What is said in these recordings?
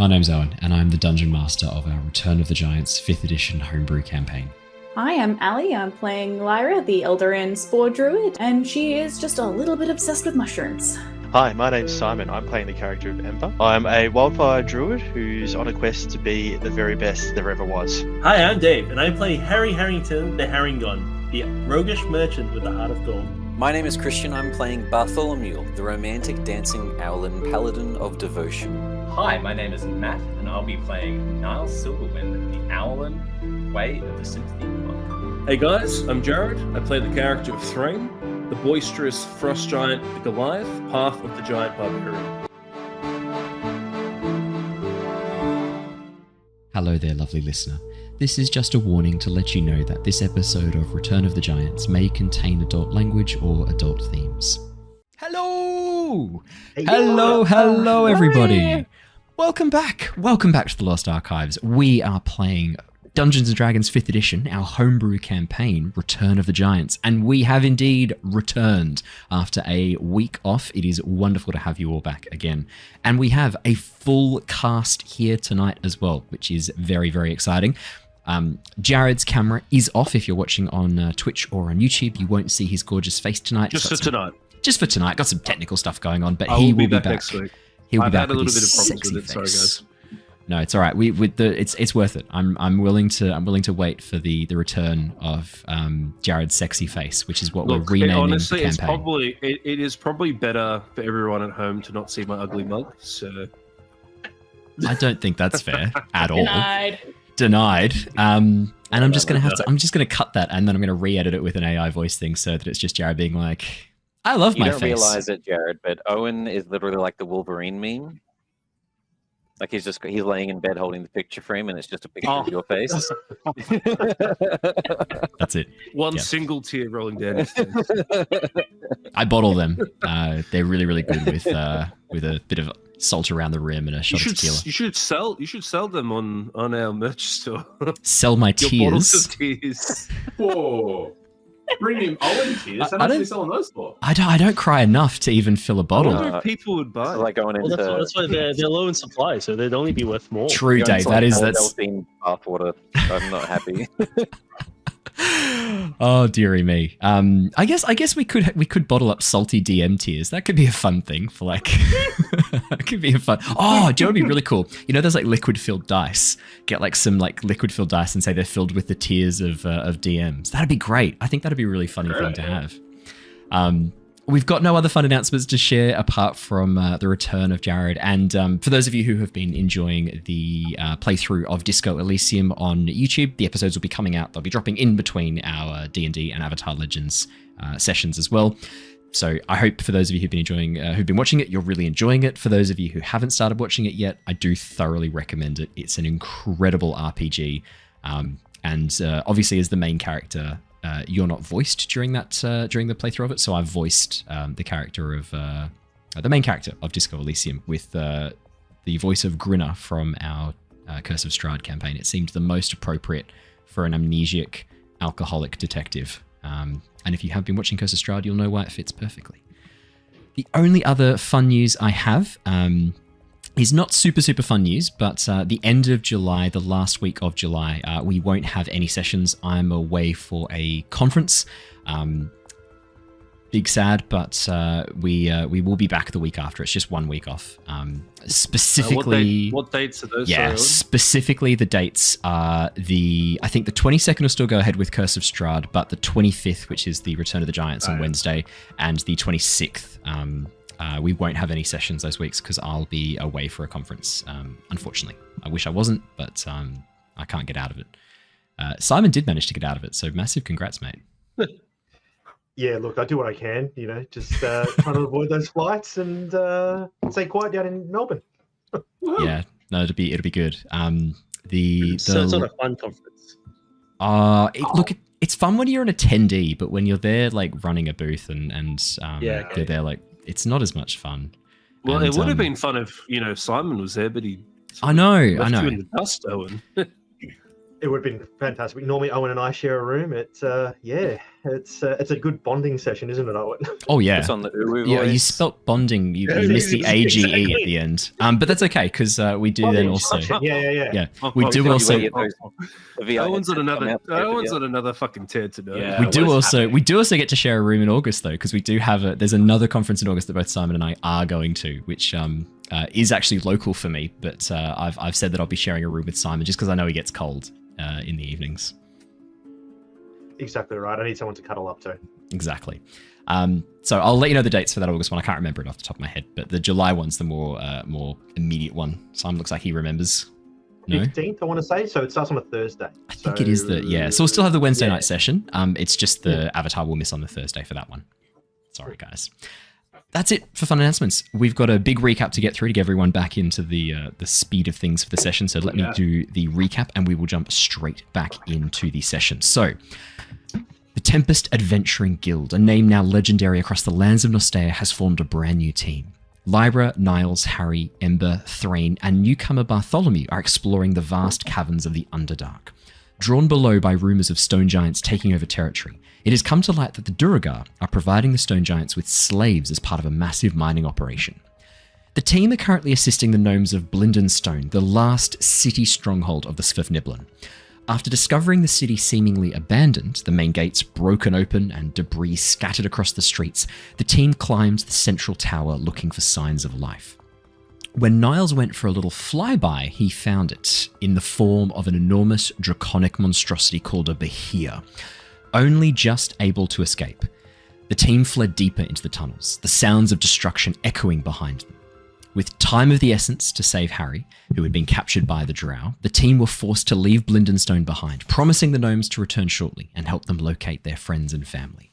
name's Owen, and I'm the Dungeon Master of our Return of the Giants 5th edition homebrew campaign. Hi, I'm Ali. I'm playing Lyra, the Eladrin Spore Druid, and she is just a little bit obsessed with mushrooms. Hi, my name's Simon. I'm playing the character of Ember. I'm a wildfire druid who's on a quest to be the very best there ever was. Hi, I'm Dave, and I play Harry Harrington, the Harrengon, the roguish merchant with the heart of gold. My name is Christian. I'm playing Bartholomew, the romantic dancing Owlin, Paladin of devotion. Hi, my name is Matt, and I'll be playing Niles Silverwind, the Owlin, Way of the Sympathy Monk. Hey guys, I'm Jared. I play the character of Threign, the boisterous frost giant, the Goliath, path of the giant Barbarian. Hello there, lovely listener. This is just a warning to let you know that this episode of Return of the Giants may contain adult language or adult themes. Hello! Hello, everybody! Welcome back to the Lost Archives. We are playing Dungeons & Dragons 5th edition, our homebrew campaign, Return of the Giants, and we have indeed returned after a week off. It is wonderful to have you all back again. And we have a full cast here tonight as well, which is very, very exciting. Jared's camera is off. If you're watching on Twitch or on YouTube, you won't see his gorgeous face tonight. Just for tonight. Got some technical stuff going on, but I he will be be back next week. He'll I've be back had a with little his bit of problems with sexy it. Sorry, face. guys. No, it's all right. It's worth it. I'm willing to wait for the return of Jared's sexy face, which is what we're renaming honestly, the campaign. it is probably better for everyone at home to not see my ugly mug. So I don't think that's fair at all. Denied. And I'm just gonna cut that, and then I'm gonna re-edit it with an AI voice thing, so that it's just Jared being like, "I love my face." You don't realize it, Jared, but Owen is literally like the Wolverine meme. Like he's laying in bed holding the picture frame, and it's just a picture of your face. That's it. One single tear rolling down his face. I bottle them. They're really, really good with a bit of salt around the rim and a shot of tequila. You should sell them on our merch store. Sell my Your bottles tears. of tears. Whoa. Premium Owen tears. How much are they selling those for? I don't cry enough to even fill a I bottle. wonder if people would buy. Like going into that's why they're low in supply, so they'd only be worth more. True, Dave. That's bathwater. I'm not happy. Oh dearie me. I guess we could bottle up salty DM tears. That could be a fun thing for like. It could be a fun. Oh, do you know what'd be really cool? You know, there's like liquid filled dice. Get like some like liquid filled dice and say they're filled with the tears of DMs. That'd be great. I think that'd be a really funny thing to have. We've got no other fun announcements to share apart from the return of Jared. And for those of you who have been enjoying the playthrough of Disco Elysium on YouTube, the episodes will be coming out. They'll be dropping in between our D&D and Avatar Legends sessions as well. So I hope for those of you who've been watching it, you're really enjoying it. For those of you who haven't started watching it yet, I do thoroughly recommend it. It's an incredible RPG. And obviously as the main character, you're not voiced during the playthrough of it, so I've voiced the character of the main character of Disco Elysium with the voice of Grinner from our Curse of Strahd campaign. It seemed the most appropriate for an amnesiac alcoholic detective. And if you have been watching Curse of Strahd, you'll know why it fits perfectly. The only other fun news I have is not super fun news, but the end of July, the last week of July, we won't have any sessions. I'm away for a conference. Big sad, but we will be back the week after. It's just 1 week off. Specifically, what dates are those? Yeah, specifically the dates are I think the 22nd will still go ahead with Curse of Strahd, but the 25th, which is the Return of the Giants on Wednesday, and the 26th, we won't have any sessions those weeks because I'll be away for a conference. Unfortunately, I wish I wasn't, but I can't get out of it. Simon did manage to get out of it, so massive congrats, mate. Yeah, look, I do what I can, just trying to avoid those flights and stay quiet down in Melbourne. Yeah, no, it'll be good. So it's not a fun conference. Look, it's fun when you're an attendee, but when you're there, like running a booth and they're there, like it's not as much fun. Well, it would have been fun if Simon was there, but he. I know. You in the dust, Owen. It would have been fantastic. Normally, Owen and I share a room. It's a good bonding session, isn't it, Owen? Oh yeah. It's on the Uwu Yeah, you voice. spelt bonding. You missed the AGE Exactly. at the end. But that's okay because we do then also. Yeah. Yeah, we do also. Owen's on another fucking tear today. Yeah. We what do is also happening? we do also get to share a room in August though, because we do have there's another conference in August that both Simon and I are going to, which is actually local for me. But I've said that I'll be sharing a room with Simon just because I know he gets cold in the evenings. Exactly right. I need someone to cuddle up to. Exactly. So I'll let you know the dates for that August one. I can't remember it off the top of my head, but the July one's the more immediate one. Simon looks like he remembers. No? 15th, I want to say. So it starts on a Thursday. I think it is so we'll still have the Wednesday yeah. night session. It's just the Avatar will miss on the Thursday for that one. Sorry, guys. That's it for fun announcements. We've got a big recap to get through to get everyone back into the speed of things for the session. So let me do the recap and we will jump straight back into the session. So, the Tempest Adventuring Guild, a name now legendary across the lands of Nostea, has formed a brand new team. Lyra, Niles, Harry, Ember, Threign, and newcomer Bartholomew are exploring the vast caverns of the Underdark. Drawn below by rumours of stone giants taking over territory, it has come to light that the Duergar are providing the stone giants with slaves as part of a massive mining operation. The team are currently assisting the gnomes of Blindenstone, the last city stronghold of the Svirfneblin. After discovering the city seemingly abandoned, the main gates broken open and debris scattered across the streets, the team climbed the central tower looking for signs of life. When Niles went for a little flyby, he found it in the form of an enormous draconic monstrosity called a Behir, only just able to escape. The team fled deeper into the tunnels, the sounds of destruction echoing behind them. With time of the essence to save Harry, who had been captured by the drow, the team were forced to leave Blindenstone behind, promising the gnomes to return shortly and help them locate their friends and family.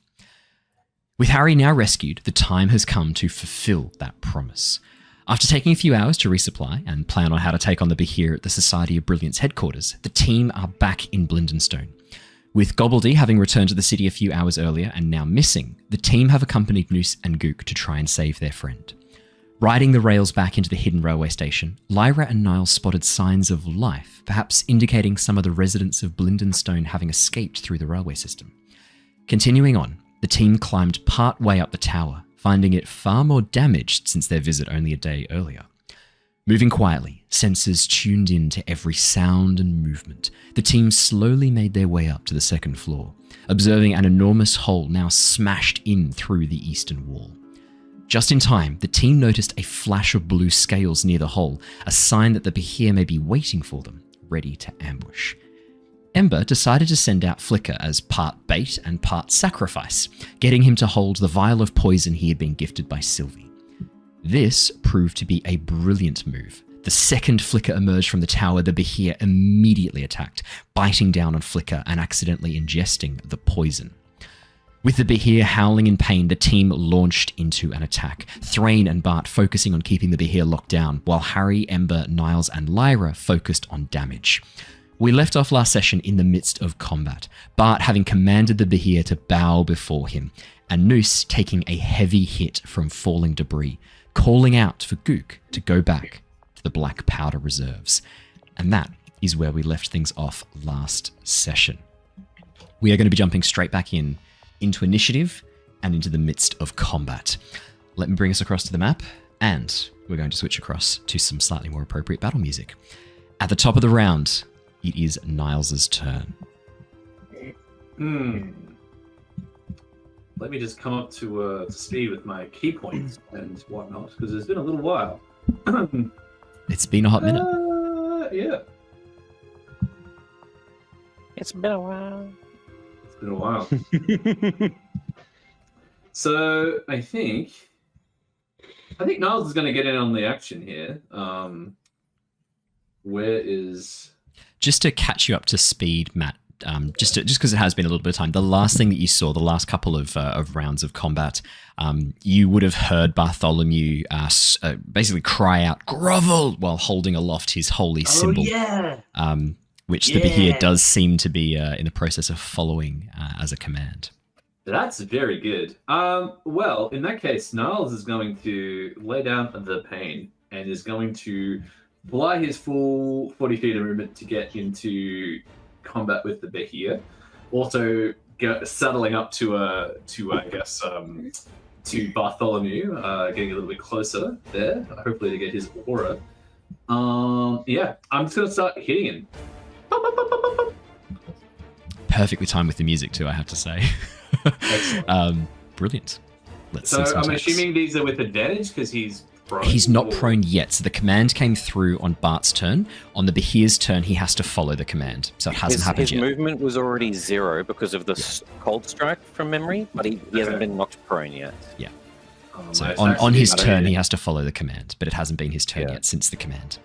With Harry now rescued, the time has come to fulfill that promise. After taking a few hours to resupply and plan on how to take on the Behir at the Society of Brilliance headquarters, the team are back in Blindenstone. With Gobbledy having returned to the city a few hours earlier and now missing, the team have accompanied Noose and Gook to try and save their friend. Riding the rails back into the hidden railway station, Lyra and Niles spotted signs of life, perhaps indicating some of the residents of Blindenstone having escaped through the railway system. Continuing on, the team climbed part way up the tower, finding it far more damaged since their visit only a day earlier. Moving quietly, sensors tuned in to every sound and movement, the team slowly made their way up to the second floor, observing an enormous hole now smashed in through the eastern wall. Just in time, the team noticed a flash of blue scales near the hole, a sign that the Behir may be waiting for them, ready to ambush. Ember decided to send out Flicker as part bait and part sacrifice, getting him to hold the vial of poison he had been gifted by Sylvie. This proved to be a brilliant move. The second Flicker emerged from the tower, the Behir immediately attacked, biting down on Flicker and accidentally ingesting the poison. With the Behir howling in pain, the team launched into an attack, Threign and Bart focusing on keeping the Behir locked down, while Harry, Ember, Niles and Lyra focused on damage. We left off last session in the midst of combat, Bart having commanded the Behir to bow before him, and Noose taking a heavy hit from falling debris, calling out for Gook to go back to the Black Powder Reserves. And that is where we left things off last session. We are going to be jumping straight back into initiative and into the midst of combat. Let me bring us across to the map, and we're going to switch across to some slightly more appropriate battle music. At the top of the round, it is Niles' turn. Let me just come up to speed with my key points and whatnot, because it's been a little while. It's been a hot minute. Yeah. It's been a while. It's been a while. So I think Niles is going to get in on the action here. Where is... Just to catch you up to speed, Matt, just because it has been a little bit of time, the last thing that you saw, the last couple of rounds of combat, you would have heard Bartholomew basically cry out, "Grovel!" while holding aloft his holy symbol. Yeah. Which the Behir does seem to be in the process of following as a command. That's very good. Well, in that case, Niles is going to lay down the pain and is going to fly his full 40 feet of movement to get into combat with the Behir. Also, settling up to Bartholomew, getting a little bit closer there, hopefully to get his aura. Yeah, I'm just gonna start hitting him. Perfectly timed with the music too, I have to say. Brilliant. Let's see some I'm attacks. assuming these are with advantage because he's prone. He's not or- prone yet, so the command came through on Bart's turn. On the Behir's turn, he has to follow the command, so it hasn't happened his yet. movement was already 0 because of the cold strike from memory, but he hasn't been knocked prone yet. So my on attacks his are turn, good. he has to follow the command, but it hasn't been his turn Yeah. yet since the command.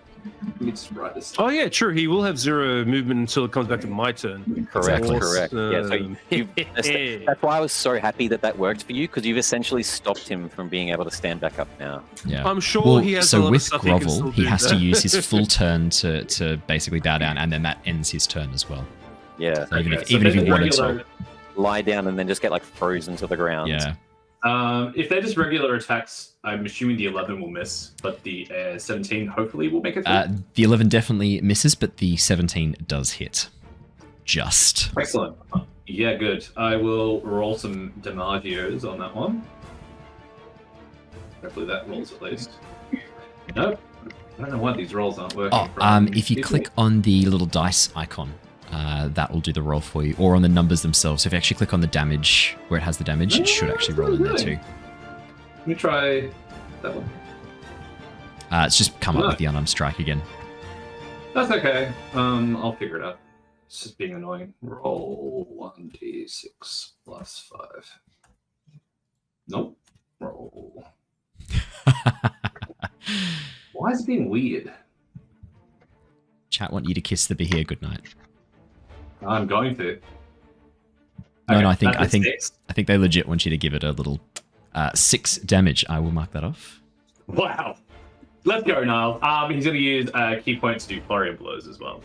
Let me just write this. Oh yeah, true. He will have 0 movement until it comes back to my turn. Correct, Exactly. correct. Yeah, so that's why I was so happy that worked for you, because you've essentially stopped him from being able to stand back up now. Yeah. I'm sure Well, he has a so lot of with stuff he can Grovel, still he do has to there. use his full turn to basically bow down, and then that ends his turn as well. Yeah. So even Okay, if so even if he they're wanted regular- to, Lie down and then just get like frozen to the ground. yeah. If they're just regular attacks, I'm assuming the 11 will miss, but the 17 hopefully will make it through. The 11 definitely misses, but the 17 does hit. Just. Excellent. Yeah, good. I will roll some Damagios on that one. Hopefully that rolls at least. Nope. I don't know why these rolls aren't working. Oh, from if you people. click on the little dice icon, that will do the roll for you, or on the numbers themselves. So if you actually click on the damage, where it has the damage, it should actually roll in there too. Let me try that one. It's just come up with the unarmed strike again. That's okay. I'll figure it out. It's just being annoying. Roll 1d6 plus 5. Nope. Roll. Why is it being weird? Chat want you to kiss the Behir goodnight. I'm going to. No, I that's a think 6. they legit want you to give it a little 6 damage. I will mark that off. Wow. Let's go, Niles. He's going to use key points to do flurry of blows as well.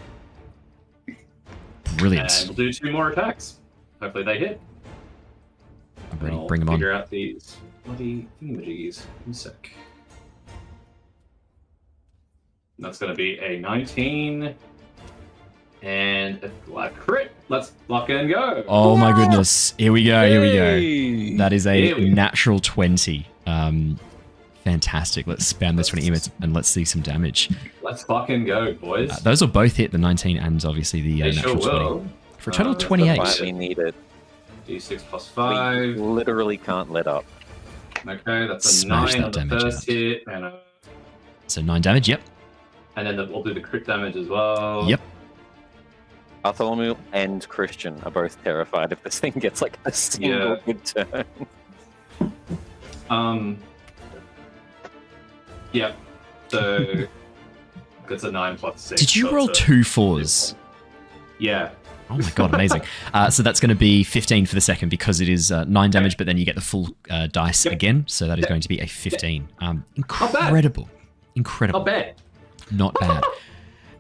Brilliant. And we'll do 2 more attacks. Hopefully they hit. I'm ready. I'll Bring them on. Figure out these bloody thingamajiggies in a sec. That's going to be a 19 and a crit. Let's lock and go. Oh my goodness. Here we go. Here we Hey! go. That is Here a we go. natural 20. Fantastic. Let's spam those 20 emits and let's see some damage. Let's fucking go, boys. Those will both hit the 19 and obviously the they natural sure 20. will. For a total of That's 28. Right, we need it. D6 plus We 5. literally can't let up. Okay, that's a Smash 9 that on the damage first out. hit, So 9 damage, yep. and then we'll do the crit damage as well. Yep. Bartholomew and Christian are both terrified if this thing gets like a single Yeah. good turn. Yeah. So that's a 9 plus 6. Did you so roll it's a- 2 4s? Yeah. Oh my god, amazing. So that's going to be 15 for the second because it is 9 damage, but then you get the full dice Yep. again. So that is Yep. going to be a 15. bad. Incredible. Incredible. Not bad. Not bad.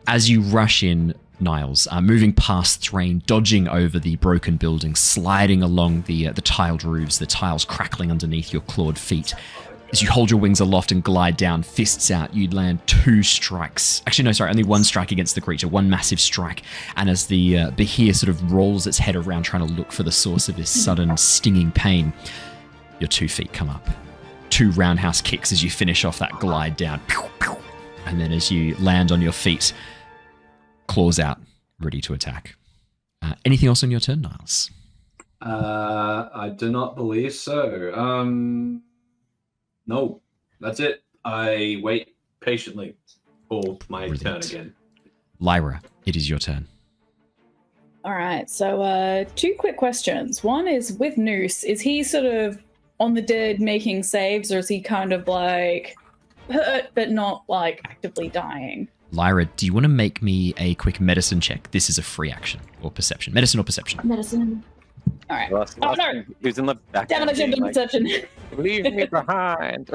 As you rush in, Niles, moving past Threign, dodging over the broken buildings, sliding along the tiled roofs, the tiles crackling underneath your clawed feet. As you hold your wings aloft and glide down, fists out, you land 2 strikes. Actually, no, sorry, only 1 strike against the creature, 1 massive strike. And as the Behir sort of rolls its head around trying to look for the source of this sudden stinging pain, your 2 feet come up. 2 roundhouse kicks as you finish off that glide down. And then as you land on your feet, claws out, ready to attack. Anything else on your turn, Niles? I do not believe so. No, that's it. I wait patiently for my turn Brilliant. again. Lyra, it is your turn. All right, so 2 quick questions. One is with Noose, is he sort of on the dead making saves, or is he kind of like hurt but not like actively dying? Lyra, do you want to make me a quick medicine check? This is a free action or perception. Medicine or perception? Medicine. All right. Last, Oh, no. Who's in the back? Damn it, I should have done perception. Leave me behind.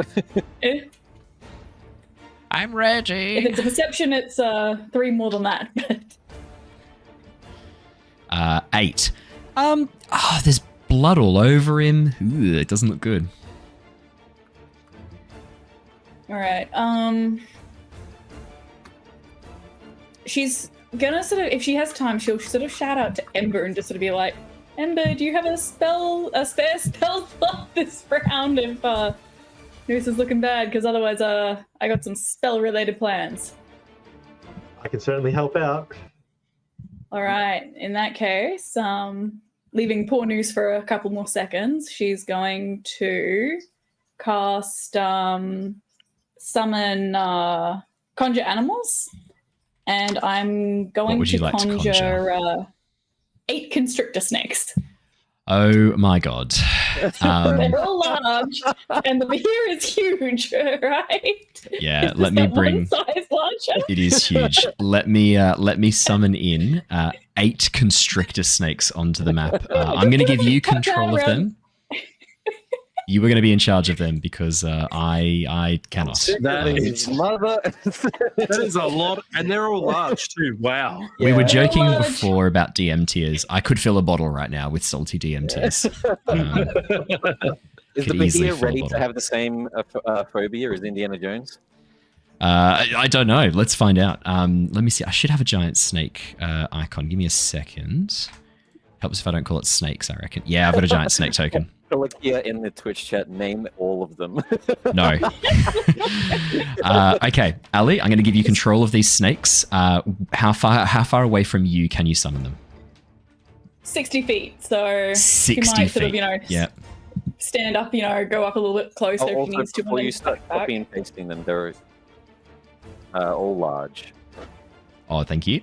If I'm ready. it's a perception, it's 3 more than that. 8. There's blood all over him. Ooh, it doesn't look good. All right. She's gonna sort of, if she has time, she'll sort of shout out to Ember and just sort of be like, Ember, do you have a spare spell slot this round if Noose is looking bad? Because otherwise, I got some spell-related plans. I can certainly help out. All right. In that case, leaving poor Noose for a couple more seconds, she's going to cast summon conjure animals, and I'm going to conjure 8 constrictor snakes. Oh my god. They're all large, and the Behir is huge, right? Yeah, let me bring. One size larger. It is huge. Let me summon in 8 constrictor snakes onto the map. I'm going to give you control of them. You were going to be in charge of them because I cannot. That is that is a lot, and they're all large too. Wow. Yeah. We were joking before about DM tiers. I could fill a bottle right now with salty DM tiers. Is the Behir ready to have the same phobia as Indiana Jones? I don't know. Let's find out. Let me see. I should have a giant snake icon. Give me a second. Helps if I don't call it snakes, I reckon. Yeah, I've got a giant snake token. Look here in the Twitch chat, name all of them. No. Okay, Ali, I'm going to give you control of these snakes. How far away from you can you summon them? 60 feet. So 60 you might sort of, yeah. stand up, go up a little bit closer if he needs to. Before you start copying and pasting them, they're all large. Oh, thank you.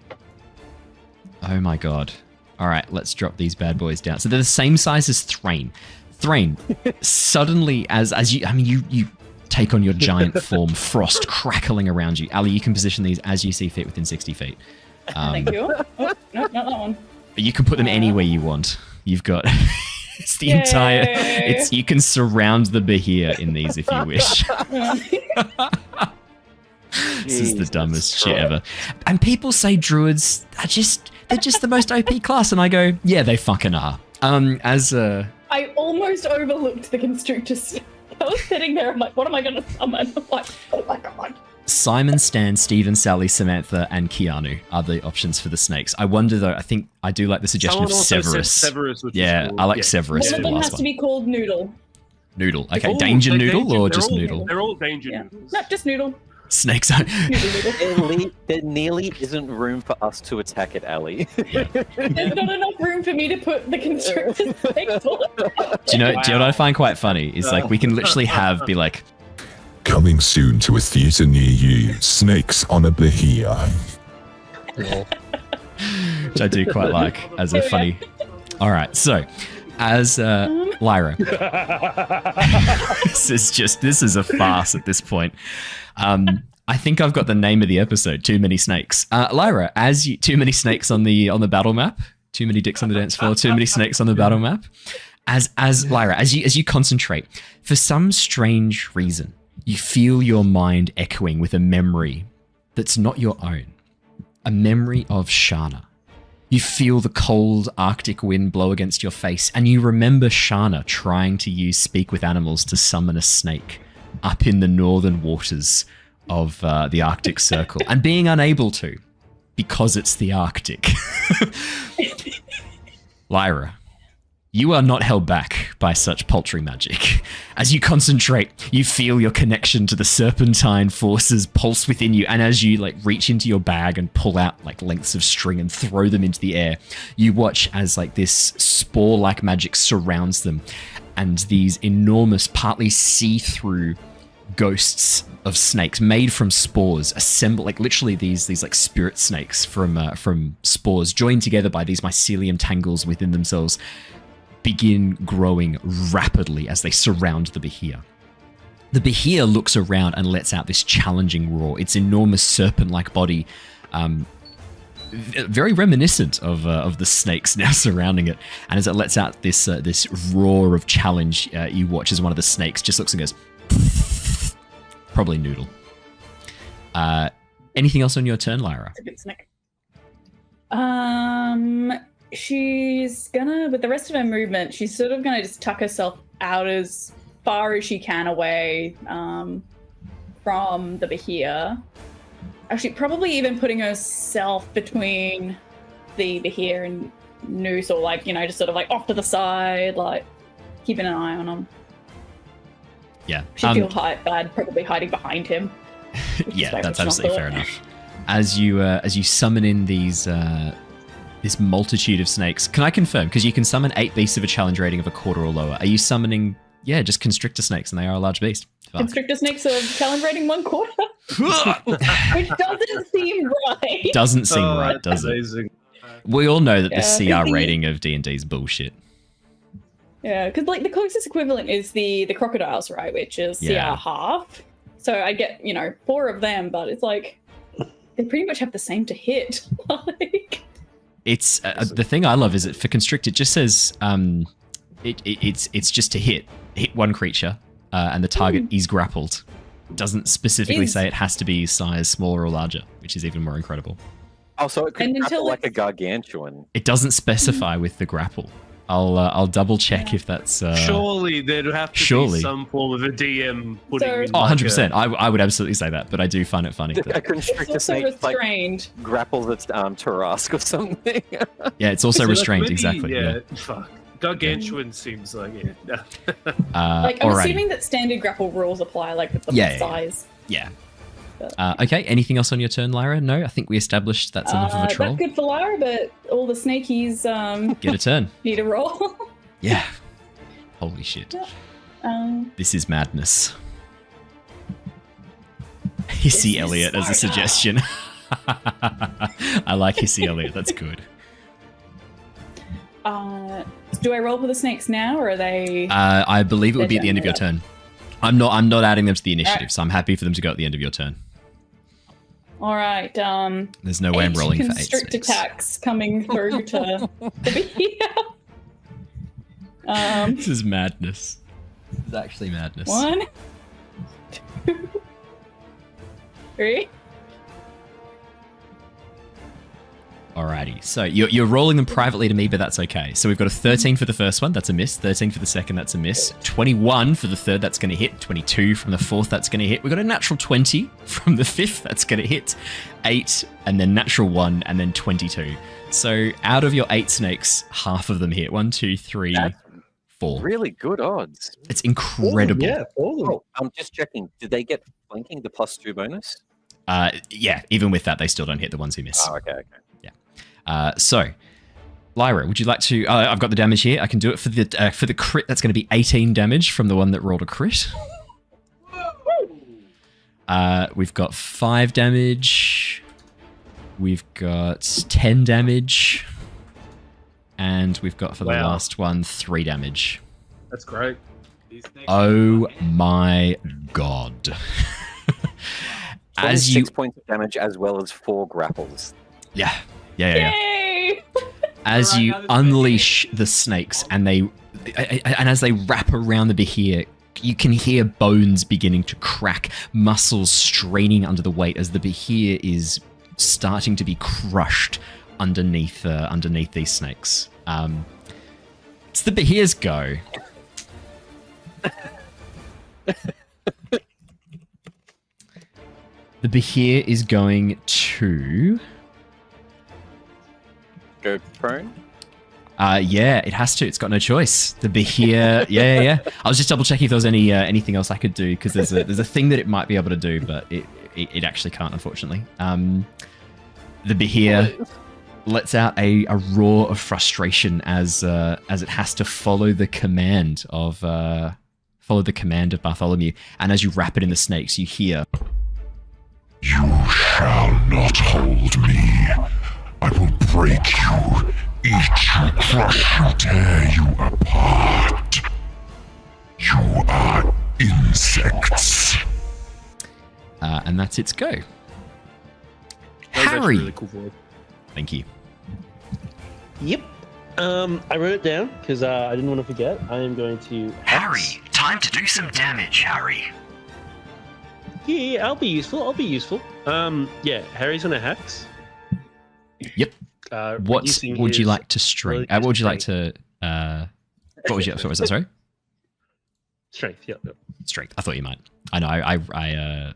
Oh my god. All right, let's drop these bad boys down. So they're the same size as Threign. Threign, suddenly as you take on your giant form, frost crackling around you. Ali, you can position these as you see fit within 60 feet. Thank you. Oh, no, not that one. You can put them anywhere you want. You've got it's the entire. You can surround the Behir in these if you wish. This is the dumbest shit ever. And people say druids are they're just the most OP class, and I go, yeah, they fucking are. I almost overlooked the constrictors. I was sitting there, I'm like, what am I gonna summon? I'm like, oh my god. Simon, Stan, Stephen, Sally, Samantha, and Keanu are the options for the snakes. I wonder though, I think I do like the suggestion of Severus. Severus, yeah, I like Severus for the last one. One of them has to be called Noodle. Noodle. Okay, Danger Noodle or just Noodle? They're all Danger Noodles. No, just Noodle. Snakes. There nearly isn't room for us to attack it, Ali. There's not enough room for me to put the constrictor snakes on. Do you know what I find quite funny? Is like we can literally be like, coming soon to a theatre near you, snakes on a Behir. Which I do quite like as a funny. All right, so as Lyra, this is a farce at this point. I think I've got the name of the episode. Too many snakes. Lyra, too many snakes on the battle map. Too many dicks on the dance floor. Too many snakes on the battle map. As Lyra, as you concentrate, for some strange reason, you feel your mind echoing with a memory that's not your own. A memory of Shana. You feel the cold Arctic wind blow against your face, and you remember Shana trying to use Speak with Animals to summon a snake up in the northern waters of the Arctic Circle, and being unable to because it's the Arctic. Lyra, you are not held back by such paltry magic. As you concentrate, you feel your connection to the serpentine forces pulse within you, and as you reach into your bag and pull out lengths of string and throw them into the air, you watch as this spore-like magic surrounds them, and these enormous, partly see-through ghosts of snakes made from spores assemble, literally these spirit snakes from spores joined together by these mycelium tangles within themselves, begin growing rapidly as they surround the Behir. The Behir looks around and lets out this challenging roar. Its enormous serpent-like body, very reminiscent of the snakes now surrounding it. And as it lets out this roar of challenge, you watch as one of the snakes just looks and goes, probably Noodle. Anything else on your turn, Lyra? It's a good snake. She's gonna, with the rest of her movement, she's sort of gonna just tuck herself out as far as she can away from the Behir. actually probably even putting herself between the Behir and Noose, or like, you know, just sort of like off to the side, like keeping an eye on him. Yeah. She'd feel bad probably hiding behind him. Yeah, that's absolutely fair enough. As you summon in these this multitude of snakes, can I confirm? Because you can summon 8 beasts of a challenge rating of a quarter or lower. Are you summoning, just constrictor snakes, and they are a large beast? Fuck. Constrictor snakes of challenge rating 1/4? Which doesn't seem right. Doesn't seem right, does it? Amazing. We all know that the CR rating of D&D is bullshit. Yeah, because like the closest equivalent is the crocodiles, right? Which is CR half. So I get, 4 of them, but it's like they pretty much have the same to hit. Like, it's the thing I love is that for constrict it just says it's just to hit one creature and the target is grappled. It doesn't specifically say it has to be size smaller or larger, which is even more incredible. Oh, so it could grapple like a gargantuan. It doesn't specify with the grapple. I'll double check if that's. Surely there'd have to be some form of a DM putting. So, in 100%. I would absolutely say that, but I do find it funny. A constrictor snake like grapples its Tarask or something. Yeah, it's also restrained. Maybe, exactly. Yeah. Fuck. Gargantuan seems like like I'm assuming that standard grapple rules apply, like with the size. Yeah. Okay, anything else on your turn, Lyra? No, I think we established that's enough of a troll. That's good for Lyra, but all the snakies get a turn. Need a roll. Yeah. Holy shit. This is madness. Hissy Elliot as a suggestion. I like Hissy Elliot, that's good. Do I roll for the snakes now, or are they? I believe it would be at the end of your turn. I'm not adding them to the initiative, so I'm happy for them to go at the end of your turn. All right. There's no way I'm rolling for 8 constrict snakes. attacks coming through to be This is madness. This is actually madness. 1, 2, 3. Alrighty, so you're rolling them privately to me, but that's okay. So we've got a 13 for the first one, that's a miss. 13 for the second, that's a miss. 21 for the third, that's going to hit. 22 from the fourth, that's going to hit. We've got a natural 20 from the fifth, that's going to hit. 8, and then natural 1, and then 22. So out of your 8 snakes, half of them hit. 1, 2, 3, 4. Really good odds. It's incredible. Oh, I'm just checking. Did they get flanking the +2 bonus? Yeah, even with that, they still don't hit the ones who miss. Oh, okay. So, Lyra, would you like to? I've got the damage here. I can do it for the crit. That's going to be 18 damage from the one that rolled a crit. We've got 5 damage. We've got 10 damage, and we've got for the last one 3 damage. That's great. Oh my god! As 6 points of damage as well as 4 grapples. Yeah. Yay! As you unleash the snakes and as they wrap around the Behir, you can hear bones beginning to crack, muscles straining under the weight as the Behir is starting to be crushed underneath these snakes. It's the Behir's go. The Behir is going to go prone? Yeah, it has to. It's got no choice. The Behir, yeah. I was just double checking if there was anything else I could do, because there's a thing that it might be able to do, but it actually can't, unfortunately. The Behir lets out a roar of frustration as it has to follow the command of Bartholomew, and as you wrap it in the snakes, you hear, "You shall not hold me. I will break you, eat you, crush you, tear you apart. You are insects." And that's its go. Harry. Really cool voice. Thank you. Yep. I wrote it down because I didn't want to forget. I am going to... Harry, time to do some damage, Harry. Yeah, I'll be useful. Yeah, Harry's going to hex. Yep. What would you like to string? What would you like to? What was that? Sorry. Strength. Yep. Strength. I thought you might. I know. I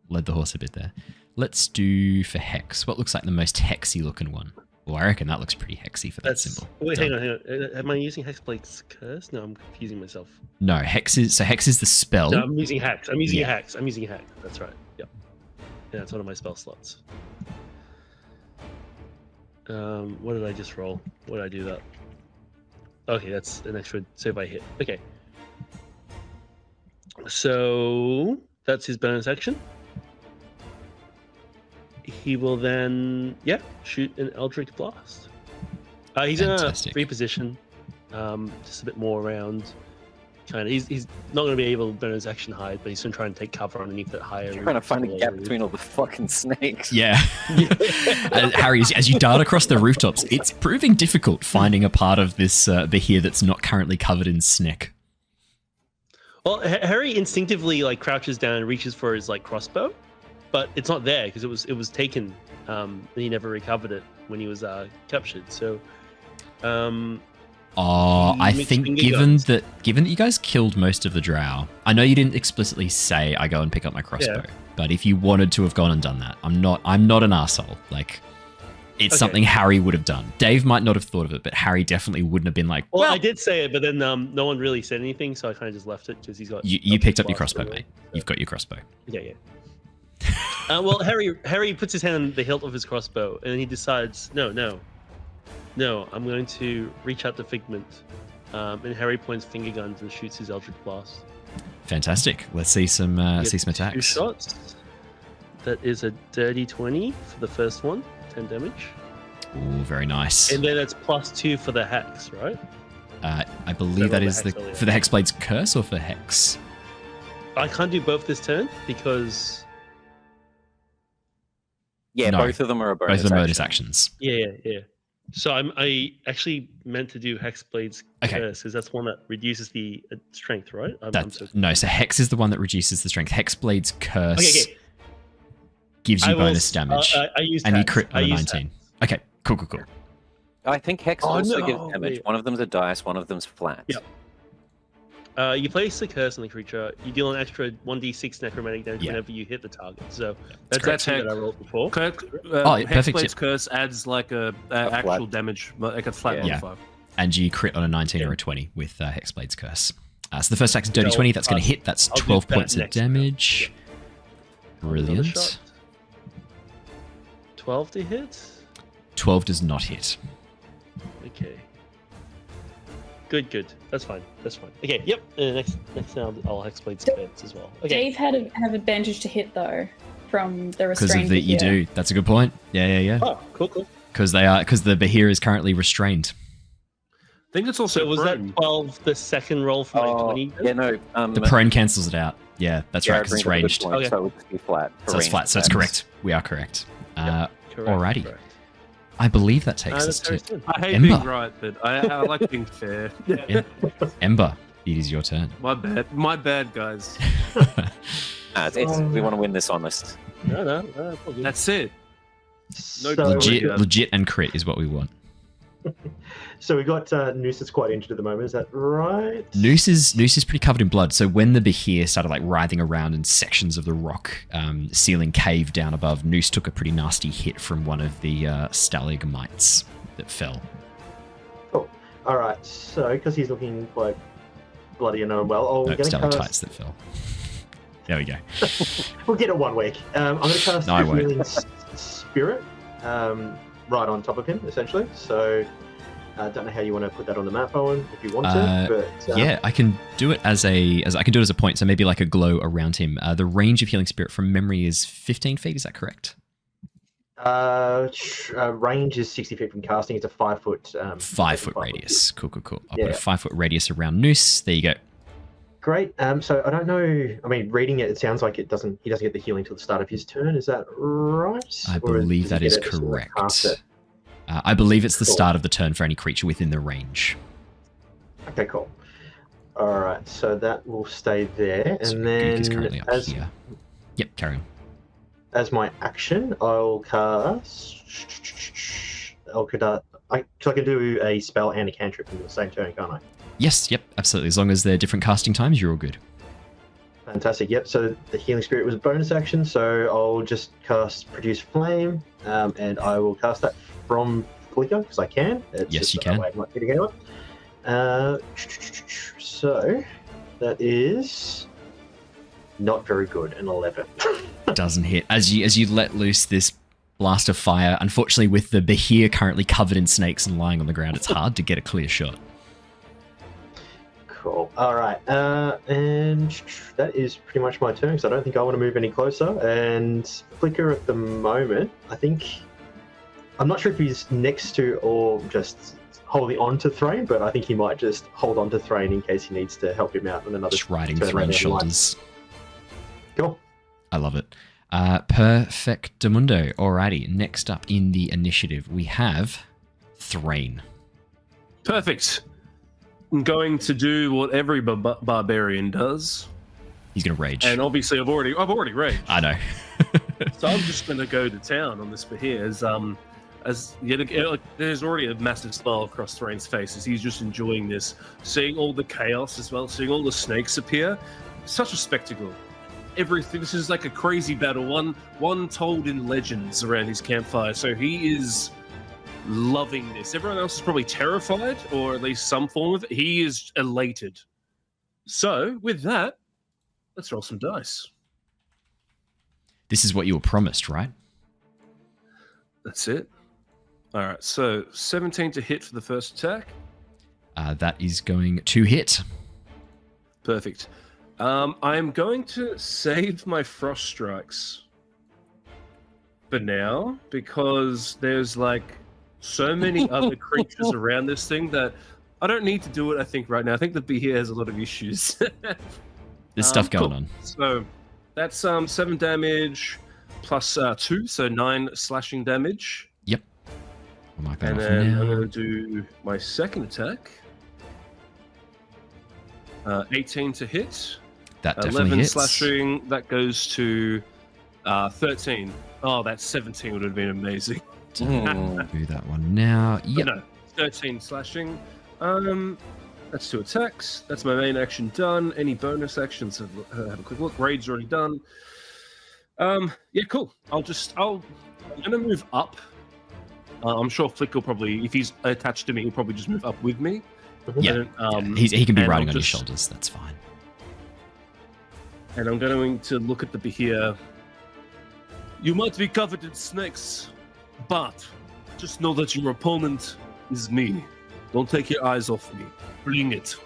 led the horse a bit there. let's do for Hex. What looks like the most hexy looking one? Well, I reckon that looks pretty hexy for that symbol. Wait, Done. hang on. Am I using Hexblade's Curse? No, I'm confusing myself. No, Hex is the spell. No, I'm using Hex. I'm using Yeah. Hex. I'm using Hex. That's right. Yep. Yeah, it's one of my spell slots. What did I just roll? What did I do that? Okay, that's an extra. So if I hit, okay. So that's his bonus action. He will then, shoot an Eldritch Blast. He's Fantastic. in a free position, just a bit more around. Kind of, he's not going to be able to bonus action hide, but he's going to try and take cover underneath that higher. Trying to find a gap between all the fucking snakes. Yeah. Harry, as you dart across the rooftops, it's proving difficult finding a part of this Behir that's not currently covered in snake. Well, Harry instinctively like crouches down and reaches for his like crossbow, but it's not there because it was taken. And he never recovered it when he was captured. So, I think given that you guys killed most of the drow, I know you didn't explicitly say I go and pick up my crossbow, but if you wanted to have gone and done that, I'm not an arsehole. Like, it's something Harry would have done. Dave might not have thought of it, but Harry definitely wouldn't have been like, well, I did say it, but then no one really said anything, so I kind of just left it because he's got. You picked up your crossbow, mate. You've got your crossbow. Yeah. Well, Harry puts his hand on the hilt of his crossbow, and then he decides, no, I'm going to reach out to Figment. And Harry points finger guns and shoots his Eldritch Blast. Fantastic. Let's see some attacks. 2 shots. That is a dirty 20 for the first one, 10 damage. Ooh, very nice. And then it's +2 for the hex, right? I believe that is for the Hexblade's Curse or for Hex. I can't do both this turn because. Yeah, No, both of them are a bonus. Both of them are bonus action. actions. Yeah. So I actually meant to do Hexblade's Curse, because that's one that reduces the strength, right? No, so Hex is the one that reduces the strength. Hexblade's Curse gives you bonus damage. I used and Hex. you crit on a 19. Okay, cool. I think Hex also gives no. damage. One of them's a dice, one of them's flat. Yep. You place the curse on the creature. You deal an extra 1d6 necromantic damage whenever you hit the target. So that's actually that I rolled before. perfect. Hexblade's Curse adds like a actual damage, like a flat modifier. And you crit on a 19 or a 20 with Hexblade's Curse. So the first attack's a dirty 20. That's going to hit. That's 12 points of damage. Brilliant. 12 to hit? 12 does not hit. Okay. Good. That's fine. Okay, yep. Next round, I'll Hexblade's Curse as well. Okay. Dave have advantage to hit though from the Because restrained. of the you do. That's a good point. Yeah. Oh, cool. Because the Behir is currently restrained. I think it's also. So was that 12 the second roll for my 20? Yeah, no. The prone cancels it out. Yeah, that's right, because it's ranged. Point, so it would be flat. So it's flat. So it's correct. We are correct. Correct. Alrighty. Correct. I believe that takes us to I hate Ember. being right, but I like being fair. Yeah. Ember, it is your turn. My bad, guys. We want to win this honest. No. That's it. So, Legit and crit is what we want. So we got Noose that's quite injured at the moment. Is that right? Noose is pretty covered in blood. So when the Behir started like writhing around in sections of the rock ceiling cave down above, Noose took a pretty nasty hit from one of the stalagmites that fell. Cool. All right. So because he's looking quite bloody and unwell, No, stalactites that fell. There we go. We'll get it 1 week. I'm going to cast No, I the won't. Healing Spirit right on top of him, essentially. So I don't know how you want to put that on the map, Owen, if you want to. But yeah, I can do it as a point. So maybe like a glow around him. The range of Healing Spirit from memory is 15 feet. Is that correct? Range is 60 feet from casting. It's a 5 foot. 5 foot radius. Cool. I'll put a 5 foot radius around Noose. There you go. Great. So I don't know. I mean, reading it sounds like he doesn't get the healing till the start of his turn. Is that right? I believe that is correct. I believe it's the start of the turn for any creature within the range. Okay, cool. All right, so that will stay there, So and Gook is then currently up here. Yep, carry on. as my action, I'll cast. So I can do a spell and a cantrip in the same turn, can't I? Yes, yep, absolutely. As long as they're different casting times, you're all good. Fantastic. Yep. So the healing spirit was a bonus action. So I'll just cast produce flame, and I will cast that from Flicker because I can. It's Yes, just you that can. way I'm not hitting anyone. So that is not very good. An 11. Doesn't hit. As you let loose this blast of fire, unfortunately with the Behir currently covered in snakes and lying on the ground, it's hard to get a clear shot. Cool. All right. And that is pretty much my turn because I don't think I want to move any closer. And Flicker at the moment, I'm not sure if he's next to or just holding on to Threign, but I think he might just hold on to Threign in case he needs to help him out on another Just riding turn Threign's later in life. shoulders. Cool. I love it. Perfectamundo. Alrighty, next up in the initiative, we have Threign. Perfect. I'm going to do what every barbarian does. He's going to rage. And obviously I've already raged. I know. So I'm just going to go to town on this Behir there's already a massive smile across Threign's face as he's just enjoying this, seeing all the chaos as well, seeing all the snakes appear. Such a spectacle. Everything. This is like a crazy battle, one told in legends around his campfire. So he is loving this. Everyone else is probably terrified, or at least some form of it. He is elated. So with that, let's roll some dice. This is what you were promised, right? That's it. All right. So 17 to hit for the first attack. That is going to hit. Perfect. I am going to save my frost strikes for now because there's like so many other creatures around this thing that I don't need to do it. I think right now. I think the Behir has a lot of issues. There's stuff going on. So that's 7 damage plus 2, so 9 slashing damage. Yep. I'll mark that And off then now. I'm going to do my second attack. 18 to hit. That definitely 11 hits. slashing. That goes to 13. Oh, that 17 would have been amazing. Do that one now. Yep. No, 13 slashing. That's 2 attacks. That's my main action done. Any bonus actions? Have a quick look. Raid's already done. Yeah, cool. I'm gonna move up. I'm sure Flick will probably, if he's attached to me, he'll probably just move up with me. Yeah. And, He can be and riding I'll on your just- shoulders. That's fine. And I'm going to look at the Behir. You might be covered in snakes, but just know that your opponent is me. Don't take your eyes off me. Bring it.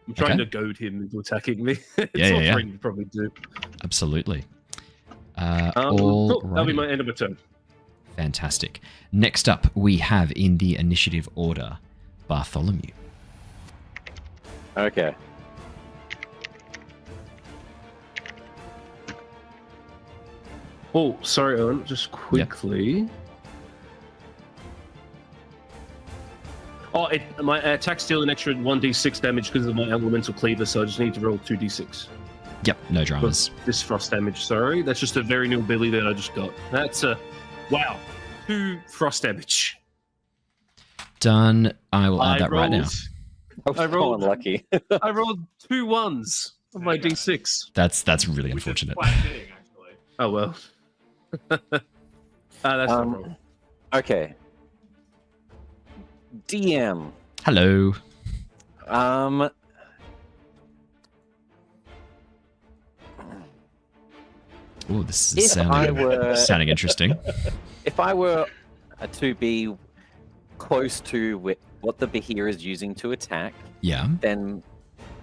I'm trying to goad him into attacking me. It's Yeah, what yeah. Threign would probably do. Absolutely. Cool. That'll be Alrighty. my end of my turn. Fantastic. Next up, we have in the initiative order, Bartholomew. Okay. Oh, sorry, Owen. Just quickly. Oh, my attack's deal an extra 1d6 damage because of my elemental cleaver, so I just need to roll 2d6. Yep, no dramas. This frost damage, sorry. That's just a very new ability that I just got. That's wow. 2 frost damage. Done. I will add that right now. I was so unlucky. I rolled 2 1s on my d6. That's really unfortunate. Oh well. That's not wrong. Okay. DM. Hello. Oh, this is sounding interesting. If I were to be close to what the Behir is using to attack, Yeah. then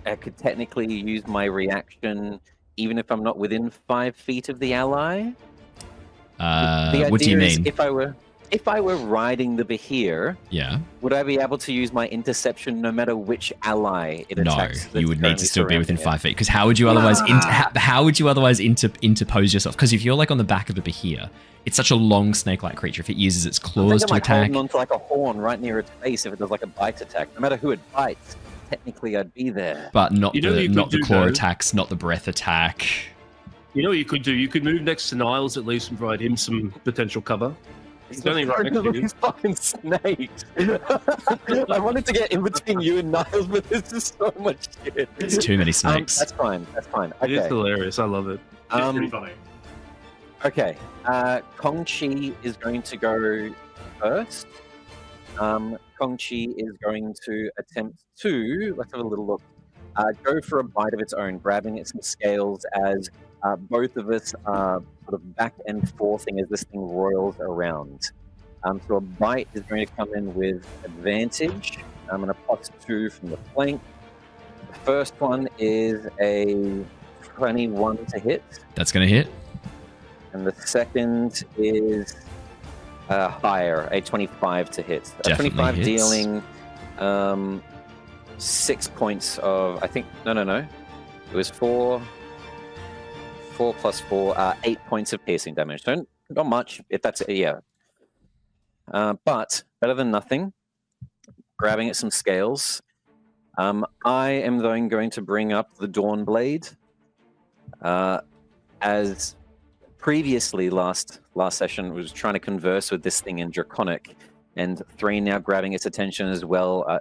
I could technically use my reaction even if I'm not within 5 feet of the ally. The What do you idea is mean? if I were riding the Behir, Yeah. would I be able to use my interception no matter which ally it No, attacks? you would need to still be within 5 feet. feet. Because how would you otherwise interpose yourself? Because if you're like on the back of a Behir, it's such a long snake-like creature. If it uses its claws to attack, holding onto like a horn right near its face if it does like a bite attack. No matter who it bites, technically I'd be there. but not You know what you the could do, claw though? attacks, not the breath attack. You know what you could do? You could move next to Niles at least and provide him some potential cover. He's only right next to you. These fucking snakes. I wanted to get in between you and Niles, but this is so much shit. There's too many snakes. That's fine. That's fine. It is Okay. hilarious. I love it. It's pretty funny. Okay. Kong-Chi is going to go first. Kong-Chi is going to attempt to, let's have a little look, go for a bite of its own, grabbing at some scales as both of us are sort of back and forthing as this thing roils around. So a bite is going to come in with advantage. I'm going to +2 from the flank. The first one is a 21 to hit. That's going to hit. And the second is higher, a 25 to hit. Definitely 25 hits. dealing 6 points of, I think, no. It was 4 plus 4, 8 points of piercing damage. So not much, if that's, yeah. But better than nothing. Grabbing at some scales. I am then going to bring up the Dawnblade. As previously last session was trying to converse with this thing in Draconic, and Threign now grabbing its attention as well.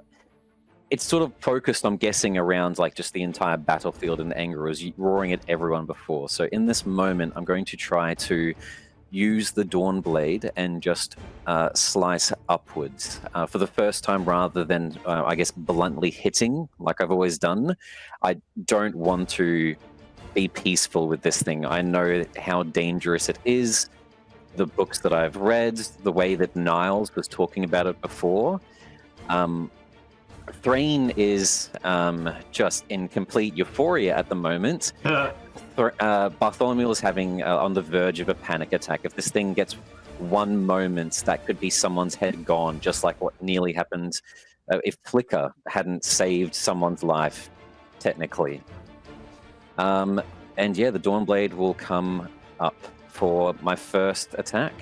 It's sort of focused, I'm guessing, around like just the entire battlefield and anger as roaring at everyone before. So in this moment, I'm going to try to use the Dawnblade and just slice upwards for the first time, rather than, I guess, bluntly hitting like I've always done. I don't want to be peaceful with this thing. I know how dangerous it is. The books that I've read, the way that Niles was talking about it before. Threign is just in complete euphoria at the moment. Bartholomew is having on the verge of a panic attack. If this thing gets one moment, that could be someone's head gone, just like what nearly happened if Flicker hadn't saved someone's life, technically. And yeah, the Dawnblade will come up for my first attack.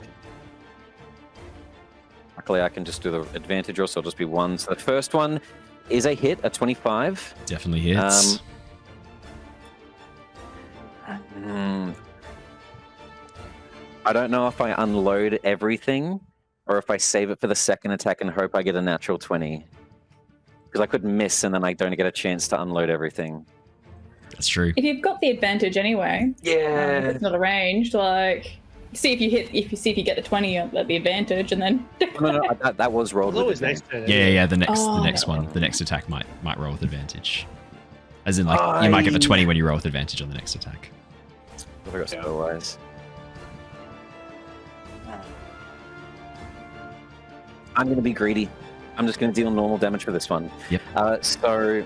Luckily, I can just do the advantage, or so it'll just be one. So the first one is a hit, a 25. Definitely hits. I don't know if I unload everything or if I save it for the second attack and hope I get a natural 20. Because I could miss and then I don't get a chance to unload everything. That's true. If you've got the advantage anyway, Yeah. it's not arranged. Like, see if you get the 20 at the advantage, and then No, that was rolled. It's always with nice to. Yeah. The next Oh. one, the next attack might roll with advantage. As in, like, you might get the 20 when you roll with advantage on the next attack. I forgot spell-wise. I'm going to be greedy. I'm just going to deal normal damage for this one. Yep. So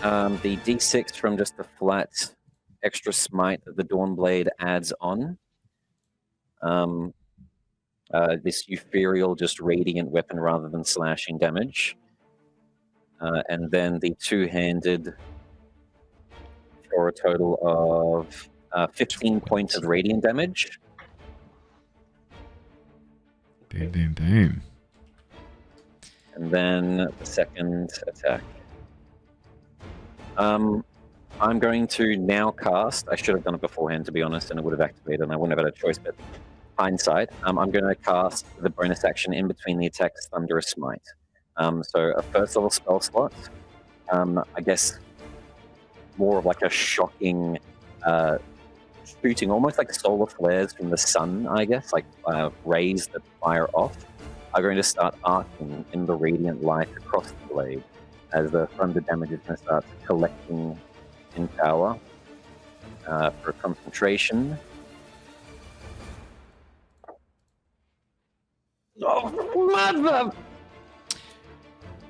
the D6 from just the flat extra smite that the Dawnblade adds on. This ethereal, just radiant weapon rather than slashing damage. And then the two-handed for a total of 15 points of radiant damage. Boom, boom, boom. And then the second attack. I'm going to now cast, I should have done it beforehand to be honest, and it would have activated and I wouldn't have had a choice, but hindsight, I'm going to cast the bonus action in between the attacks, Thunderous Smite. So a first level spell slot, I guess more of like a shocking shooting, almost like solar flares from the sun, I guess, like rays that fire off, are going to start arcing in the radiant light across the blade as the thunder damage is going to start collecting in power for concentration. Oh, mother!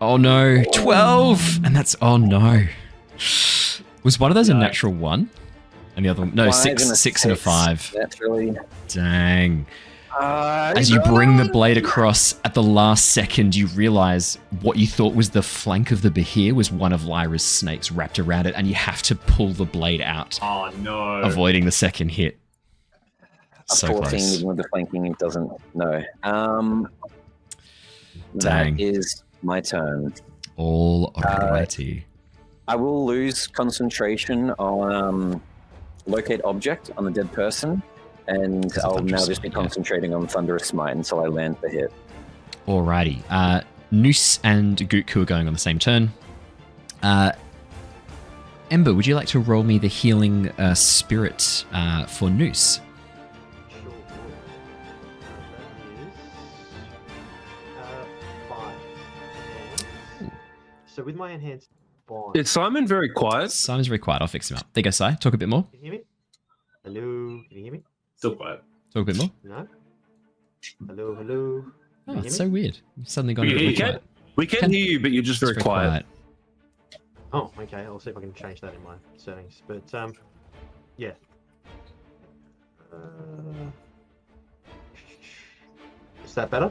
Oh no, 12! And that's, oh no. Was one of those a natural 1? And the other one, no, 6 and a 5. Naturally. Dang. As you bring the blade across, at the last second, you realize what you thought was the flank of the Behir was one of Lyra's snakes wrapped around it, and you have to pull the blade out. Oh no. Avoiding the second hit. So 14, close. even with the flanking, it doesn't know. Dang. That is my turn. All righty. I will lose concentration on locate object on the dead person, And I'll now Thunderous just be Smite, yeah. concentrating on Thunderous Smite until I land the hit. Alrighty. Noose and Gook, who are going on the same turn. Ember, would you like to roll me the healing spirit for Noose? Sure. That is 5. And so with my enhanced bond, Is Simon very quiet? Simon's very quiet. I'll fix him up. There you go, Si. Talk a bit more. can you hear me? Hello, can you hear me? Still quiet. Talk a bit more. No. Hello, hello. Oh, Can you it's hear so me? weird. You've suddenly gone We a bit can, quiet. we can Can- hear you, but you're just very It's quiet. Oh, okay. I'll see if I can change that in my settings. But yeah. Is that better?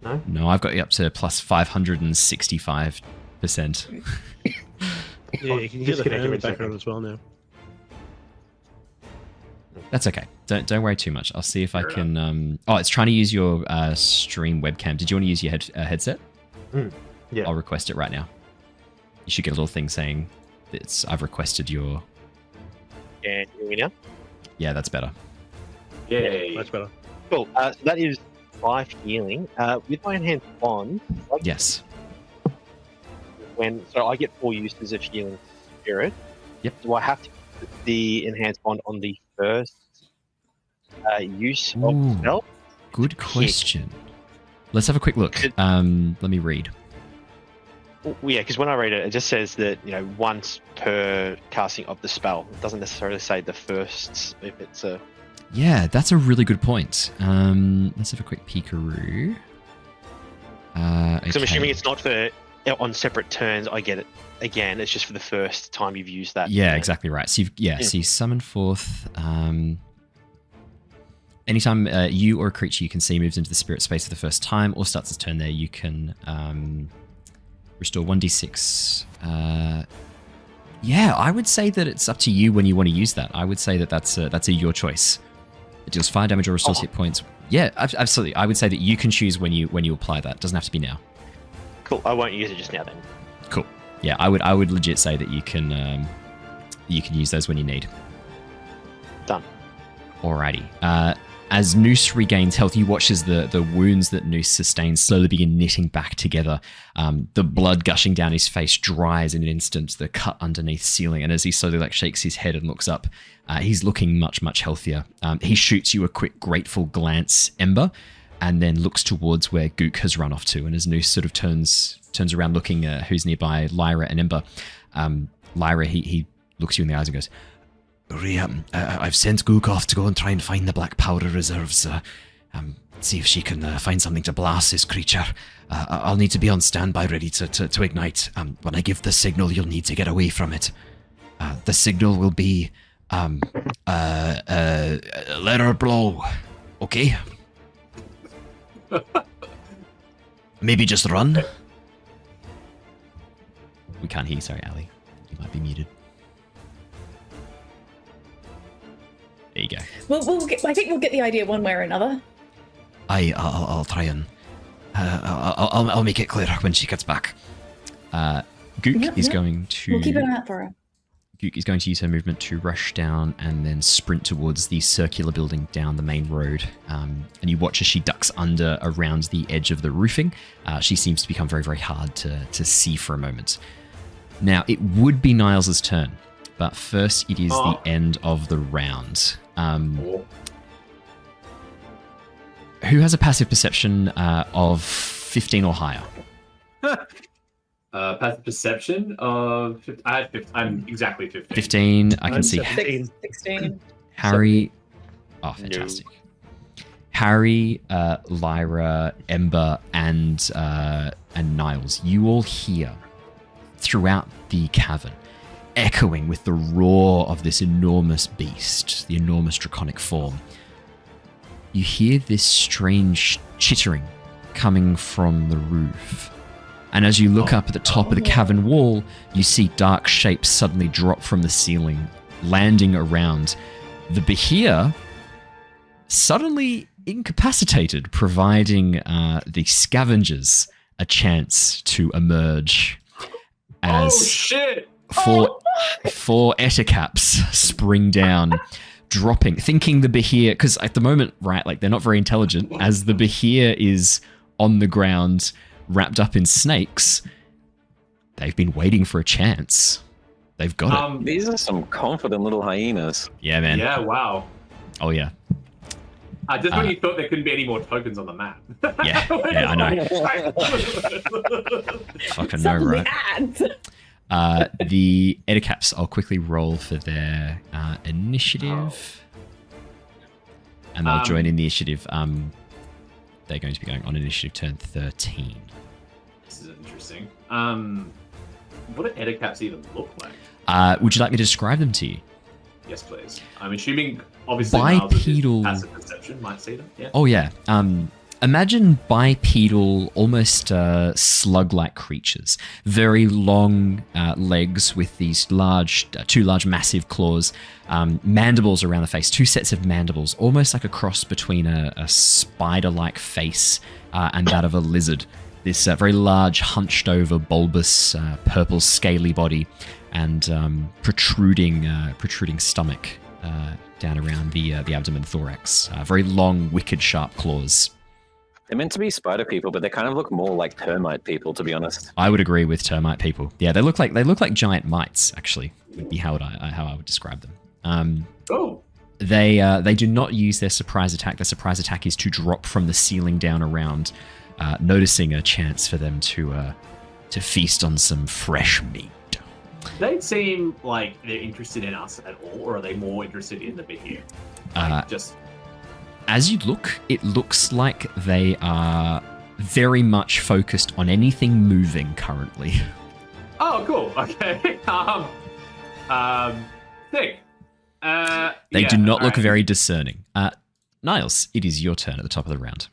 No. No, I've got you up to plus 565%. Yeah, you can hear Just the connect fan in him the in a second. background as well now. That's okay. Don't worry too much. I'll see if I can. Oh, it's trying to use your stream webcam. Did you want to use your headset? Yeah. I'll request it right now. You should get a little thing saying that I've requested your. Can you hear me now? Yeah, that's better. Yay. Much better. Cool. So that is 5 healing. With my enhanced bond, Yes. so I get 4 uses of healing spirit. Yep. Do I have to put the enhanced bond on the first use of Ooh. the spell? Good question. Let's have a quick look. Good. Let me read. Well, yeah, because when I read it, it just says that once per casting of the spell. It doesn't necessarily say the first if it's a. Yeah, that's a really good point. Let's have a quick peekaroo. Because I'm Okay. assuming it's not for on separate turns. I get it. Again, it's just for the first time you've used that. Yeah, exactly right. So so you summon forth. Anytime you or a creature you can see moves into the spirit space for the first time or starts its turn there, you can restore 1d6. Yeah, I would say that it's up to you when you want to use that. I would say that that's your choice. It deals fire damage or restores hit points. Yeah, absolutely. I would say that you can choose when you apply that. It doesn't have to be now. Cool. I won't use it just now then. Cool. Yeah, I would legit say that you can use those when you need. Done. Alrighty. As Noose regains health, you watch as the wounds that Noose sustains slowly begin knitting back together. The blood gushing down his face dries in an instant, the cut underneath ceiling, and as he slowly shakes his head and looks up, he's looking much, much healthier. He shoots you a quick, grateful glance, Ember, and then looks towards where Gook has run off to. And as Noose sort of turns around looking at who's nearby, Lyra and Ember, Lyra, he looks you in the eyes and goes, I've sent Gook off to go and try and find the black powder reserves. See if she can find something to blast this creature. I'll need to be on standby ready to ignite. When I give the signal, you'll need to get away from it. The signal will be let her blow. Okay? Maybe just run? We can't hear you, sorry, Ali. You might be muted. There you go. I think we'll get the idea one way or another. I'll try and I'll make it clear when she gets back. Gook is going to. We'll keep an eye out for her. Gook is going to use her movement to rush down and then sprint towards the circular building down the main road. And you watch as she ducks around the edge of the roofing. She seems to become very, very hard to see for a moment. Now it would be Niles' turn, but first it is the end of the round. Who has a passive perception of 15 or higher? Passive perception of... I had 15. I'm exactly 15. 15, I can see. 16. Harry... Oh, fantastic. No. Harry, Lyra, Ember, and Niles, you all hear throughout the cavern, echoing with the roar of this enormous beast, the enormous draconic form. You hear this strange chittering coming from the roof. And as you look up at the top of the cavern wall, you see dark shapes suddenly drop from the ceiling, landing around. The Behir suddenly incapacitated, providing the scavengers a chance to emerge. As oh shit! Four etacaps spring down, dropping, thinking the Behir, because at the moment, right, like they're not very intelligent, as the Behir is on the ground wrapped up in snakes, they've been waiting for a chance. They've got it. These are some confident little hyenas. Yeah, man. Yeah, wow. Oh, yeah. Just when you thought there couldn't be any more tokens on the map. Yeah, I know. Fucking know, right? The Edicaps, I'll quickly roll for their initiative. And they'll join in the initiative. They're going to be going on initiative turn 13. This is interesting. What do Edicaps even look like? Would you like me to describe them to you? Yes, please. I'm assuming, obviously, Bipedal. passive perception might see them. Yeah. Oh, yeah. Imagine bipedal, almost slug-like creatures. Very long legs with these two large, massive claws. Mandibles around the face. 2 sets of mandibles, almost like a cross between a spider-like face and that of a lizard. This very large, hunched-over, bulbous, purple, scaly body, and protruding stomach down around the abdomen, thorax. Very long, wicked, sharp claws. They're meant to be spider people, but they kind of look more like termite people, to be honest. I would agree with termite people. Yeah, they look like giant mites. Actually, would be how I would describe them. They do not use their surprise attack. Their surprise attack is to drop from the ceiling down around, noticing a chance for them to feast on some fresh meat. They seem like they're interested in us at all, or are they more interested in the Behir? As you look, it looks like they are very much focused on anything moving currently. Oh, cool. Okay. Sick. They do not look very discerning. Niles, it is your turn at the top of the round.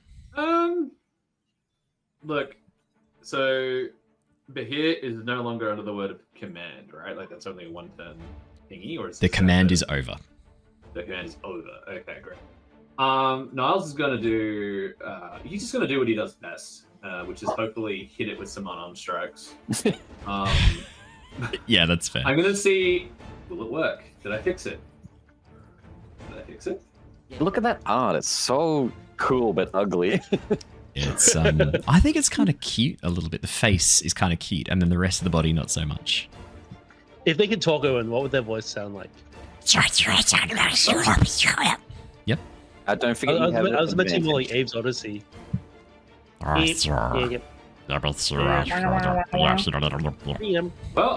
Look, so Behir is no longer under the word of command, right? Like that's only a 1-turn thingy, or is the command is over. The command is over. Okay, great. Niles is gonna do. He's just gonna do what he does best, which is hopefully hit it with some unarmed strikes. Yeah, that's fair. I'm gonna see. Will it work? Did I fix it? Did I fix it? Look at that art. It's so cool but ugly. It's I think it's kind of cute a little bit. The face is kind of cute, and then the rest of the body not so much. If they could talk, Owen, what would their voice sound like? Yep. Don't forget I was mentioning more like Abe's Odyssey. Well,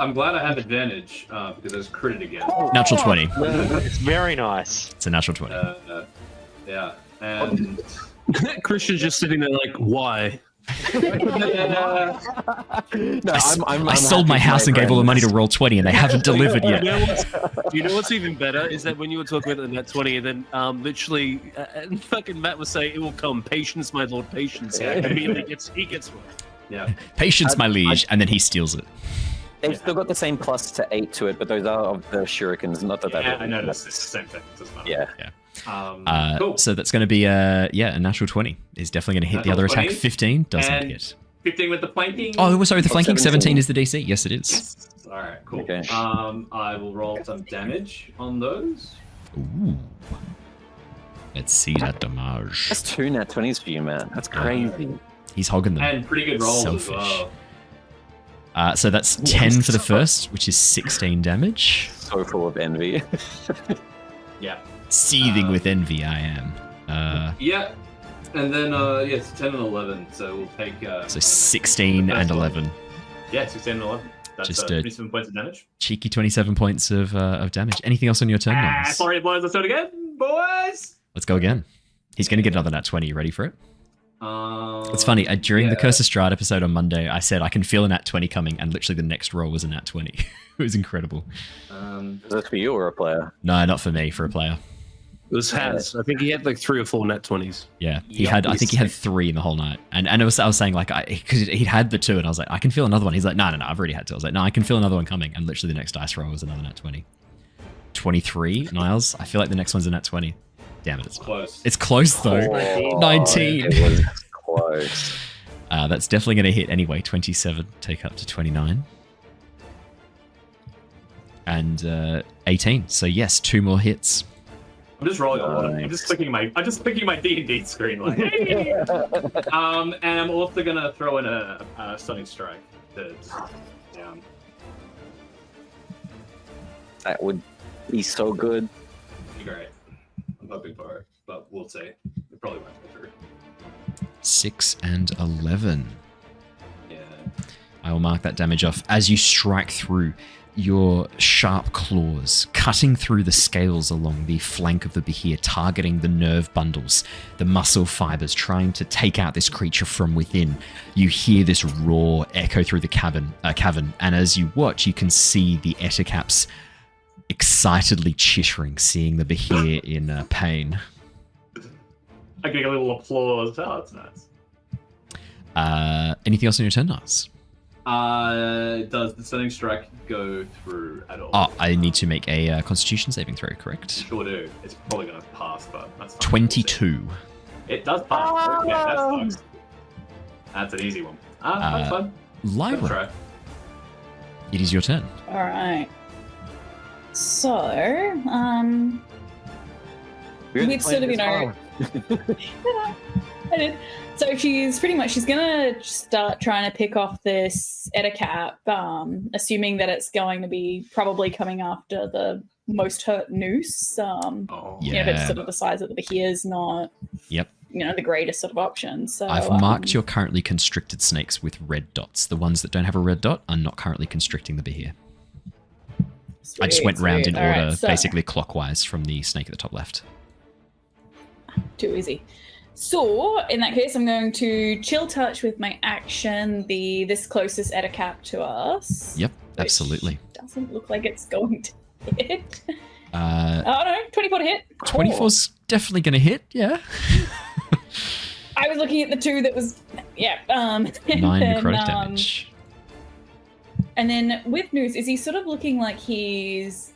I'm glad I have advantage because I was critted again. Natural 20. It's very nice. It's a natural 20. Yeah, and Christian's just sitting there like, why? I sold my house and gave all the money to roll 20 and they haven't delivered yet. You know what's even better is that when you were talking about the net 20 and then literally fucking Matt was saying it will come, patience my lord, patience. Yeah, immediately he gets one. Yeah. Patience my liege, and then he steals it. They've still got the same +8 to it, but those are of the shurikens, not that I noticed it's the same thing. Yeah. Cool. So that's going to be a natural 20. Is definitely going to hit the other attack. 15 doesn't hit. 15 with the flanking. Oh, sorry, the flanking 17 is the DC. Yes, it is. Yes. All right, cool. Okay. I will roll some damage on those. Ooh. Let's see that damage. That's 2 nat 20s for you, man. That's crazy. He's hogging them. And pretty good rolls Selfish. as well. So that's 10 for the first, which is 16 damage. So full of envy. Yeah. Seething with envy, I am. Yeah. And then, it's 10 and 11, so we'll take... so 16 and 11. Yeah, 16 and 11. That's Just 27 points of damage. Cheeky 27 points of damage. Anything else on your turn, Niles? Sorry, boys, let's do it again, boys! Let's go again. He's going to get another nat 20. You ready for it? It's funny. During the Curse of Strahd episode on Monday, I said I can feel a nat 20 coming, and literally the next roll was a nat 20. It was incredible. Is that for you or a player? No, not for me. For a player. It was Has. I think he had like 3 or 4 nat 20s. Yeah, he had. I think he had 3 in the whole night. And I was saying like, because he'd had the 2, and I was like, I can feel another one. He's like, no, I've already had 2. I was like, no, I can feel another one coming. And literally the next dice roll was another nat 20. 23, Niles. I feel like the next one's a nat 20. Damn it, it's close. It's close though. 19. It was close. That's definitely going to hit anyway. 27, take up to 29. And 18. So yes, 2 more hits. I'm just rolling a lot. I'm just clicking my D&D screen like. Hey! And I'm also gonna throw in a stunning strike. That's down. That would be so good. Be great. I'm hoping for it, but we'll see. It probably won't go through. 6 and 11. Yeah. I will mark that damage off as you strike through, your sharp claws cutting through the scales along the flank of the Behir, targeting the nerve bundles, the muscle fibers, trying to take out this creature from within. You hear this roar echo through the cavern, and as you watch, you can see the Ettercaps excitedly chittering, seeing the Behir in pain. I get a little applause. Oh, that's nice. Anything else on your turn, Niles? Does the stunning strike go through at all? Oh, I need to make a Constitution saving throw, correct? Sure do. It's probably going to pass, but that's fine. 22. It does pass. Yeah, that sucks. That's an easy one. That's fun. Lyra, it is your turn. All right. So, we've sort of, I did. So she's gonna start trying to pick off this Ettercap, assuming that it's going to be probably coming after the most hurt Noose. But sort of the size of the Behir is not, the greatest sort of option. So I've marked your currently constricted snakes with red dots. The ones that don't have a red dot are not currently constricting the Behir. I just went round in order, basically clockwise from the snake at the top left. Too easy. So, in that case, I'm going to chill touch with my action this closest Ettercap to us. Yep, absolutely. Doesn't look like it's going to hit. Oh no, 24 to hit. 24's definitely going to hit, yeah. I was looking at the 2 that was, 9 necrotic damage. And then with Noose, is he sort of looking like he's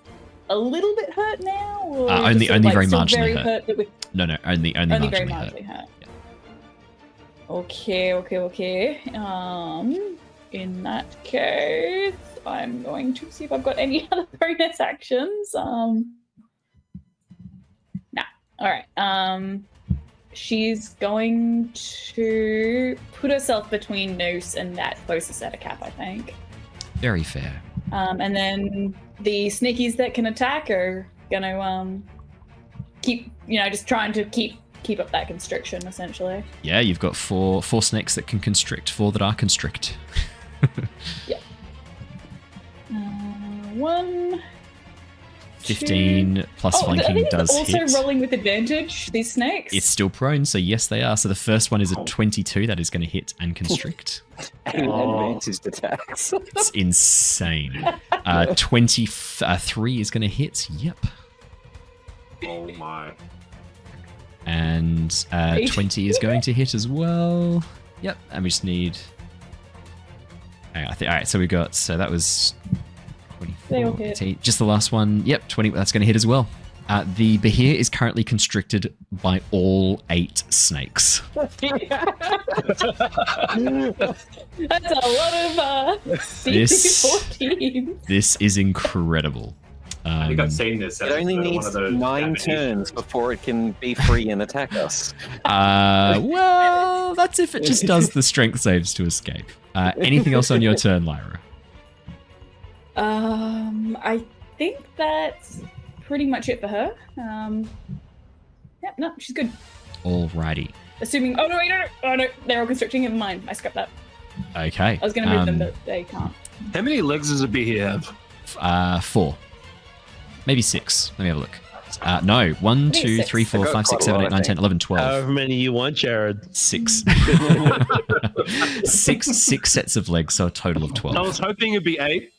a little bit hurt now? Or only very marginally hurt. No, only very marginally hurt. Yeah. Okay. In that case, I'm going to see if I've got any other bonus actions. Nah. All right. She's going to put herself between Noose and that closest Ettercap, I think. Very fair. And then the sneakies that can attack are gonna keep, just trying to keep up that constriction, essentially. Yeah, you've got four snakes that can constrict, 4 that are constrict. Yeah. 1, 15 2... plus flanking does also hit. rolling with advantage, these snakes? It's still prone, so yes, they are. So the first one is a 22 that is going to hit and constrict. Advantaged attacks. It's insane. 23 is going to hit. Yep. Oh my. And 20 is going to hit as well. Yep. And we just need. Hang on, all right. So that was 24. 18, just the last one. Yep. 20. That's going to hit as well. The Behir is currently constricted by all 8 snakes. That's a lot of DC-14. This is incredible. I think I've seen this. It only needs 9 turns before it can be free and attack us. Well, that's if it just does the strength saves to escape. Anything else on your turn, Lyra? I think that's pretty much it for her. No, she's good. Alrighty. Assuming. Oh no, they're all constricting. Never mind. I scrapped that. Okay. I was going to move them, but they can't. How many legs does a Behir have? 4. Maybe 6. Let me have a look. No. 1, 2, 3, 4, 5, 6, 7, 8, 9, 10, 11, 12. However many you want, Jared. 6. 6 sets of legs, so a total of 12. I was hoping it'd be 8.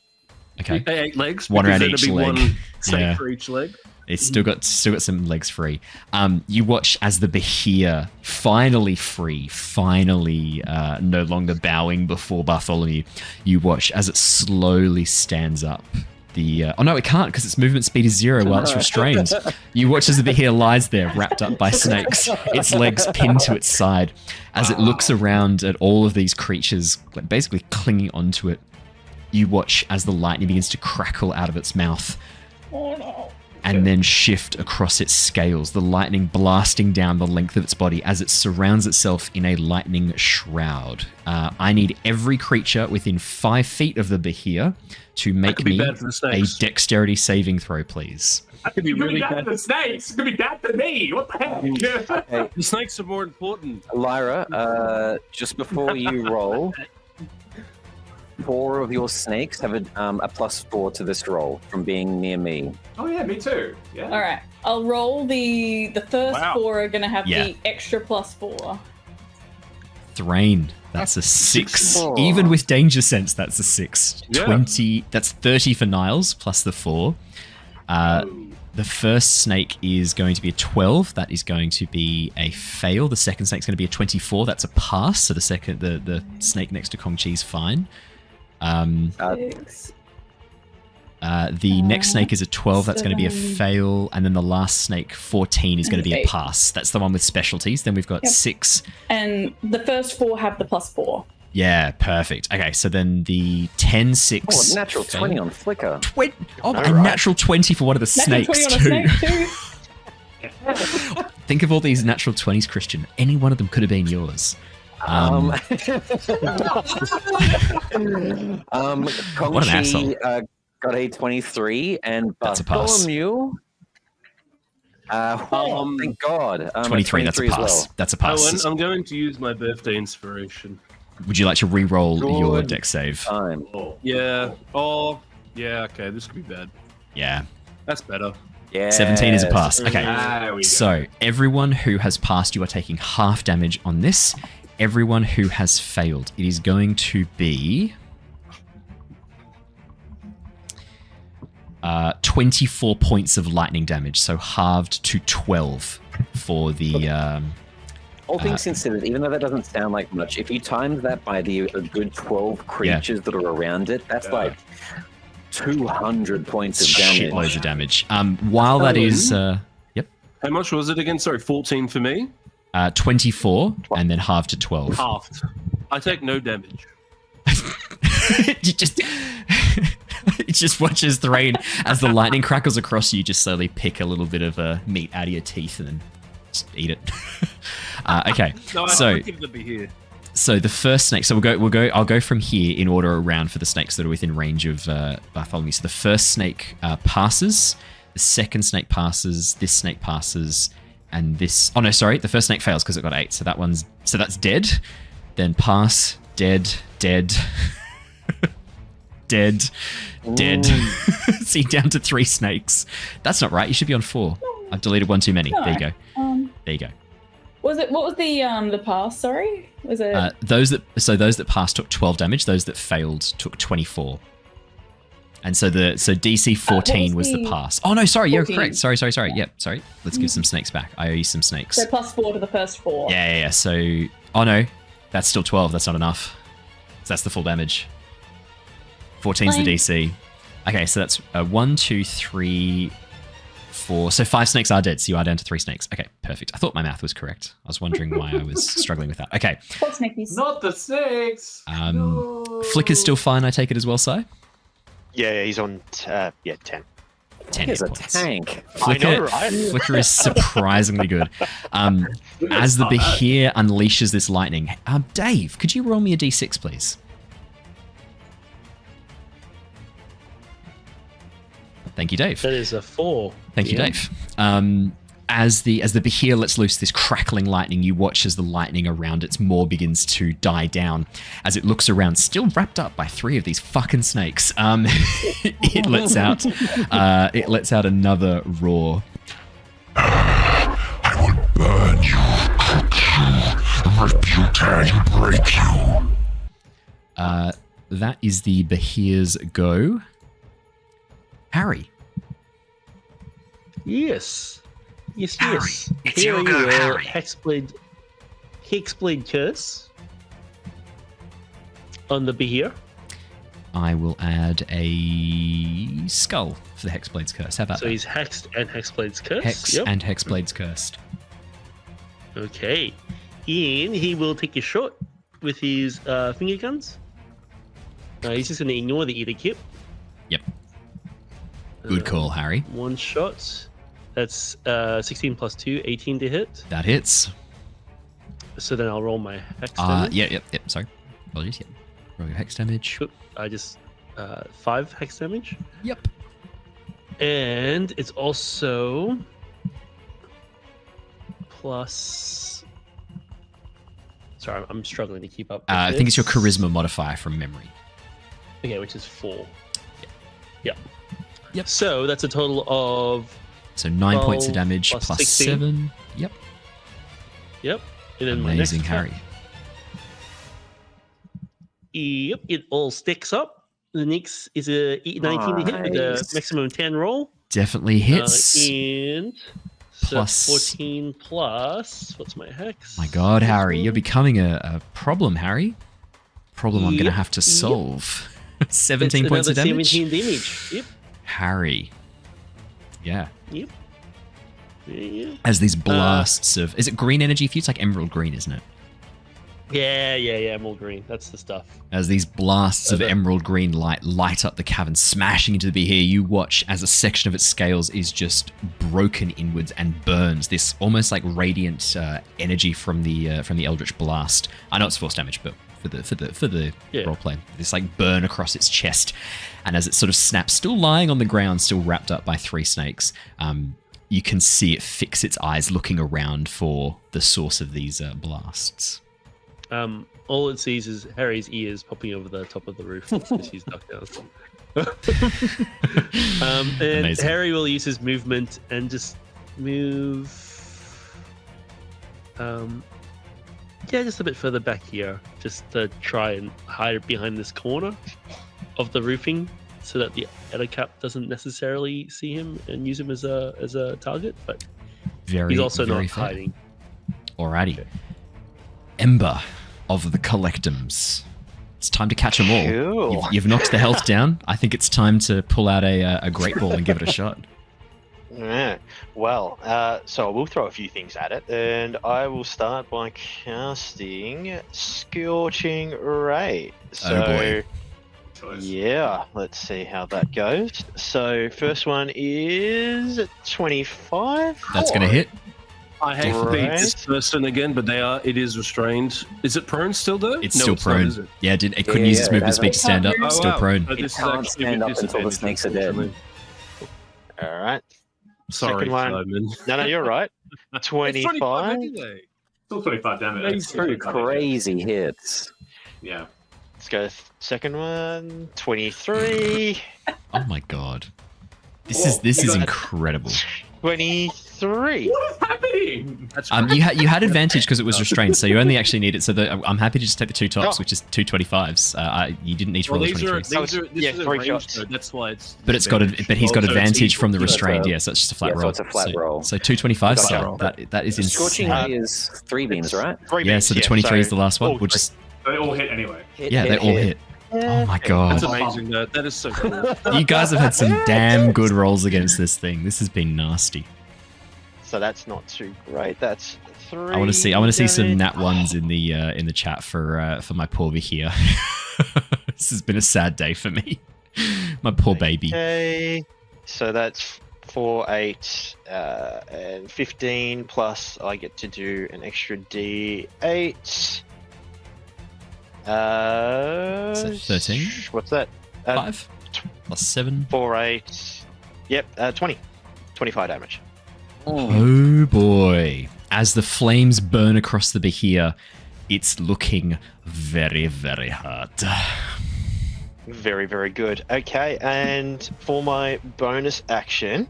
Okay. 8 legs. One around each leg. One snake for each leg. It's still got some legs free. You watch as the Behir, finally free, no longer bowing before Bartholomew. You watch as it slowly stands up. Oh no, it can't because its movement speed is 0 while it's restrained. You watch as the Behir lies there, wrapped up by snakes, its legs pinned to its side, as it looks around at all of these creatures, basically clinging onto it. You watch as the lightning begins to crackle out of its mouth. Oh no. and then shift across its scales, the lightning blasting down the length of its body as it surrounds itself in a lightning shroud. I need every creature within 5 feet of the Behir to make me a dexterity saving throw, please. That could be really bad for the snakes. It could be bad for me. What the heck? Hey, The snakes are more important. Lyra, just before you roll, 4 of your snakes have a +4 to this roll from being near me. Oh yeah, me too. Yeah. All right, I'll roll the first Wow. 4 are gonna have Yeah. the extra +4. Threign, that's a 6. Oh. Even with danger sense, that's a 6. Yeah. 20, that's 30 for Niles, plus the 4. The first snake is going to be a 12. That is going to be a fail. The second snake's going to be a 24. That's a pass. So the snake next to Kong Chi's fine. The next snake is a 12. That's going to be a fail. And then the last snake, 14, is going to be a pass. That's the one with specialties. Then we've got 6. And the first 4 have the +4. Yeah, perfect. Okay, so then the 10, 6. Oh, natural 20 on Flicker. Natural 20 for one of the Natural snakes 20 on a too. snake too. Think of all these natural 20s, Christian. Any one of them could have been yours. Kong What an asshole. Got a 23, and That's a pass. Bartholomew. Thank God. 23, that's a as pass. well. That's a pass. Owen, I'm going to use my birthday inspiration. Would you like to re-roll your Good deck save? Time. Yeah. Oh, yeah. Okay, this could be bad. Yeah. That's better. Yeah. 17 is a pass. Okay. There we go. So everyone who has passed, you are taking half damage on this. Everyone who has failed, it is going to be 24 points of lightning damage, so halved to 12 for the. All things considered, even though that doesn't sound like much, if you timed that by a good 12 creatures that are around it, that's like 200 points of damage. Shitloads of damage. While that is, yep, How much was it again? Sorry, 14 for me? 24 and then halved to 12. Halved. I take no damage. You just. It just watches Threign as the lightning crackles across you. Just slowly pick a little bit of meat out of your teeth and then just eat it. Okay, No, so give the Behir. so the first snake. So we'll go. I'll go from here in order around for the snakes that are within range of Bartholomew. So the first snake passes. The second snake passes. This snake passes, and this. Oh no, sorry. The first snake fails because it got 8. So that's dead. Then pass. Dead. Dead. Dead. Dead. See, down to 3 snakes. That's not right. You should be on 4. I've deleted 1 too many. No. There you go. There you go. What was the pass? Sorry, was it? Those that passed took 12 damage. Those that failed took 24. And so DC 14 was the pass. Oh no, sorry, 14. you're correct. Sorry. Yep, sorry. Let's give some snakes back. I owe you some snakes. So +4 to the first 4. Yeah. So, oh no, that's still 12. That's not enough. So that's the full damage. 14's the DC. Okay, so that's 1, 2, 3, 4. So 5 snakes are dead. So you are down to 3 snakes. Okay, perfect. I thought my math was correct. I was wondering why I was struggling with that. Okay. Poor snakies. Not the snakes. No. Flicker's still fine, I take it as well, Si? Yeah, he's on 10. 10 He's hit a points. tank. Flicker, I know, right? Flicker is surprisingly good. As the Behir unleashes this lightning, Dave, could you roll me a d6, please? Thank you, Dave. That is a 4. Thank you, Dave. As the Behir lets loose this crackling lightning, you watch as the lightning around its maw begins to die down. As it looks around, still wrapped up by 3 of these fucking snakes, it lets out another roar. I will burn you, cook you, rip you, tear you, break you. That is the Behir's go. Harry. Yes. Yes. it's Here your you go, are, Harry. Hexblade Curse on the Behir. I will add a skull for the Hexblade's Curse. How about So that? he's hexed and Hexblade's Curse. Hex Yep. and Hexblade's Cursed. Okay. And he will take a shot with his finger guns. He's just going to ignore the Edict Kip. Yep. Good call, Harry. One shot. That's 16 plus 2, 18 to hit. That hits. So then I'll roll my hex damage. Yep. Sorry. Apologies. Yep. Roll your hex damage. I just 5 hex damage. Yep. And it's also plus. Sorry, I'm struggling to keep up. I think it's your charisma modifier from memory. Okay, which is 4. Yep. So that's a total of. So 9 points of damage plus 16. 7. Yep. Yep. And then Amazing, my next Harry. attack. Yep, it all sticks up. The next is a 19 to hit with a maximum 10 roll. Definitely hits. And so Plus- 14 plus. What's my hex? My God, Harry, you're becoming a problem, Harry. Problem I'm going to Yep, have to yep. solve. 17 It's points of another damage. 17 damage. Yep. Harry. Yeah. Yep. Yeah. As these blasts of... Is it green energy for you? It's like emerald green, isn't it? Yeah. Emerald green. That's the stuff. As these blasts of emerald green light up the cavern, smashing into the Behir, you watch as a section of its scales is just broken inwards and burns. This almost like radiant energy from the eldritch blast. I know it's force damage, but for the roleplay, this like burn across its chest, and as it sort of snaps, still lying on the ground, still wrapped up by 3 snakes. You can see it fix its eyes, looking around for the source of these blasts. All it sees is Harry's ears popping over the top of the roof as he's ducked down. And Amazing. Harry will use his movement and just move. Just a bit further back here, just to try and hide behind this corner of the roofing, so that the other cap doesn't necessarily see him and use him as a target. But he's also not fair. hiding. Alrighty. Ember of the Collectums. It's time to catch them all. Cool. You've knocked the health down. I think it's time to pull out a great ball and give it a shot. Yeah. Well, so I will throw a few things at it, and I will start by casting Scorching Ray. So, Oh boy. yeah, let's see how that goes. So, first one is 25. That's going to hit. I hate to beat this person again, but it is restrained. Is it prone still though? It's No, still it's not, prone. is it? Yeah, it couldn't use its movement it speed to stand up. Oh, Still wow. prone. This is can't actually stand a up until the disadvantage, snakes are dead. unfortunately. All right. Sorry, Second one. Simon. No, you're right. It's 25. anyway. Still 25 damage. These two crazy hits. Yeah. Let's go second one. 23. Oh my God. This Whoa, is you got- incredible. 23. What is happening? That's You had advantage because it was restrained, so you only actually need it. So I'm happy to just take the 2 tops, Oh. which is 2 25s. You didn't need to roll well, a these are 23. Yeah, this is a 3 range, shots. though, that's why it's. But he's got Also, advantage it's from the equal. restrained. So- Yeah, so it's just a flat yeah, so roll. it's a flat roll. So 2 25s. Flat So roll. that is Scorching insane. Ray is 3 beams, right? 3 Yeah, beams, so the 23 is the last one. all We'll just They all hit anyway. yeah, they all hit. Oh my God. That's amazing. That is so cool. You guys have had some damn good rolls against this thing. This has been nasty. So that's not too great. That's 3. I want to see some nat ones in the chat for my poor Behir. This has been a sad day for me. My poor baby. Okay. So that's 4, 8, and 15 plus I get to do an extra D8. Is that 13? What's that? 5 plus 7. 4, 8. Yep, 20. 25 damage. Oh boy. As the flames burn across the Behir, it's looking very, very hard. Very, very good. Okay, and for my bonus action,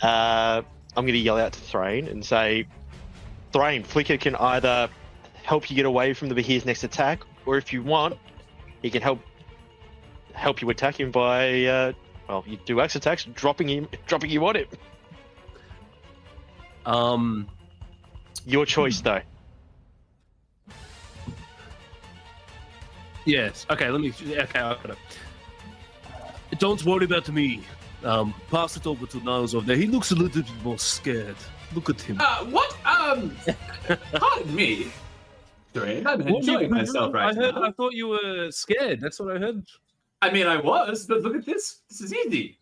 I'm going to yell out to Threign and say, Threign, Flicker can either help you get away from the Behir's next attack, or if you want, he can help you attack him by, you do axe attacks, dropping you on it. Your choice, though. Yes. Okay. Okay. I got it. Don't worry about me. Pass it over to Niles over there. He looks a little bit more scared. Look at him. What? Pardon me. Threign, I'm enjoying myself right now. I thought you were scared. That's what I heard. I mean, I was, but look at this. This is easy.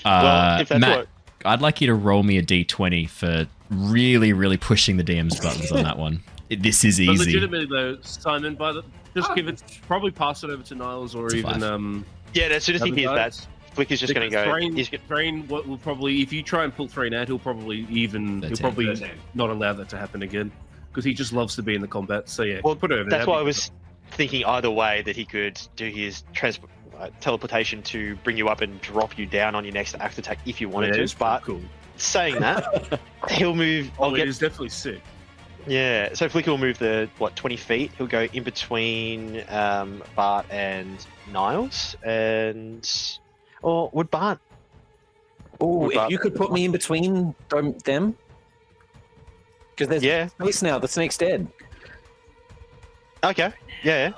Well, if that's Matt, what- I'd like you to roll me a d20 for really, really pushing the DM's buttons on that one. This is But easy. legitimately though, Simon, just give it, probably pass it over to Niles or It's a even 5. Yeah, as soon as he Other hears guys? that, Flicker's just going to go. He's gonna, Threign will probably, if you try and pull Threign out, he'll probably 13. not allow that to happen again because he just loves to be in the combat. So yeah, well, put it over. that's there. why I was thinking either way that he could do his teleportation to bring you up and drop you down on your next act attack if you wanted it's to. But cool. saying that, he'll move. It is definitely sick. Yeah, so Flicker will move 20 feet. He'll go in between Bart and Niles, or would Bart? Oh, if you could put me in between them, because there's space now. The snake's dead. Okay. Yeah.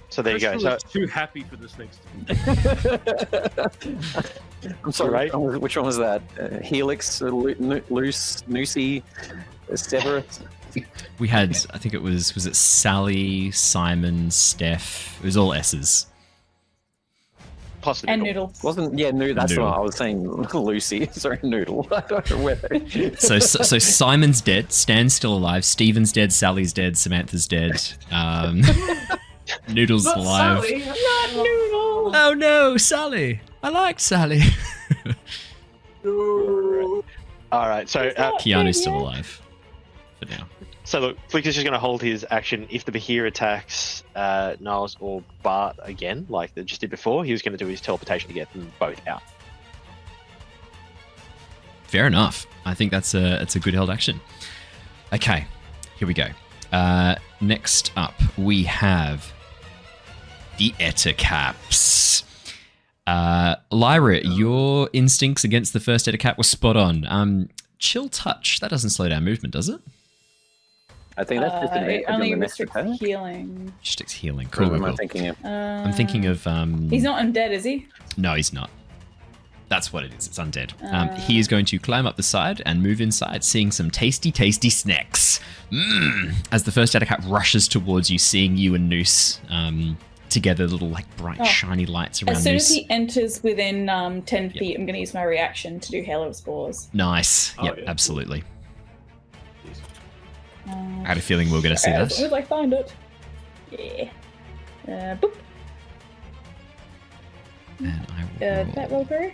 So there you go. So too happy for this next. I'm sorry. Right. Which one was that? Helix, Loose, Noosey, Severus. We had, I think it was it Sally, Simon, Steph? It was all S's. plus the And noodle. Noodle. Wasn't Noodle? That's Noodle. what I was saying. Lucy, sorry, Noodle. I don't know where. So Simon's dead, Stan's still alive, Steven's dead, Sally's dead, Samantha's dead. Noodle's Not alive. Sally. Not Noodle. Oh no, Sally! I liked Sally. All right. So Keanu's still alive for now. So look, Flicker's just going to hold his action. If the Behir attacks Niles or Bart again, like they just did before, he was going to do his teleportation to get them both out. Fair enough. I think that's a good held action. Okay, here we go. Next up, we have the Ettercaps. Lyra, your instincts against the first Ettercap were spot on. Chill touch, that doesn't slow down movement, does it? I think that's just an It advantage on only the next restricts attack. healing. Restricts healing. Cool, Cool, am I cool. thinking of? I'm thinking of... He's not undead, is he? No, he's not. That's what it is. It's undead. He is going to climb up the side and move inside, seeing some tasty, tasty snacks. As the first Ettercap rushes towards you, seeing you and Noose together, little like bright, shiny lights around As soon Noose. as he enters within 10 feet, I'm going to use my reaction to do Hail of Spores. Nice. Oh, Yep, yeah. absolutely. I had a feeling we were going to see As soon that. as I find it. Yeah. Boop. And I will roll. That roll through?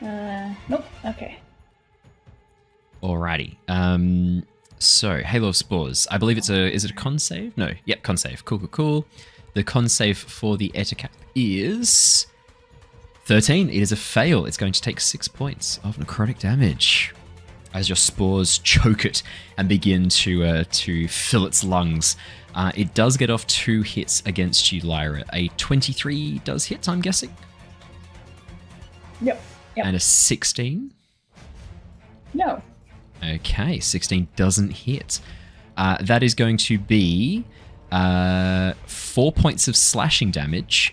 Nope. Okay. Alrighty. So, Halo of Spores. I believe is it a con save? No. Yep, con save. Cool, cool, cool. The con save for the Ettercap is 13. It is a fail. It's going to take 6 points of necrotic damage as your spores choke it and begin to fill its lungs. It does get off 2 hits against you, Lyra. A 23 does hit, I'm guessing, Yep. and a 16. No. Okay, 16 doesn't hit. That is going to be 4 points of slashing damage,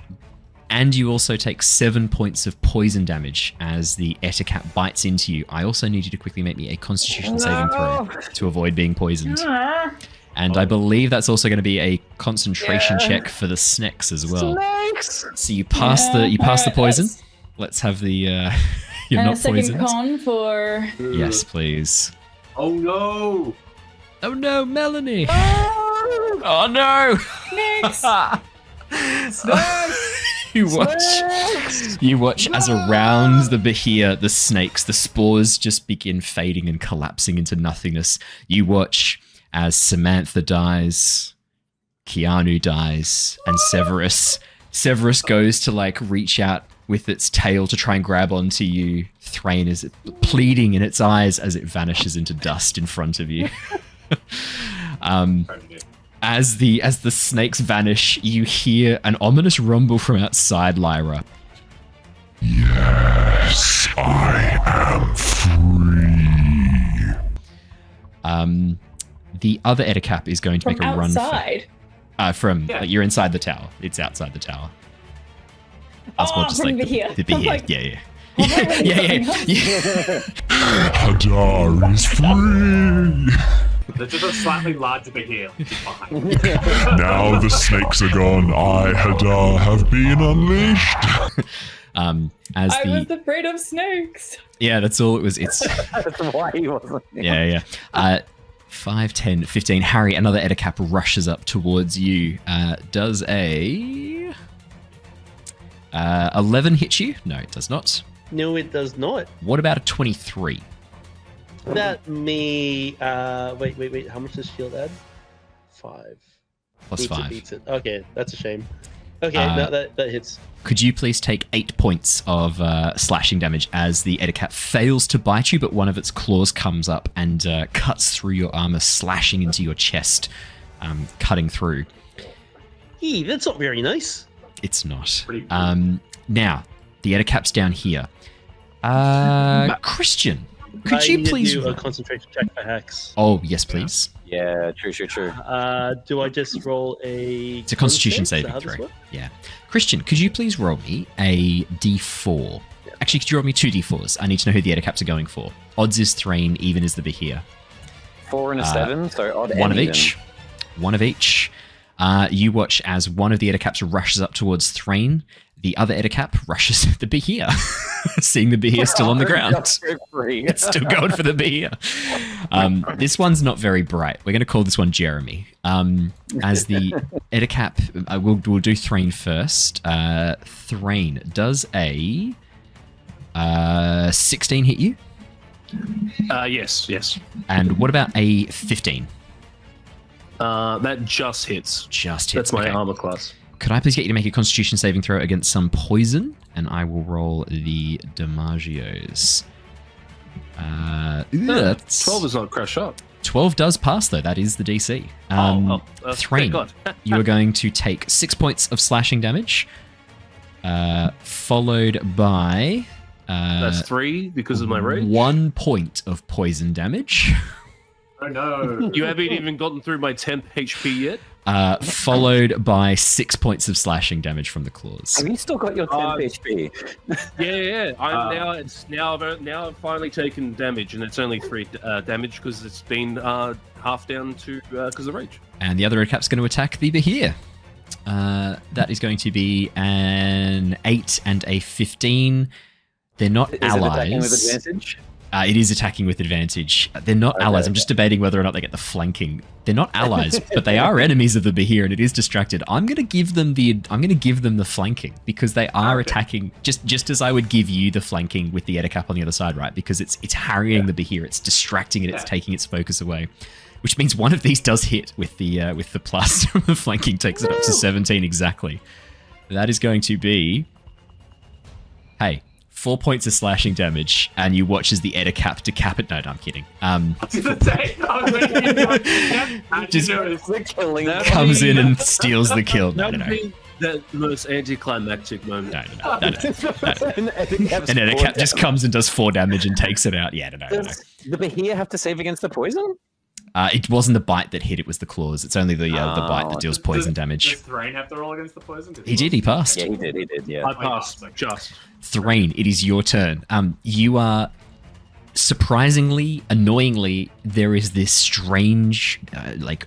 and you also take 7 points of poison damage as the Ettercap bites into you. I also need you to quickly make me a Constitution saving throw to avoid being poisoned. And I believe that's also going to be a concentration check for the snacks as well. Snakes! So you pass the poison. Let's- Let's have the you're And not a second poisoned. con for... Yes, please. Oh no! Oh no, Melanie! Oh no! You watch as around the Behir, the snakes, the spores just begin fading and collapsing into nothingness. You watch as Samantha dies, Keanu dies, and Severus goes to like reach out with its tail to try and grab onto you. Threign is pleading in its eyes as it vanishes into dust in front of you. As the snakes vanish, you hear an ominous rumble from outside, Lyra. Yes, I am free. The other Ettercap is going to From make a run outside? like, you're inside the tower. It's outside the tower. That's more just from like Behir. the I'm Behir. like, Yeah. what am I doing? Yeah. Hadar is free. There's just a slightly larger Behir behind. Now the snakes are gone. I, Hadar, have been unleashed. I was afraid of snakes. Yeah, that's all it was. It's That's why he wasn't. yeah. 5, 10, 15. Harry, another Edicap rushes up towards you. Does a 11 hit you? No, it does not. No, it does not. What about a 23? That me. Wait. How much does shield add? 5. Plus 5. Beats it. Okay, that's a shame. Okay, no, that hits. Could you please take 8 points of slashing damage as the Edicap fails to bite you, but one of its claws comes up and cuts through your armor, slashing into your chest, cutting through. Eee, that's not very nice. It's not. Pretty cool. Now, the Edicap's down here. Christian, could you need to please... do a concentration check for hex? Oh, yes, please. Yeah, true. Do I just roll a... It's a Constitution Is that saving how this throw. works? Yeah. Christian, could you please roll me a d4? Yeah. Actually, could you roll me 2 d4s? I need to know who the Edicaps are going for. Odds is Threign, even is the Behir. 4 and a 7, so odd. One of and even. each. One of each. You watch as one of the Edicaps rushes up towards Threign. The other Edicap rushes at the Behir, seeing the Behir still on the ground. It's still going for the Behir. This one's not very bright. We're going to call this one Jeremy. As the Edicap, we'll do Threign first. Threign, does a 16 hit you? Yes. And what about a 15? That just hits. Just hits. That's my okay. armor class. Could I please get you to make a Constitution saving throw against some poison? And I will roll the Damagios. 12 is not crash up. 12 does pass, though. That is the DC. Threign, thank God. you are going to take 6 points of slashing damage, followed by... That's 3 because of my rage. 1 point of poison damage. Oh no. You haven't even gotten through my 10th HP yet? Followed by 6 points of slashing damage from the claws. Have you still got your 10 HP? Yeah. Now I've finally taken damage, and it's only 3 damage because it's been half down to because of rage. And the other Redcap's going to attack the Behir. That is going to be an 8 and a 15. They're not allies. It attacking with advantage? It is attacking with advantage. They're not allies. I'm just debating whether or not they get the flanking. They're not allies, but they are enemies of the Behir, and it is distracted. I'm going to give them the flanking because they are attacking just as I would give you the flanking with the Edicap on the other side, right? Because it's harrying the Behir, it's distracting it, it's taking its focus away. Which means one of these does hit with the plus. The flanking takes it up to 17 exactly. That is going to be 4 points of slashing damage, and you watch as the Edicap decapitate. No, I'm kidding. Comes in and steals the kill. No. The most anticlimactic moment. No. An Edicap just comes and does 4 damage and takes it out. Yeah, no. Does the Behir have to save against the poison? It wasn't the bite that hit, it was the claws. It's only the bite that deals poison damage. Does Threign have to roll against the poison? He did, he passed. Yeah, he did, yeah. I passed, just. Threign, it is your turn. You are surprisingly, annoyingly, there is this strange,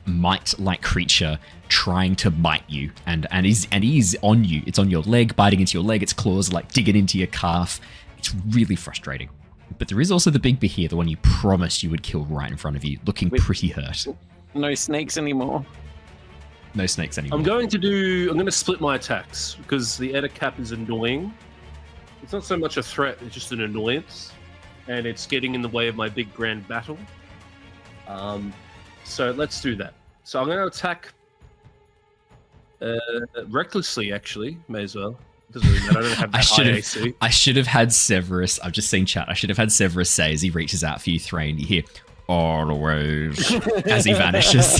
mite-like creature trying to bite you, and he's on you. It's on your leg, biting into your leg. Its claws are digging into your calf. It's really frustrating. But there is also the big Behir, the one you promised you would kill right in front of you, looking pretty hurt. No snakes anymore. No snakes anymore. I'm going to split my attacks because the Edicap is annoying. It's not so much a threat, it's just an annoyance. And it's getting in the way of my big grand battle. So let's do that. So I'm going to attack recklessly, actually. May as well. It doesn't really matter. I don't have that IAC. I should have had Severus. I've just seen chat. I should have had Severus say as he reaches out for you, Threign. You hear, always, as he vanishes.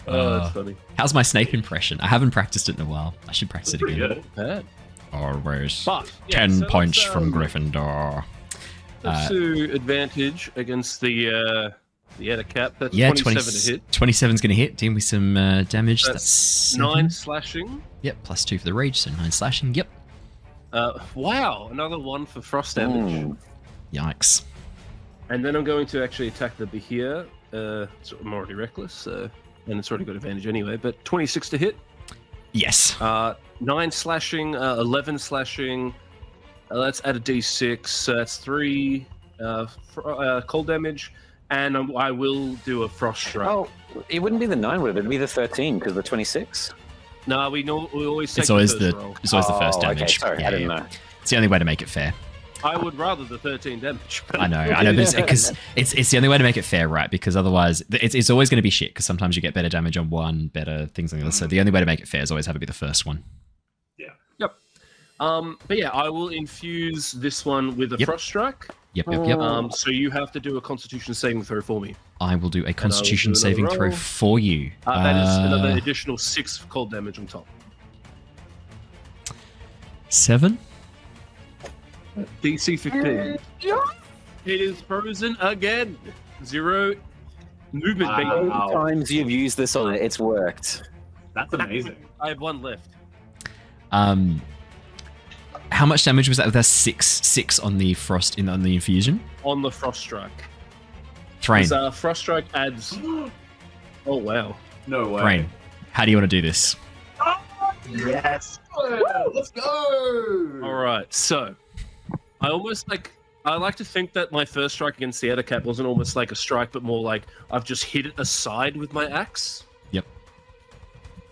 That's funny. How's my Snape impression? I haven't practiced it in a while. I should practice it again. Bad. Always. But, 10 points from Gryffindor. Let's do advantage against the Edicap. That's 27 to hit. 27's going to hit. Deal with some damage. That's 9 slashing. Yep, plus 2 for the rage, so 9 slashing. Yep. Wow, another 1 for frost damage. Yikes. And then I'm going to actually attack the Behir. So I'm already reckless, and it's already got advantage anyway. But 26 to hit. Yes. 9 slashing, 11 slashing. Let's add a d6. So that's 3 cold damage, and I will do a frost strike. Oh, it wouldn't be the 9, would it? It'd be the 13 because the 26. No, we always take It's always the the roll. it's always the first damage. Okay, sorry, I didn't know. It's the only way to make it fair. I would rather the 13 damage. But I know, because it's the only way to make it fair, right? Because otherwise, it's always going to be shit. Because sometimes you get better damage on one, better things like that. So the only way to make it fair is always have it be the first one. Yep. But yeah, I will infuse this one with a frost strike. Yep. So you have to do a Constitution saving throw for me. I will do a Constitution another saving throw roll. for you. That is another additional 6 cold damage on top. 7. DC 15. It is frozen again. 0 movement. Wow. baby. All times you've used this on it, it's worked. That's amazing. I have 1 left. How much damage was that? That's 6 on the frost on the infusion. On the frost strike. Threign. Frost strike adds. Oh wow. No way. Threign. How do you want to do this? Yes. Let's go. All right. So, I like to think that my first strike against the Edicat wasn't almost like a strike, but more like I've just hit it aside with my axe. Yep.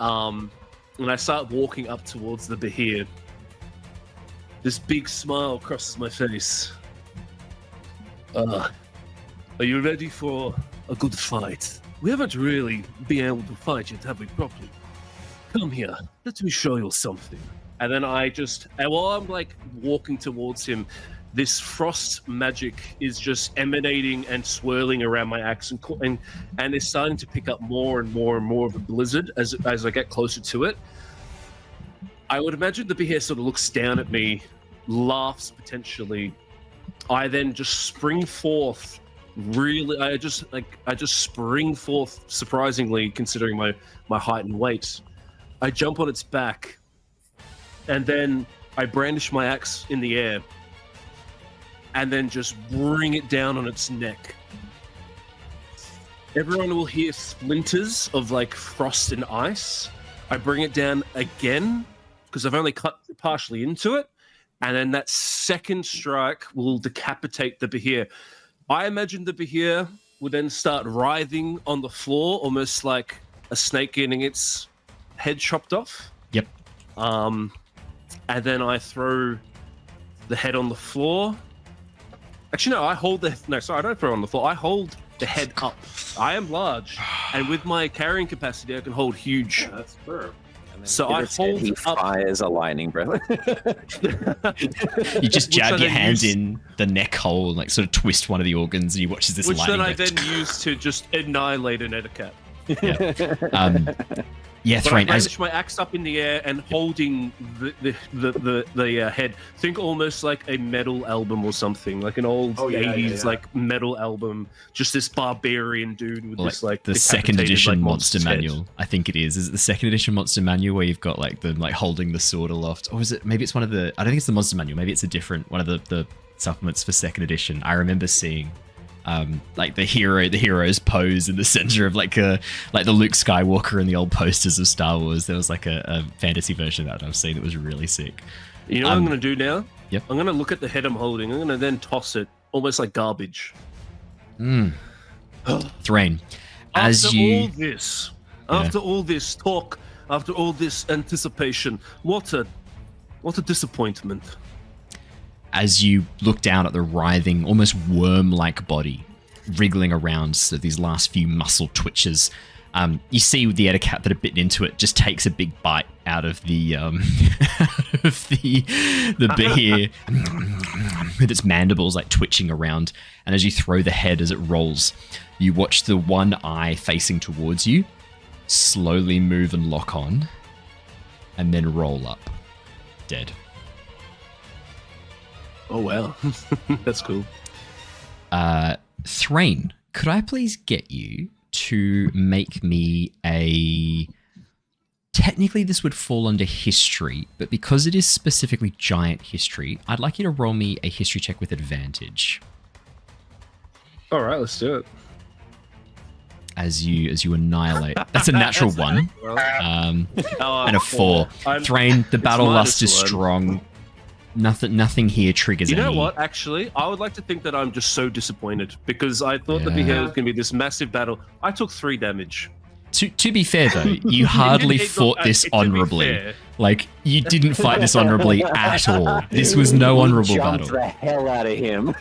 And I start walking up towards the Behir. This big smile crosses my face. Are you ready for a good fight? We haven't really been able to fight yet, have we, properly? Come here, let me show you something. And then while I'm like walking towards him, this frost magic is just emanating and swirling around my axe, and it's starting to pick up more and more and more of a blizzard as I get closer to it. I would imagine the Behir sort of looks down at me, laughs potentially. I then just spring forth. I just spring forth surprisingly, considering my height and weight. I jump on its back, and then I brandish my axe in the air, and then just bring it down on its neck. Everyone will hear splinters of like frost and ice. I bring it down again, because I've only cut partially into it, and then that second strike will decapitate the Behir. I imagine the Behir will then start writhing on the floor, almost like a snake getting its head chopped off. Yep. And then I throw the head on the floor. Actually, no, I don't throw it on the floor. I hold the head up. I am large, and with my carrying capacity, I can hold huge. Yeah, that's fair. So I hold he up. fires a lightning, bro. You just jab Which I your then hand use- in the neck hole and like sort of twist one of the organs, and you watch as this Which then lightning. I goes then use to just annihilate an Edicat. Yeah, But I Threign, brandish my axe up in the air and holding the head. Think almost like a metal album or something, like an old 80s like metal album. Just this barbarian dude with this like the second decapitated, edition like, monster monster's head. manual. I think it is. Is it the second edition monster manual where you've got like the holding the sword aloft, or is it? Maybe it's one of the. I don't think it's the monster manual. Maybe it's a different one of the supplements for second edition. I remember seeing. Like the hero's pose in the center of like the Luke Skywalker and the old posters of Star Wars. There was like a fantasy version of that I've seen that was really sick. You know what I'm going to do now? Yep. I'm going to look at the head I'm holding. I'm going to then toss it almost like garbage. Threign, as After all this talk, after all this anticipation, what a disappointment. As you look down at the writhing, almost worm-like body wriggling around, so these last few muscle twitches, you see the Edicat that had bitten into it just takes a big bite out of the the Behir with its mandibles like twitching around. And as you throw the head as it rolls, you watch the one eye facing towards you slowly move and lock on, and then roll up, dead. Oh wow, that's cool. Threign, could I please get you to make me a... Technically this would fall under history, but because it is specifically giant history, I'd like you to roll me a history check with advantage. All right, let's do it. As you annihilate. That's a natural 1. And a 4. Threign, the battle lust is strong. Nothing here triggers You know any. what? Actually, I would like to think that I'm just so disappointed because I thought that Behir was going to be this massive battle. I took 3 damage. To be fair though, you hardly fought this honorably. Like you didn't fight this honorably at all. This was no honorable battle. The hell out of him.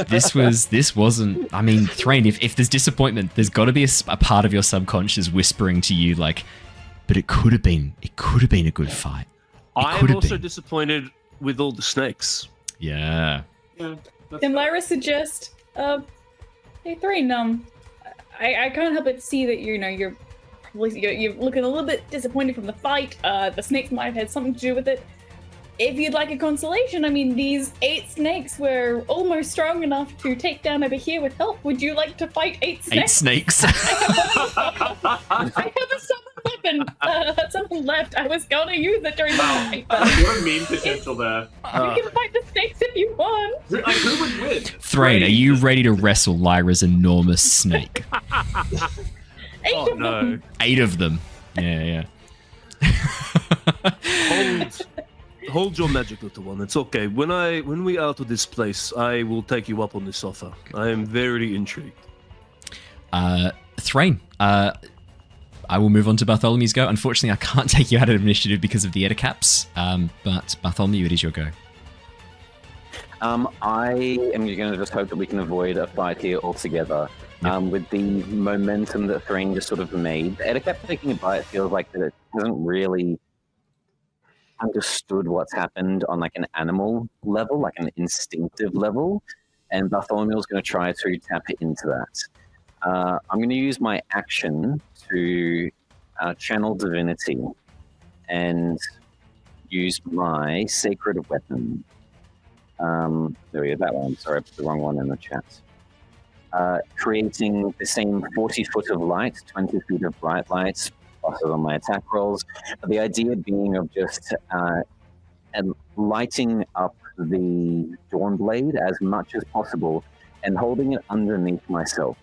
This wasn't. I mean, Threign, if there's disappointment, there's got to be a part of your subconscious whispering to you like, but it could have been a good fight. I'm also disappointed with all the snakes. Yeah. Can Lyra suggest, hey Threign, I can't help but see that you're looking a little bit disappointed from the fight. The snakes might have had something to do with it. If you'd like a consolation, I mean, these 8 snakes were almost strong enough to take down over here with help. Would you like to fight 8 snakes? 8 snakes. I have a summon weapon. Something left. I was going to use it during the fight. What a meme potential there. You can fight the snakes if you want. Like, who would win? Threign, are you ready to wrestle Lyra's enormous snake? 8 of them. 8 of them. Yeah. Hold your magic, little one. It's okay. When we out of this place, I will take you up on this offer. I am very intrigued. Threign, I will move on to Bartholomew's go. Unfortunately, I can't take you out of initiative because of the Edicaps, but Bartholomew, it is your go. I am going to just hope that we can avoid a fight here altogether. With the momentum that Threign just sort of made, the Edicap taking a bite feels like that it hasn't really understood what's happened on like an animal level, like an instinctive level, and Bartholomew is going to try to tap into that. I'm going to use my action to channel divinity and use my sacred weapon. There we go, that one. Sorry, I put the wrong one in the chat. Creating the same 40 foot of light, 20 feet of bright light, also on my attack rolls. The idea being of just lighting up the Dawnblade as much as possible and holding it underneath myself.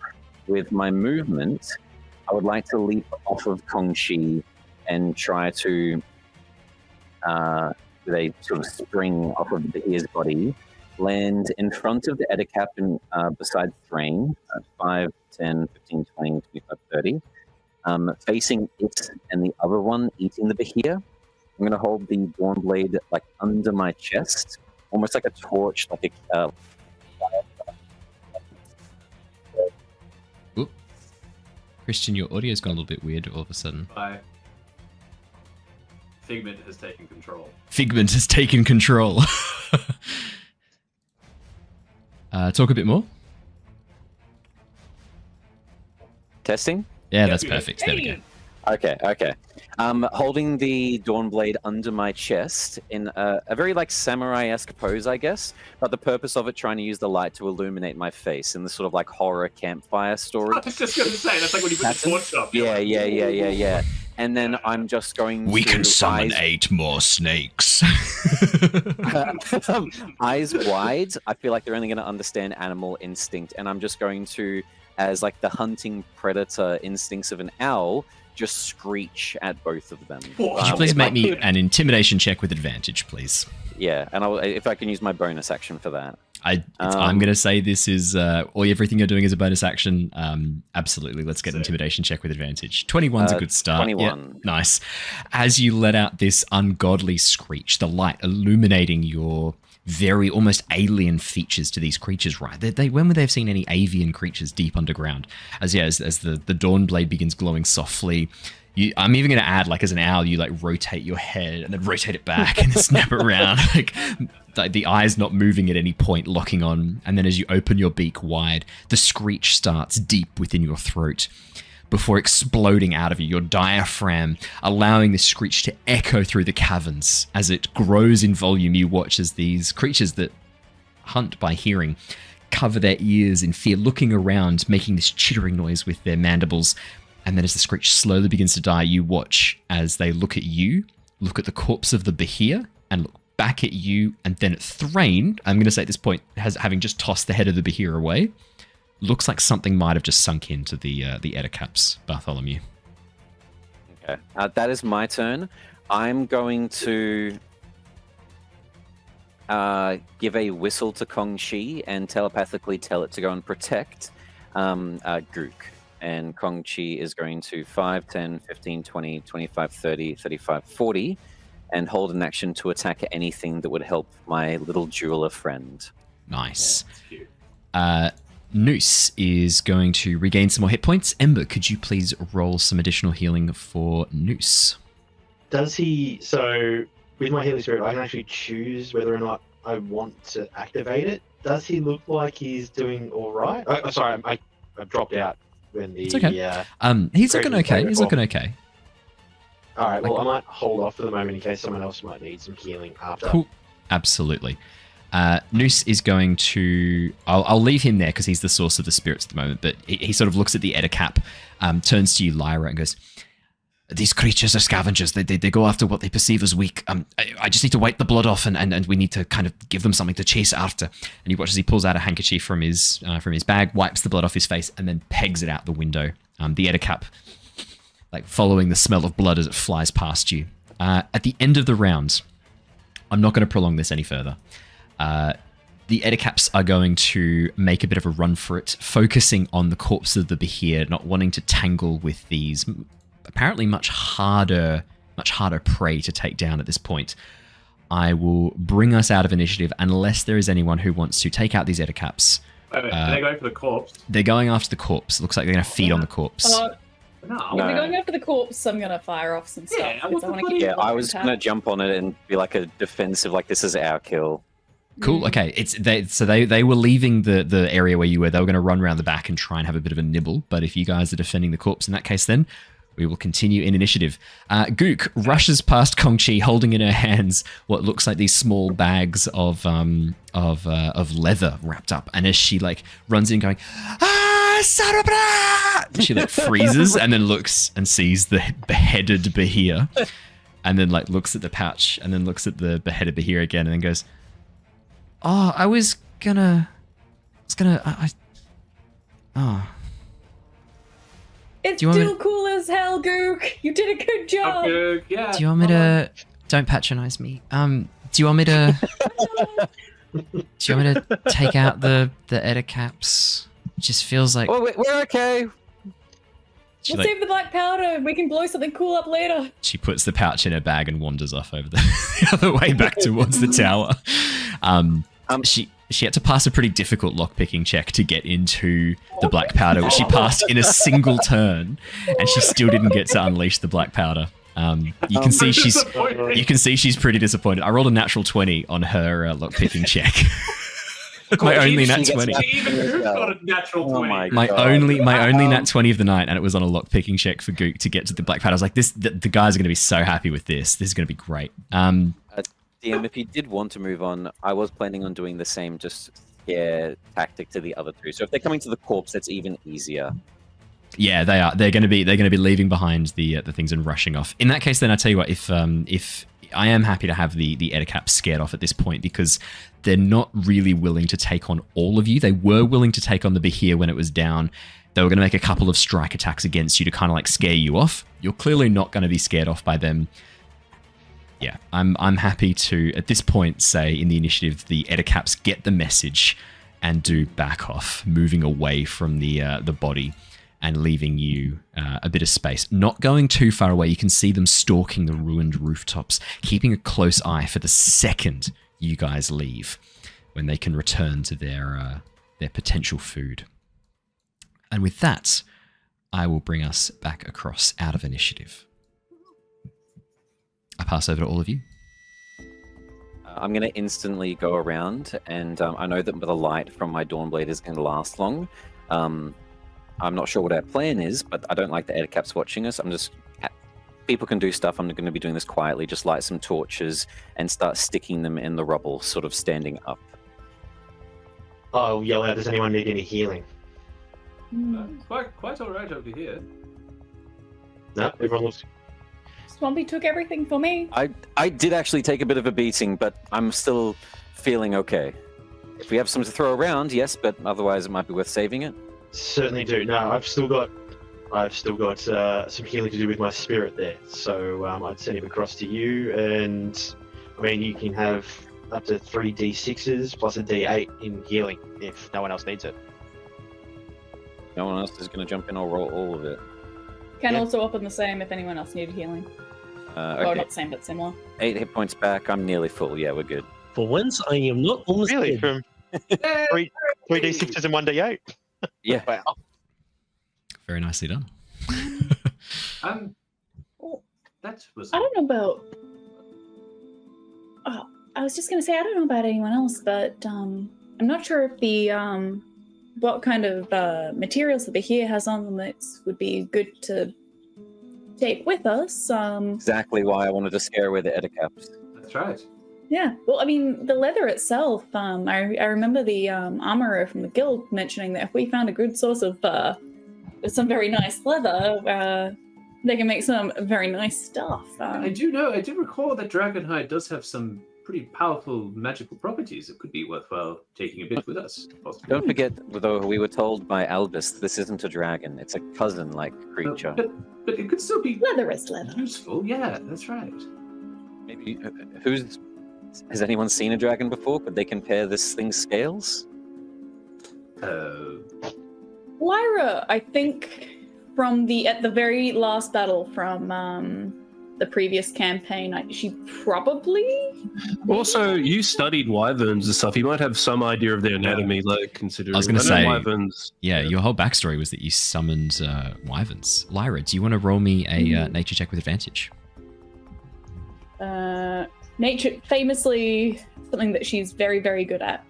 With my movement, I would like to leap off of Kongshi and try to, with a sort of spring off of Behir's body, land in front of the Edicap and beside Threign, 5, 10, 15, 20, 25, 30. Facing it and the other one eating the Behir. I'm going to hold the Dawnblade like under my chest, almost like a torch, like a... Christian, your audio's gone a little bit weird all of a sudden. Bye. Figment has taken control. Figment has taken control. Talk a bit more. Testing? Yeah, that's perfect. There we go. Okay. Holding the Dawnblade under my chest in a very like samurai-esque pose, I guess, but the purpose of it trying to use the light to illuminate my face in this sort of like horror campfire story. I was just going to say, that's like when you put the torch up. Yeah. And then I'm just going We to... can summon 8 more snakes. Eyes wide. I feel like they're only going to understand animal instinct, and I'm just going to, as like the hunting predator instincts of an owl, just screech at both of them. Could you please make me an intimidation check with advantage, please? Yeah, and if I can use my bonus action for that. I'm going to say this is everything you're doing is a bonus action. Absolutely. Let's get an intimidation check with advantage. 21's a good start. 21. Yeah, nice. As you let out this ungodly screech, the light illuminating your very almost alien features to these creatures, right? When would they have seen any avian creatures deep underground? As the Dawnblade begins glowing softly, I'm even going to add, like, as an owl, you like rotate your head and then rotate it back and then snap it around, like the eyes not moving at any point, locking on. And then as you open your beak wide, the screech starts deep within your throat before exploding out of you, your diaphragm allowing the screech to echo through the caverns. As it grows in volume, you watch as these creatures that hunt by hearing cover their ears in fear, looking around, making this chittering noise with their mandibles. And then as the screech slowly begins to die, you watch as they look at you, look at the corpse of the Behir, and look back at you, and then at Threign. I'm going to say at this point, having just tossed the head of the Behir away, looks like something might have just sunk into the Edicaps, Bartholomew. Okay, that is my turn. I'm going to give a whistle to Kong Chi and telepathically tell it to go and protect Gook. And Kong Chi is going to 5, 10, 15, 20, 25, 30, 35, 40, and hold an action to attack anything that would help my little jeweler friend. Nice. Yeah, that's cute. Noose is going to regain some more hit points. Ember, could you please roll some additional healing for Noose? Does he? So with my healing spirit, I can actually choose whether or not I want to activate it. Does he look like he's doing all right? Oh, sorry, I dropped out when the. It's okay. He's looking okay. He's looking okay. All right. Well, I might hold off for the moment in case someone else might need some healing after. Cool. Absolutely. Noose is going to... I'll leave him there because he's the source of the spirits at the moment, but he sort of looks at the Edicap, turns to you, Lyra, and goes, these creatures are scavengers. They go after what they perceive as weak. I just need to wipe the blood off, and we need to kind of give them something to chase after. And you watch as he pulls out a handkerchief from his bag, wipes the blood off his face, and then pegs it out the window. The Edicap, like following the smell of blood as it flies past you. At the end of the round, I'm not going to prolong this any further. The Edicaps are going to make a bit of a run for it, focusing on the corpse of the Behir, not wanting to tangle with these apparently much harder prey to take down at this point. I will bring us out of initiative unless there is anyone who wants to take out these Edicaps. Wait, are they going for the corpse? They're going after the corpse. Looks like they're going to feed on the corpse. No. If they're going after the corpse, I'm gonna fire off some stuff. I was going to jump on it and be like a defensive, like this is our kill. Cool. Okay. They were leaving the area where you were. They were going to run around the back and try and have a bit of a nibble. But if you guys are defending the corpse in that case, then we will continue in initiative. Gook rushes past Kong Chi, holding in her hands what looks like these small bags of leather wrapped up. And as she like runs in, going, she like freezes and then looks and sees the beheaded Behir, and then like looks at the pouch and then looks at the beheaded Behir again, and then goes, oh, It's still cool as hell, Gook. You did a good job. Yeah. Do you want me to... Don't patronize me. Do you want me to... take out the Edicaps? It just feels like... Oh, we're okay. She, We'll save the black powder. We can blow something cool up later. She puts the pouch in her bag and wanders off over the other way back towards the tower. She had to pass a pretty difficult lockpicking check to get into the black powder, which she passed in a single turn, and she still didn't get to unleash the black powder. You can see she's pretty disappointed. I rolled a natural 20 on her lockpicking check. My only nat 20. Even got a natural 20. My only nat 20 of the night, and it was on a lockpicking check for Gook to get to the black powder. I was like, the guys are going to be so happy with this. This is going to be great. DM, if you did want to move on, I was planning on doing the same, just scare tactic to the other two. So if they're coming to the corpse, that's even easier. Yeah, they are. They're going to be leaving behind the things and rushing off. In that case, then I tell you what, if I am happy to have the Edicaps scared off at this point, because they're not really willing to take on all of you. They were willing to take on the Behir when it was down. They were going to make a couple of strike attacks against you to kind of like scare you off. You're clearly not going to be scared off by them. Yeah, I'm happy to, at this point, say in the initiative, the Edicaps get the message and do back off, moving away from the body and leaving you a bit of space. Not going too far away. You can see them stalking the ruined rooftops, keeping a close eye for the second you guys leave, when they can return to their potential food. And with that, I will bring us back across out of initiative. I pass over to all of you. I'm going to instantly go around, and I know that the light from my Dawnblade is going to last long. I'm not sure what our plan is, but I don't like the Edicaps watching us. People can do stuff. I'm going to be doing this quietly, just light some torches and start sticking them in the rubble, sort of standing up. I'll yell out, does anyone need any healing? Quite all right over here. No, everyone looks... Swampy took everything for me. I did actually take a bit of a beating, but I'm still feeling okay. If we have some to throw around, yes, but otherwise it might be worth saving it. Certainly do. No, I've still got some healing to do with my spirit there. So I'd send him across to you, and I mean you can have up to 3 d6s plus a d8 in healing if no one else needs it. No one else is going to jump in or roll all of it. Can Yeah. also open the same if anyone else needed healing. Okay. Well, not the same, but similar. 8 hit points back. I'm nearly full. Yeah, we're good. For once, I am not almost Really, dead. from 3 d6s and 1 d8. Yeah. Wow. Very nicely done. That was. I don't know about. I was just gonna say I don't know about anyone else, but I'm not sure if the what kind of materials that Behir has on them that would be good to take with us. Exactly why I wanted to scare away the Edicaps. That's right. Yeah, well, I mean, the leather itself. I remember the armorer from the guild mentioning that if we found a good source of some very nice leather, they can make some very nice stuff. I do recall that Dragonhide does have some pretty powerful magical properties. It could be worthwhile taking a bit with us. Possibly. Don't forget, though, we were told by Albus this isn't a dragon. It's a cousin-like creature. But it could still be Leather is leather. useful. Yeah, that's right. Maybe has anyone seen a dragon before? Could they compare this thing's scales? Lyra, I think, at the very last battle from the previous campaign, she probably. Also, you studied wyverns and stuff. You might have some idea of their anatomy, like considering. I was going to know say, wyverns. your whole backstory was that you summoned wyverns. Lyra, do you want to roll me a nature check with advantage? Nature, famously, something that she's very, very good at.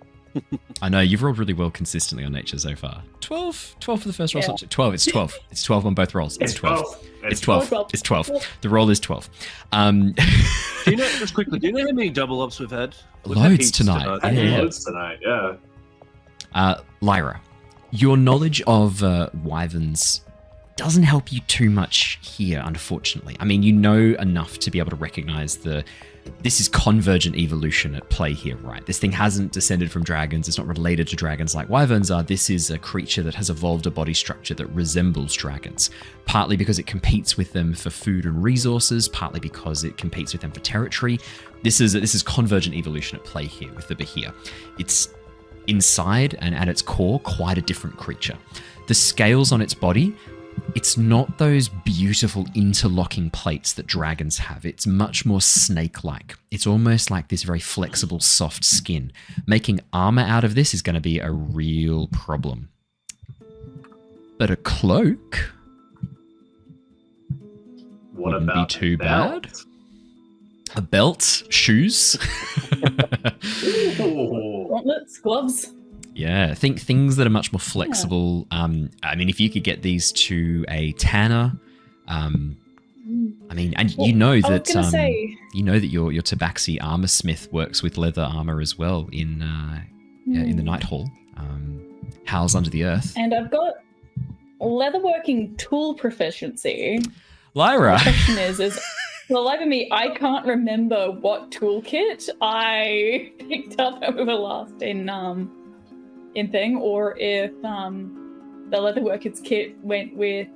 I know, you've rolled really well consistently on nature so far. 12 for the first roll. Yeah. 12, it's 12. It's 12 on both rolls. It's 12. It's 12. 12. It's 12. The roll is 12. Do you know, just quickly, do you know how many double ups we've had? We've had Loads heaps tonight. I Yeah. loads tonight. Yeah. Lyra, your knowledge of wyverns doesn't help you too much here, unfortunately. I mean, you know enough to be able to recognize this is convergent evolution at play here, right? This thing hasn't descended from dragons. It's not related to dragons like wyverns are. This is a creature that has evolved a body structure that resembles dragons, partly because it competes with them for food and resources, partly because it competes with them for territory. This is convergent evolution at play here with the Behir. It's inside and at its core quite a different creature. The scales on its body, it's not those beautiful interlocking plates that dragons have. It's much more snake-like. It's almost like this very flexible, soft skin. Making armor out of this is going to be a real problem. But a cloak wouldn't be too bad. A belt, shoes. Gauntlets, gloves. Yeah, think things that are much more flexible. I mean, if you could get these to a tanner, I mean, and you know that your Tabaxi armor smith works with leather armor as well in the Night Hall, Howls Under the Earth. And I've got leatherworking tool proficiency. Lyra. The question is for the life of me, I can't remember what toolkit I picked up over last in thing, or if the leatherworkers kit went with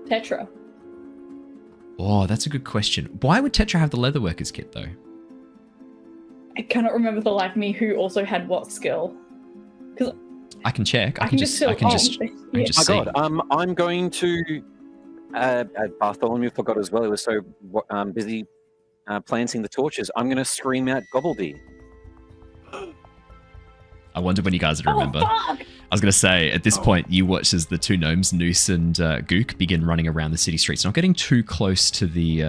Tetra. Oh, that's a good question. Why would Tetra have the leatherworkers kit though? I cannot remember for the life of me who also had what skill. Because I can check. I can just feel- see. God, I'm going to. Bartholomew forgot as well. He was so busy planting the torches. I'm going to scream out Gobbledy. I wonder when you guys would remember. Fuck! I was going to say, at this point, you watch as the two gnomes, Noose and Gook, begin running around the city streets. Not getting too close to the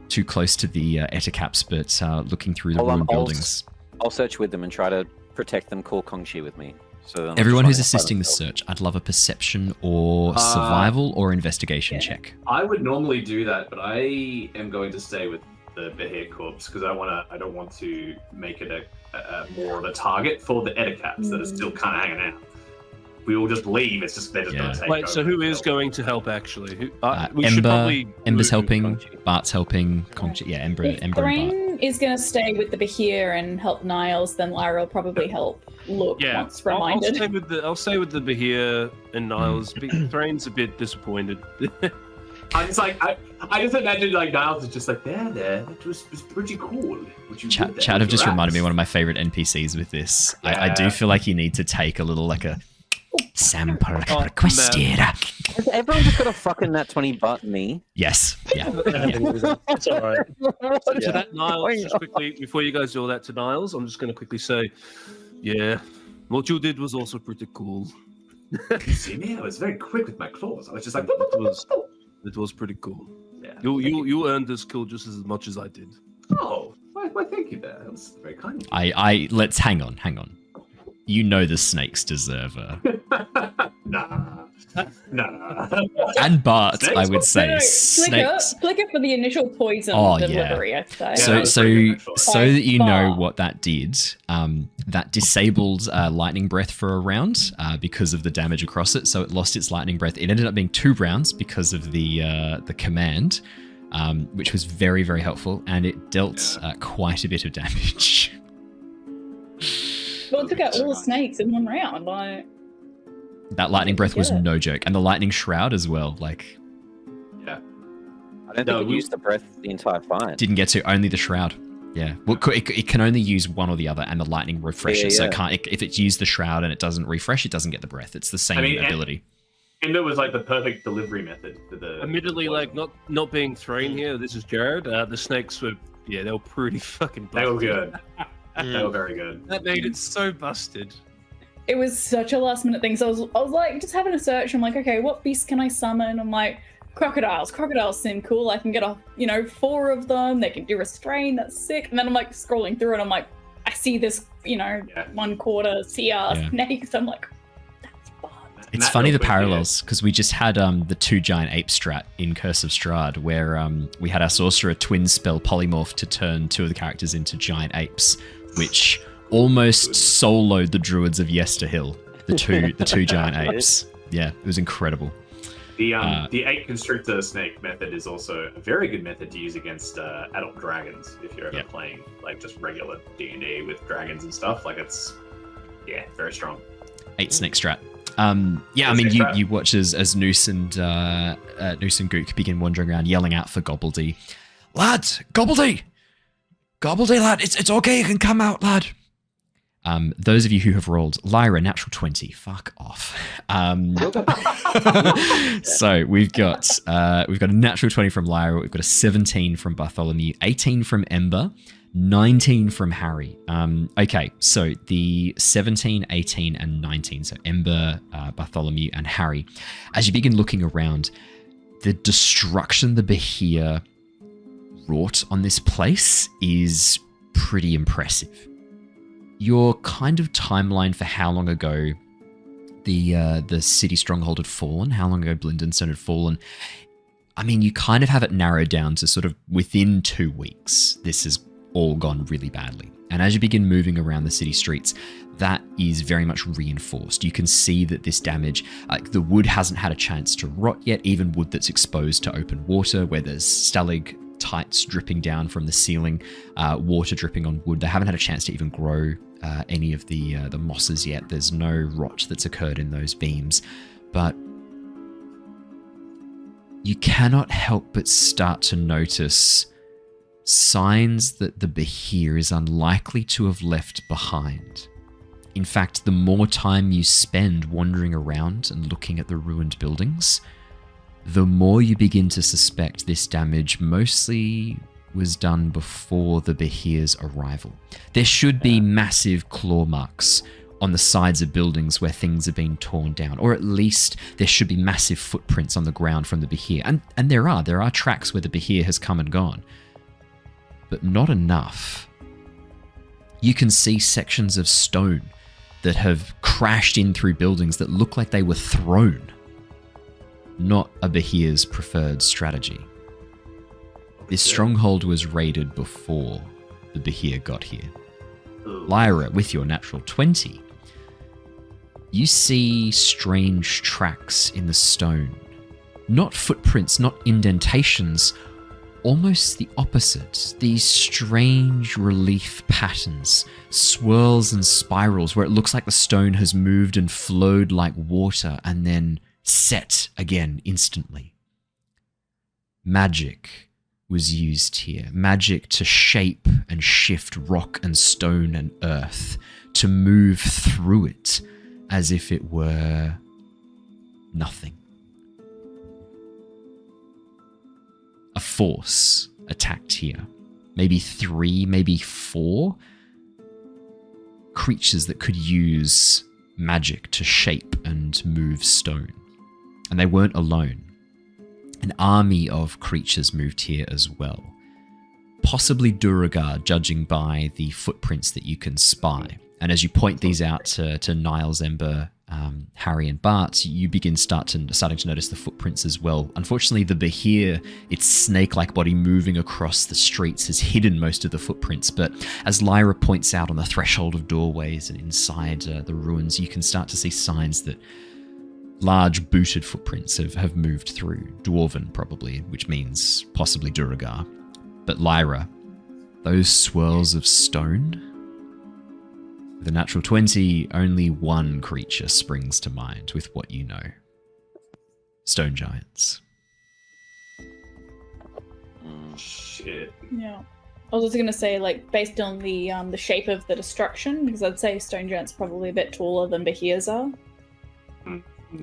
Eticaps, but looking through the ruined buildings. I'll search with them and try to protect them. Call Kongshi with me. So everyone who's assisting the search, I'd love a perception or survival or investigation check. I would normally do that, but I am going to stay with the Behir corpse because I don't want to make it a more of a target for the Edicaps that are still kind of hanging out. We all just leave. It's just they're just going to take Wait, over. so who is going to help actually? We Ember, should probably Ember's move helping, Kongshi. Bart's helping, Ember and Bart. Owen is going to stay with the Behir and help Niles, then Lyra will probably help Look once reminded. I'll stay with the Behir and Niles. Threin's a bit disappointed. I just like I just imagine like Niles is just like there. That was pretty cool. Chad have just reminded me of one of my favorite NPCs with this. Yeah. I do feel like you need to take a little like a sample requested. Has everyone just got a fucking nat 20 but me? Yes. Yeah. It's all right. To that Niles, just quickly before you guys do all that to Niles, I'm just going to quickly say, yeah, what you did was also pretty cool. You see me? I was very quick with my claws. I was just like, It was pretty cool. Yeah. You earned this kill just as much as I did. Oh, why thank you there. That was very kind of you. I let's hang on. You know the snakes deserve a Nah. and Bart, Snakes? I would say No, snakes. Flicker for the initial poison delivery, I'd say. So, that was so, pretty good, actually. so that you know Far. what that did, that disabled lightning breath for a round because of the damage across it. So it lost its lightning breath. It ended up being 2 rounds because of the command, which was very, very helpful, and it dealt quite a bit of damage. Well, it took out all the snakes in one round. Like, That lightning breath was Yeah. no joke, and the lightning shroud as well. Like, Yeah. I don't think it used the breath the entire fight. didn't get to only the shroud. Yeah, well, it can only use one or the other, and the lightning refreshes. So it can't. If it's used the shroud and it doesn't refresh, it doesn't get the breath. It's the same ability. Ember was like the perfect delivery method for the. Admittedly, like not being Threign here, this is Jared. The snakes were they were pretty fucking busted. They were good. They were very good. That made it so busted. it was such a last minute thing. So I was like, just having a search. I'm like, okay, what beast can I summon? I'm like, crocodiles. Crocodiles seem cool. I can get 4 of them. They can do restrain. That's sick. And then I'm like scrolling through, and I'm like, I see this, 1/4 CR snakes. I'm like, that's fun. It's funny the parallels, because we just had the 2 giant ape strat in Curse of Strahd, where we had our sorcerer twin spell polymorph to turn 2 of the characters into giant apes, which almost soloed the druids of Yesterhill. The two giant apes. Yeah, it was incredible. The 8 constrictor snake method is also a very good method to use against adult dragons if you're ever playing like just regular D&D with dragons and stuff. Like it's very strong. 8 snake strat. I mean, you watch as Noose and Gook begin wandering around, yelling out for Gobbledy. Lad, Gobbledy, lad, it's okay, you can come out, lad. Those of you who have rolled Lyra natural 20, fuck off. So we've got a natural 20 from Lyra, we've got a 17 from Bartholomew, 18 from Ember, 19 from Harry. Okay, so the 17, 18, and 19, so Ember, Bartholomew, and Harry. As you begin looking around, the destruction the Behir wrought on this place is pretty impressive. Your kind of timeline for how long ago the city stronghold had fallen, how long ago Blindenstone had fallen, I mean, you kind of have it narrowed down to sort of within 2 weeks, this has all gone really badly. And as you begin moving around the city streets, that is very much reinforced. You can see that this damage, like the wood hasn't had a chance to rot yet, even wood that's exposed to open water, where there's stalactites dripping down from the ceiling, water dripping on wood. They haven't had a chance to even grow any of the mosses yet. There's no rot that's occurred in those beams. But you cannot help but start to notice signs that the Behir is unlikely to have left behind. In fact, the more time you spend wandering around and looking at the ruined buildings, the more you begin to suspect this damage mostly was done before the Behir's arrival. There should be massive claw marks on the sides of buildings where things have been torn down, or at least there should be massive footprints on the ground from the Behir. And there are tracks where the Behir has come and gone, but not enough. You can see sections of stone that have crashed in through buildings that look like they were thrown. Not a Behir's preferred strategy. This stronghold was raided before the Behir got here. Lyra, with your natural 20, you see strange tracks in the stone. Not footprints, not indentations, almost the opposite. These strange relief patterns, swirls and spirals where it looks like the stone has moved and flowed like water and then set again instantly. Magic was used here. Magic to shape and shift rock and stone and earth, to move through it as if it were nothing. A force attacked here. Maybe 3, maybe 4 creatures that could use magic to shape and move stone. And they weren't alone. An army of creatures moved here as well. Possibly Duragar, judging by the footprints that you can spy. And as you point these out to Niles, Ember, Harry and Bart, you begin starting to notice the footprints as well. Unfortunately, the Behir, its snake-like body moving across the streets, has hidden most of the footprints. But as Lyra points out on the threshold of doorways and inside the ruins, you can start to see signs that large booted footprints have moved through. Dwarven, probably, which means possibly Duragar. But Lyra, those swirls of stone... With a natural 20, only one creature springs to mind with what you know. Stone giants. Shit. Yeah. I was also going to say, like, based on the shape of the destruction, because I'd say stone giants probably a bit taller than Behirs are.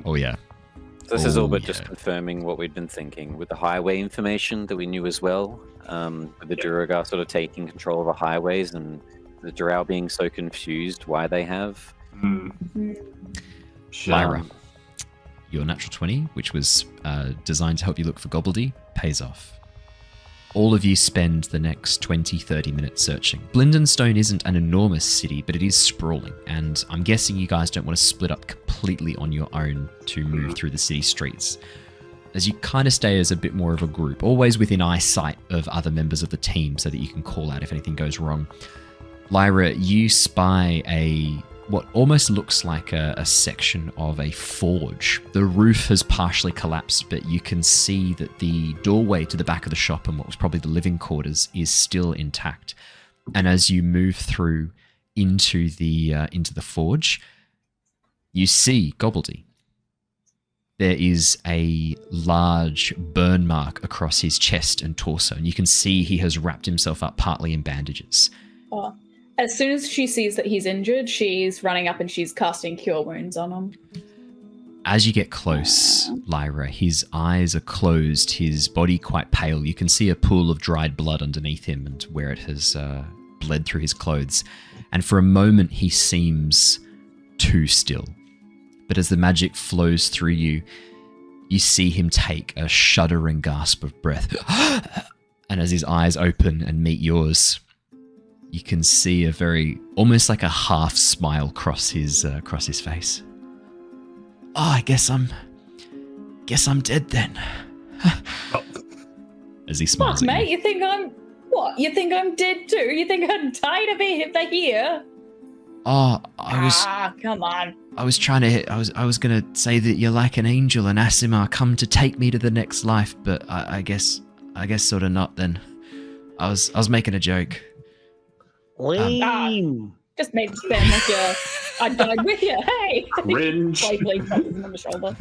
Oh, yeah. So this is all but just confirming what we'd been thinking with the highway information that we knew as well. With the Duragar sort of taking control of the highways and the Drow being so confused why they have. Lyra, your natural 20, which was designed to help you look for Gobbledy, pays off. All of you spend the next 20-30 minutes searching. Blindenstone isn't an enormous city, but it is sprawling, and I'm guessing you guys don't want to split up completely on your own to move through the city streets. As you kind of stay as a bit more of a group, always within eyesight of other members of the team so that you can call out if anything goes wrong. Lyra, you spy what almost looks like a section of a forge. The roof has partially collapsed, but you can see that the doorway to the back of the shop and what was probably the living quarters is still intact. And as you move through into the forge, you see Gobbledy. There is a large burn mark across his chest and torso, and you can see he has wrapped himself up partly in bandages. Oh. As soon as she sees that he's injured, she's running up and she's casting Cure Wounds on him. As you get close, Lyra, his eyes are closed, his body quite pale. You can see a pool of dried blood underneath him and where it has bled through his clothes. And for a moment, he seems too still. But as the magic flows through you, you see him take a shuddering gasp of breath. And as his eyes open and meet yours, you can see a almost like a half smile cross his face. Oh, I guess I'm dead then. As he smiles Fuck, at mate, you. you think I'm what? You think I'm dead too? You think I'm tired of being here? Oh, come on. I was gonna say that you're like an angel and Asimar come to take me to the next life, but I guess sort of not then. I was making a joke. Lame. Just made it sound like I died with you. Hey. Cringe. Playfully taps him on the shoulder.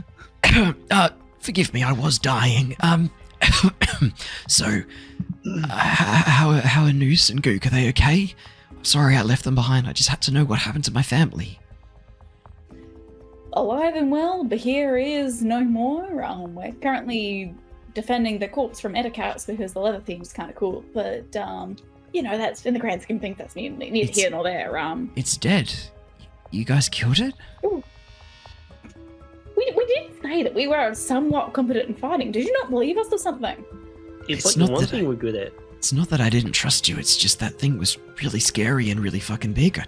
Forgive me, I was dying. So, how are Noose and Gook? Are they okay? I'm sorry I left them behind. I just had to know what happened to my family. Alive and well, Behir is no more. We're currently defending the corpse from Edicats because the leather theme's kind of cool, but that's in the grand scheme of things, that's neither here nor there. It's dead. You guys killed it? Ooh. We did say that we were somewhat competent in fighting. Did you not believe us or something? It's not one thing we're good at. It's not that I didn't trust you. It's just that thing was really scary and really fucking big. I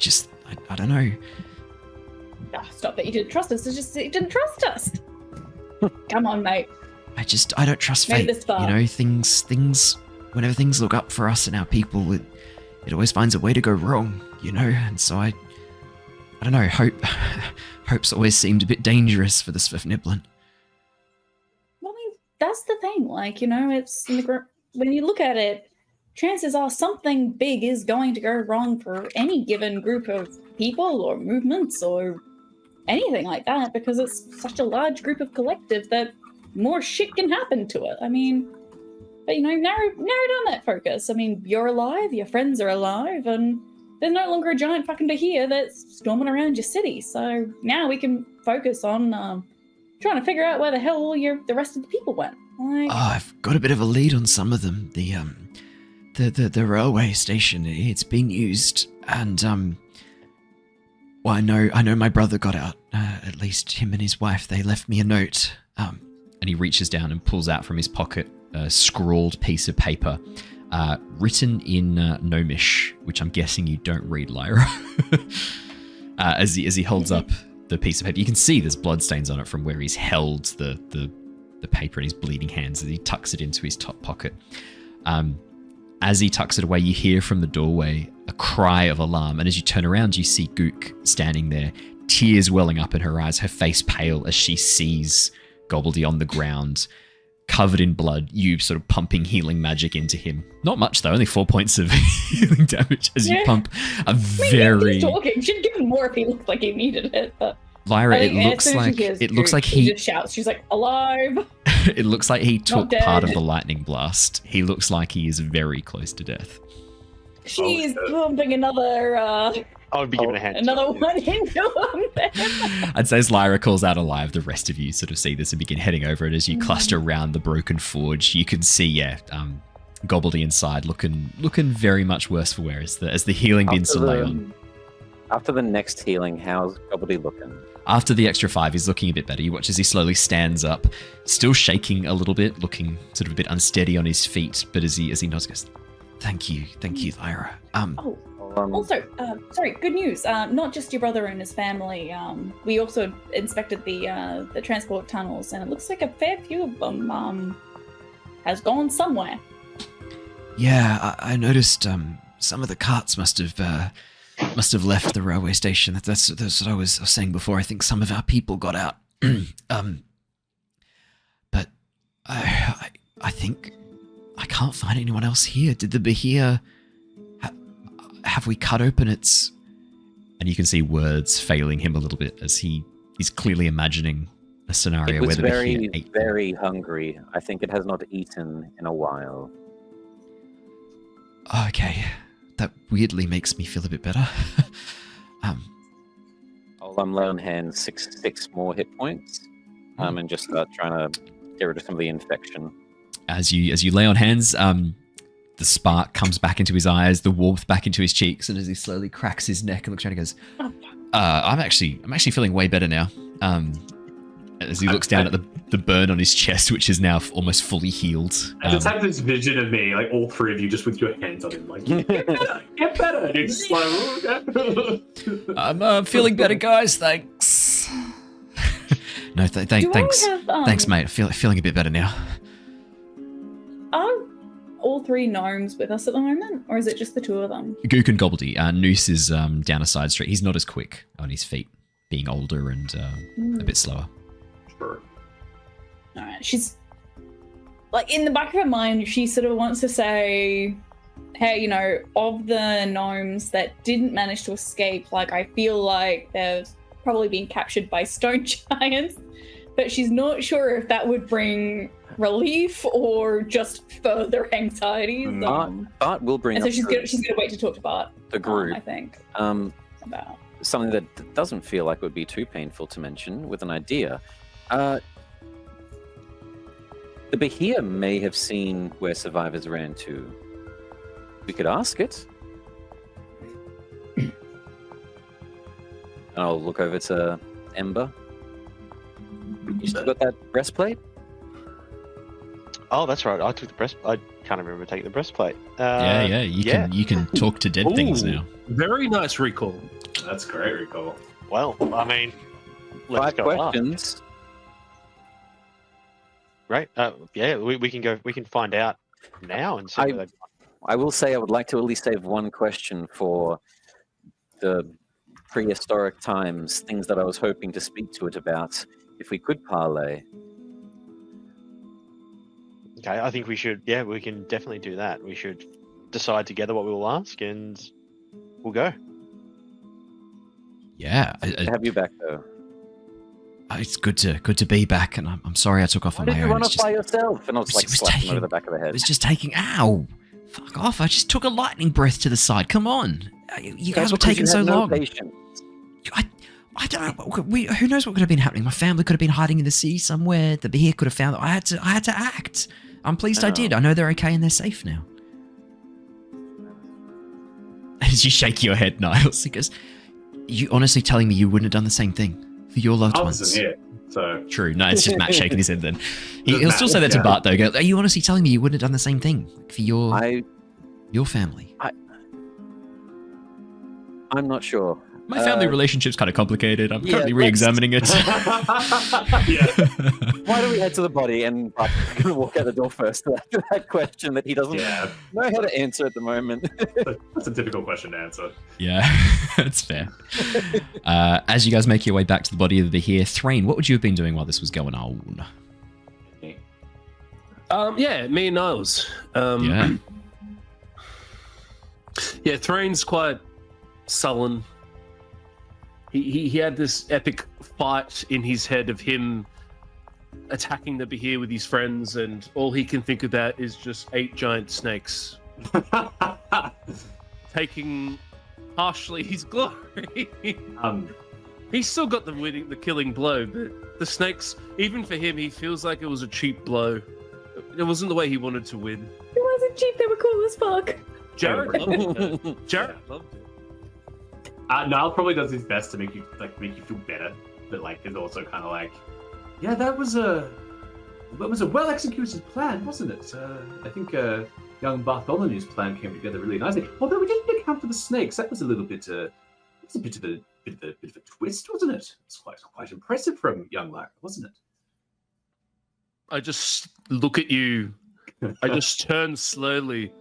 don't know. Stop that you didn't trust us. It's just that you didn't trust us. Come on, mate. I don't trust fate. Things. Whenever things look up for us and our people, it always finds a way to go wrong, and so I don't know, hope's always seemed a bit dangerous for the Swift Niblin. Well, I mean, that's the thing, it's in the when you look at it, chances are something big is going to go wrong for any given group of people or movements or anything like that, because it's such a large group of collective that more shit can happen to it. I mean, but narrow down that focus. I mean, you're alive, your friends are alive, and there's no longer a giant fucking Behir that's storming around your city. So now we can focus on trying to figure out where the hell all the rest of the people went. Like, I've got a bit of a lead on some of them. The railway station, it's being used, and well, I know my brother got out. At least him and his wife. They left me a note. And he reaches down and pulls out from his pocket a scrawled piece of paper, written in Gnomish, which I'm guessing you don't read, Lyra. As he holds up the piece of paper, you can see there's bloodstains on it from where he's held the paper in his bleeding hands as he tucks it into his top pocket. As he tucks it away, you hear from the doorway a cry of alarm, and as you turn around, you see Gook standing there, tears welling up in her eyes, her face pale as she sees Gobbledy on the ground, covered in blood, you sort of pumping healing magic into him. Not much though, only 4 points of healing damage as you pump a very... He's talking. She'd give him more if he looked like he needed it, but... Like it looks like he just shouts. She's like, alive. It looks like he took part of the lightning blast. He looks like he is very close to death. She's pumping another... I would be giving a hand. Another one into him. I'd say as Lyra calls out alive, the rest of you sort of see this and begin heading over it. As you cluster around the broken forge, you can see, Gobbledy inside looking very much worse for wear as the healing begins to lay on. After the next healing, how's Gobbledy looking? After the extra 5, he's looking a bit better. You watch as he slowly stands up, still shaking a little bit, looking sort of a bit unsteady on his feet, but as he nods, goes, Thank you, Lyra. Also, sorry, good news. Not just your brother and his family. We also inspected the transport tunnels, and it looks like a fair few of them has gone somewhere. Yeah, I noticed some of the carts must have left the railway station. That's what I was saying before. I think some of our people got out. But I think I can't find anyone else here. Did the Behir... Have we cut open its... And you can see words failing him a little bit as he's clearly imagining a scenario where the Behir ate. It was very hungry. I think it has not eaten in a while. Okay. That weirdly makes me feel a bit better. I'll lay on hands 6 more hit points and just start trying to get rid of some of the infection. As you lay on hands, the spark comes back into his eyes, the warmth back into his cheeks, and as he slowly cracks his neck and looks around, he goes, I'm actually feeling way better now. As he looks down at the burn on his chest, which is now almost fully healed. I just have this vision of me, like all 3 of you, just with your hands on him, like get better. And it's just like, oh, okay. I'm feeling better, guys. Thanks. No, thanks. Thanks, mate. Feeling a bit better now. Are all 3 gnomes with us at the moment, or is it just the 2 of them? Gook and Gobbledy. Noose is down a side street. He's not as quick on his feet, being older and a bit slower. Sure. All right. She's like in the back of her mind, she sort of wants to say, hey, of the gnomes that didn't manage to escape, like I feel like they've probably been captured by stone giants, but she's not sure if that would bring relief or just further anxiety. Bart will bring and so up she's gonna wait to talk to Bart. The group. I think. About something that doesn't feel like it would be too painful to mention with an idea. The Behir may have seen where survivors ran to. We could ask it. I'll look over to Ember. You still got that breastplate? Oh, that's right. I took the breastplate. I can't remember taking the breastplate. You can talk to dead things now. Very nice recall. That's great recall. Well, I mean, let's 5 go questions. Up. Right. We can go. We can find out now and see. I will say I would like to at least save 1 question for the prehistoric times, things that I was hoping to speak to it about, if we could parlay. Okay, I think we should. Yeah, we can definitely do that. We should decide together what we will ask, and we'll go. Yeah, Have you back though? it's good to be back, and I'm sorry I took off Why on did my you own. run It's off just- by yourself? And I was it like was slapping him taking- over the back of the head. It was just taking. Ow! Fuck off! I just took a lightning breath to the side. Come on, you guys were taking so long. Patience. I don't know. Who knows what could have been happening? My family could have been hiding in the sea somewhere. The Behir could have found. I had to act. I'm pleased I did. I know they're okay and they're safe now. As you shake your head, Niles, he goes, "You honestly telling me you wouldn't have done the same thing for your loved I ones?" wasn't here, so True. No, it's just Matt shaking his head. Then he'll Matt, still say that to yeah. Bart though. Go, "Are you honestly telling me you wouldn't have done the same thing for your family?" I'm not sure. My family relationship's kind of complicated. I'm yeah, currently re-examining it. yeah. Why don't we head to the body and Bart's going to walk out the door first after that question that he doesn't Yeah. know how to answer at the moment. That's a difficult question to answer. Yeah, that's fair. As you guys make your way back to the body of the Behir, Threign, what would you have been doing while this was going on? Yeah, me and Niles. Yeah. Yeah, Thraign's quite sullen. He had this epic fight in his head of him attacking the Behir with his friends, and all he can think about is just 8 giant snakes taking partially his glory. He's still got the killing blow, but the snakes, even for him, he feels like it was a cheap blow. It wasn't the way he wanted to win. It wasn't cheap. They were cool as fuck. Jared loved it. though. Jared loved it. Niall probably does his best to make you feel better, but like is also kind of like, yeah, that was a well executed plan, wasn't it? I think young Bartholomew's plan came together really nicely. Although we didn't account for the snakes, that was a little bit a bit of a twist, wasn't it? It's quite impressive from young Lyra, wasn't it? I just look at you. I just turn slowly.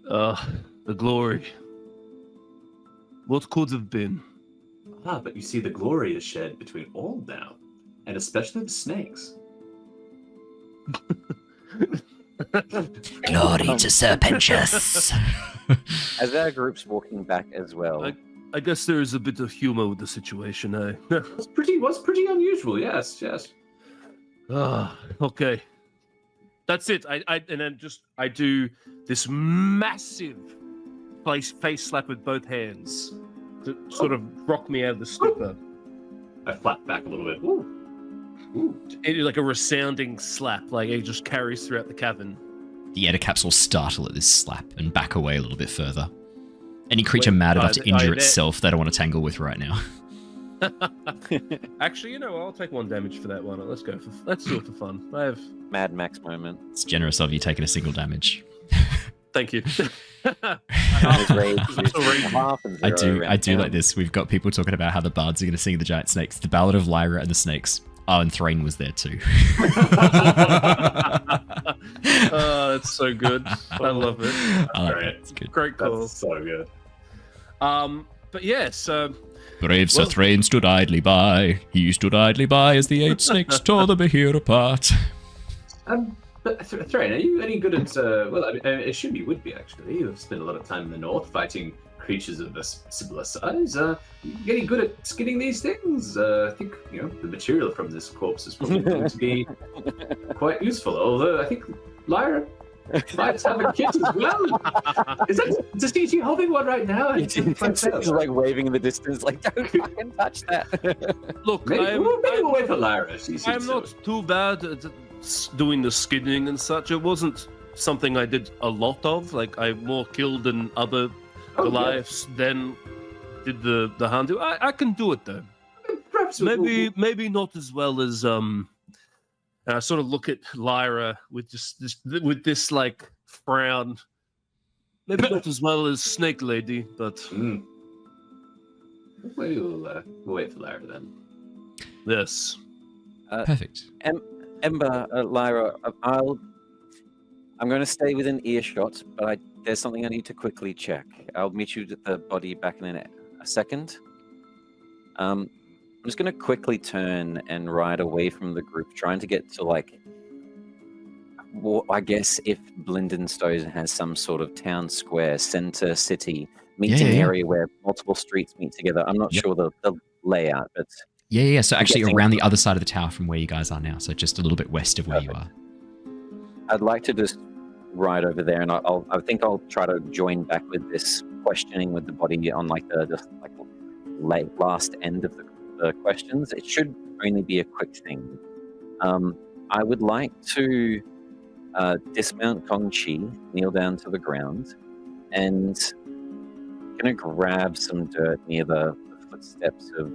The glory. What could have been? But you see, the glory is shared between all now, and especially the snakes. Glory to Serpentius. As our group's walking back as well. I guess there is a bit of humor with the situation, eh? was pretty unusual. Yes. Okay. That's it. I do this massive face slap with both hands to sort of rock me out of the stupor. I flap back a little bit. Ooh. It, like a resounding slap, like it just carries throughout the cavern. The Edicaps will startle at this slap and back away a little bit further. Any creature mad enough to injure itself, they don't want to tangle with right now. Actually, I'll take 1 damage for that one. Let's do it for fun. I have Mad Max moment. It's generous of you taking a single damage. Thank you. His rage is half and I zero around do town. like this. We've got people talking about how the bards are going to sing the giant snakes. The Ballad of Lyra and the Snakes. Oh, and Threign was there too. It's so good. I love it. I like it. It's good. Great call. That's so good. But yes. Brave Sir Threign stood idly by. He stood idly by as the 8 snakes tore the Behir apart. But Threign, are you any good at? I assume you would be actually. You've spent a lot of time in the north fighting creatures of a similar size. You getting good at skinning these things? I think the material from this corpse is probably going to be quite useful. Although I think Lyra might have a kit as well. Is he holding one right now? He's like waving in the distance, like, don't fucking touch that. Look, maybe we'll wait for Lyra. I'm not too bad at doing the skinning and such. It wasn't something I did a lot of. Like, I more killed than other Goliaths than did the Handu. I can do it though. Perhaps maybe not as well as And I sort of look at Lyra with this like frown. Maybe not as well as Snake Lady, but we'll wait for Lyra then. Yes. Perfect. Ember, Lyra, I'm going to stay within earshot, but there's something I need to quickly check. I'll meet you at the body back in a second. just going to quickly turn and ride away from the group, trying to get to, like, well, I guess if Blindenstone has some sort of town square, center, city, meeting area where multiple streets meet together. I'm not sure the layout, but... Yeah. So actually around the other side of the tower from where you guys are now, so just a little bit west of where you are. I'd like to just ride over there, and I think I'll try to join back with this questioning with the body on like the last end of the questions. It should only be a quick thing. I would like to dismount Kong Chi, kneel down to the ground, and gonna grab some dirt near the footsteps of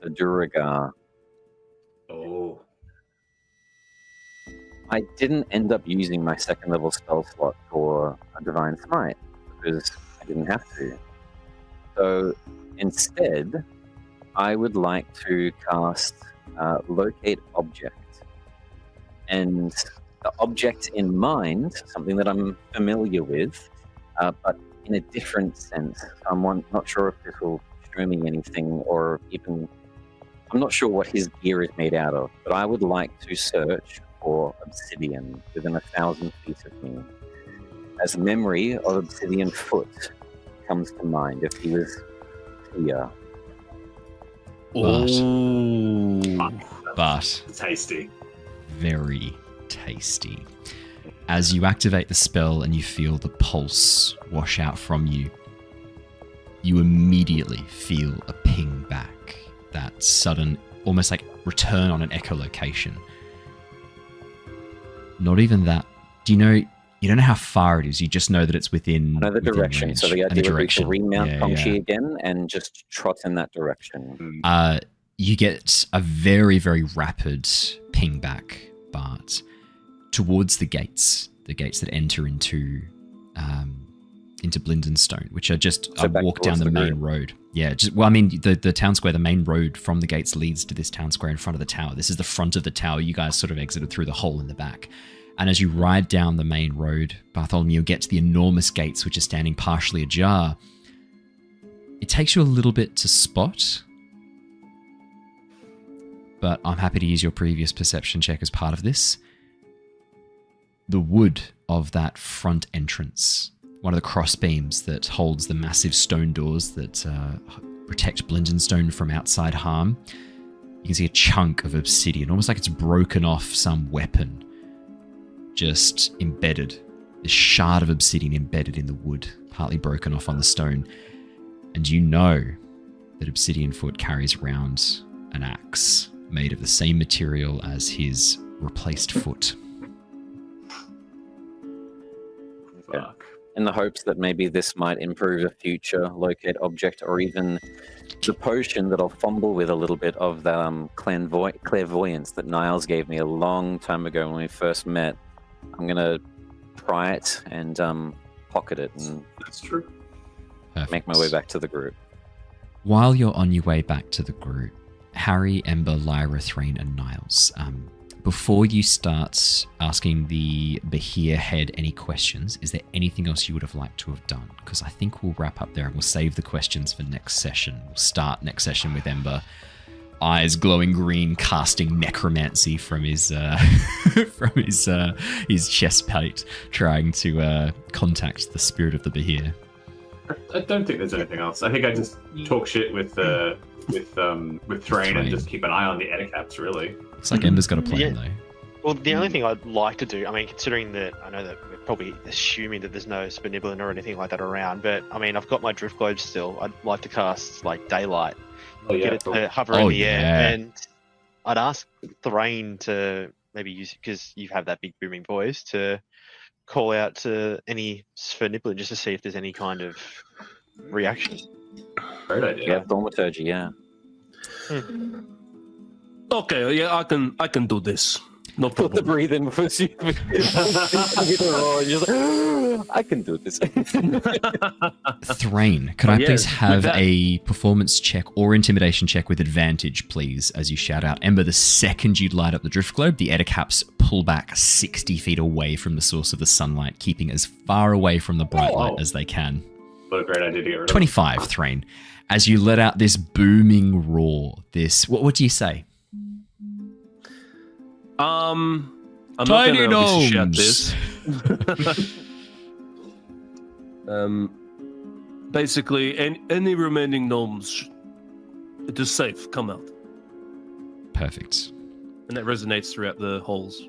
the Duragar. Oh. I didn't end up using my second level spell slot for a Divine Smite because I didn't have to. So instead, I would like to cast Locate Object. And the object in mind, something that I'm familiar with, but in a different sense. I'm not sure if this will show me anything, or even I'm not sure what his gear is made out of, but I would like to search for obsidian within 1,000 feet of me. As a memory of Obsidian Foot comes to mind if he was here. But tasty. Very tasty. As you activate the spell and you feel the pulse wash out from you, you immediately feel a ping back. That sudden, almost like return on an echolocation. Not even that. You don't know how far it is. You just know that it's within. I know the direction. Range. So the idea would be to remount Kongshi yeah. again and just trot in that direction. You get a very, very rapid ping back, but towards the gates that enter into Blindenstone, which are just a walk down the main road. Yeah, the town square, the main road from the gates leads to this town square in front of the tower. This is the front of the tower. You guys sort of exited through the hole in the back. And as you ride down the main road, Bartholomew, you get to the enormous gates, which are standing partially ajar. It takes you a little bit to spot, but I'm happy to use your previous perception check as part of this. The wood of that front entrance, one of the crossbeams that holds the massive stone doors that protect Blindenstone from outside harm, you can see a chunk of obsidian, almost like it's broken off some weapon, just embedded. This shard of obsidian embedded in the wood, partly broken off on the stone. And you know that Obsidian Foot carries around an axe made of the same material as his replaced foot. Fuck. In the hopes that maybe this might improve a future locate object, or even the potion that I'll fumble with a little bit of the clairvoyance that Niles gave me a long time ago when we first met. I'm going to try it and pocket it and that's true. Make my way back to the group. While you're on your way back to the group, Harry, Ember, Lyra, Threign, and Niles, before you start asking the Behir head any questions, is there anything else you would have liked to have done? Because I think we'll wrap up there and we'll save the questions for next session. We'll start next session with Ember, eyes glowing green, casting necromancy from his his chest plate, trying to contact the spirit of the Behir. I don't think there's anything else. I think I just talk shit with Threign and just keep an eye on the Edicaps, really. It's like Ember's got a plan, though. Well, the only thing I'd like to do, I mean, considering that I know that we're probably assuming that there's no Spinibulin or anything like that around, but I mean, I've got my Drift Globe still. I'd like to cast like Daylight, get it to hover in the air, and I'd ask Threign to maybe use, because you have that big booming voice, to call out to any Spinibulin just to see if there's any kind of reaction. Great idea. Yeah, thaumaturgy, yeah. Okay, yeah, I can do this. No problem. Put the breathe in first. I can do this. Threign, could I please have a performance check or intimidation check with advantage, please, as you shout out Ember? The second you light up the Drift Globe, the Edicaps pull back 60 feet away from the source of the sunlight, keeping as far away from the bright light as they can. What a great idea to get rid of. 25, Threign. As you let out this booming roar, what do you say? I'm Tiny not going to shout gnomes. this. Basically, any remaining gnomes, it is safe. Come out. Perfect. And that resonates throughout the halls.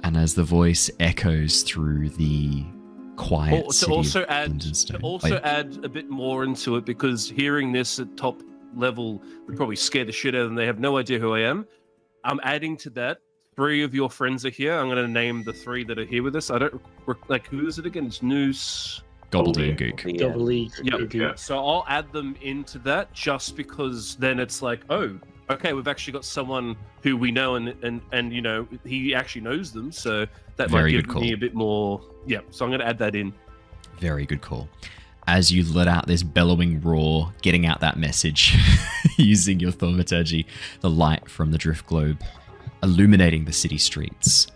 And as the voice echoes through the quiet To city also of add Blindenstone. add a bit more into it, because hearing this at top level would probably scare the shit out of them. They have no idea who I am. I'm adding to that. 3 of your friends are here. I'm going to name the 3 that are here with us. I don't like, who is it again? It's Noose. Gobbledygook. Gobbledygook. Yeah. So I'll add them into that, just because then it's like, oh, okay, we've actually got someone who we know, and you know, he actually knows them, so that Very might good give call. me a bit more. Yeah, so I'm going to add that in. Very good call. As you let out this bellowing roar, getting out that message using your thaumaturgy, the light from the drift globe illuminating the city streets,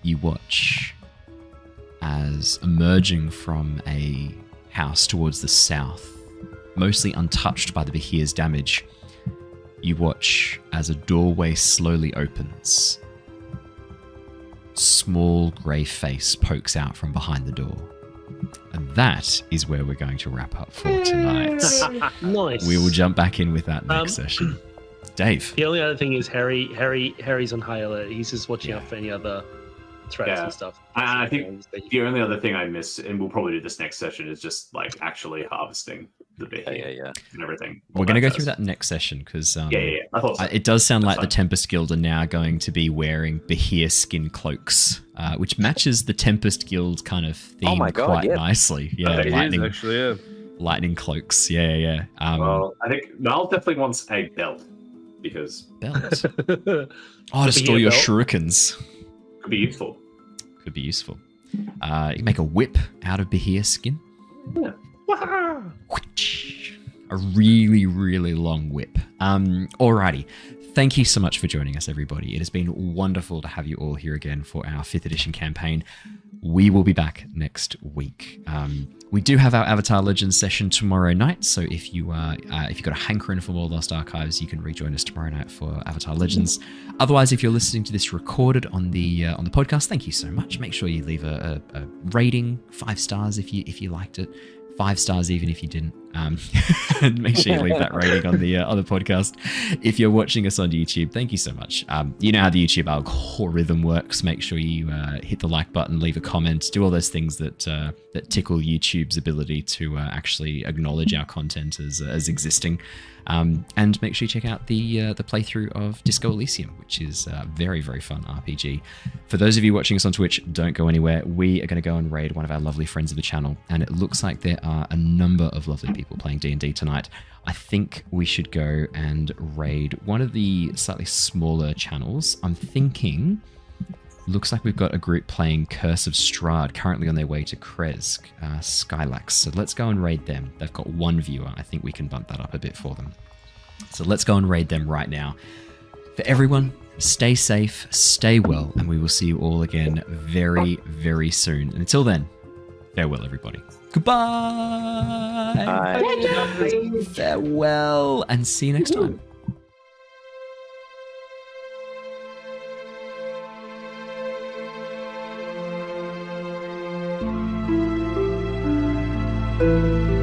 you watch as emerging from a house towards the south, mostly untouched by the Behir's damage, you watch as a doorway slowly opens. Small grey face pokes out from behind the door. And that is where we're going to wrap up for tonight. Nice. We will jump back in with that next session. Dave. The only other thing is Harry's on high alert. He's just watching out for any other threats and stuff. I think the only other thing I miss, and we'll probably do this next session, is just like actually harvesting the Behir and everything. We're going to go through that next session because I thought so. It does sound like the Tempest Guild are now going to be wearing Behir skin cloaks, which matches the Tempest Guild kind of theme quite nicely. Yeah, lightning, actually, lightning cloaks. Yeah. Well, I think Niles definitely wants a belt, because belt. To store your shurikens. Could be useful. Could be useful. You can make a whip out of Behir skin. Yeah. A really, really long whip. Alrighty. Thank you so much for joining us, everybody. It has been wonderful to have you all here again for our 5th edition campaign. We will be back next week. We do have our Avatar Legends session tomorrow night, so if you've got a hankering for more Lost Archives, you can rejoin us tomorrow night for Avatar Legends. Otherwise, if you're listening to this recorded on the podcast, thank you so much. Make sure you leave a rating, 5 stars if you liked it. 5 stars even if you didn't. And make sure you leave that rating on the podcast. If you're watching us on YouTube, thank you so much. You know how the YouTube algorithm works. Make sure you hit the like button, leave a comment, do all those things that tickle YouTube's ability to actually acknowledge our content as existing. And make sure you check out the playthrough of Disco Elysium, which is a very, very fun RPG. For those of you watching us on Twitch, don't go anywhere. We are going to go and raid one of our lovely friends of the channel, and it looks like there are a number of lovely people playing D&D tonight. I think we should go and raid one of the slightly smaller channels. I'm thinking, looks like we've got a group playing Curse of Strahd, currently on their way to Kresk, Skylax. So let's go and raid them. They've got 1 viewer. I think we can bump that up a bit for them. So let's go and raid them right now. For everyone, stay safe, stay well, and we will see you all again very, very soon. And until then, farewell, everybody. Goodbye. Bye. Farewell, and see you next time. Thank you.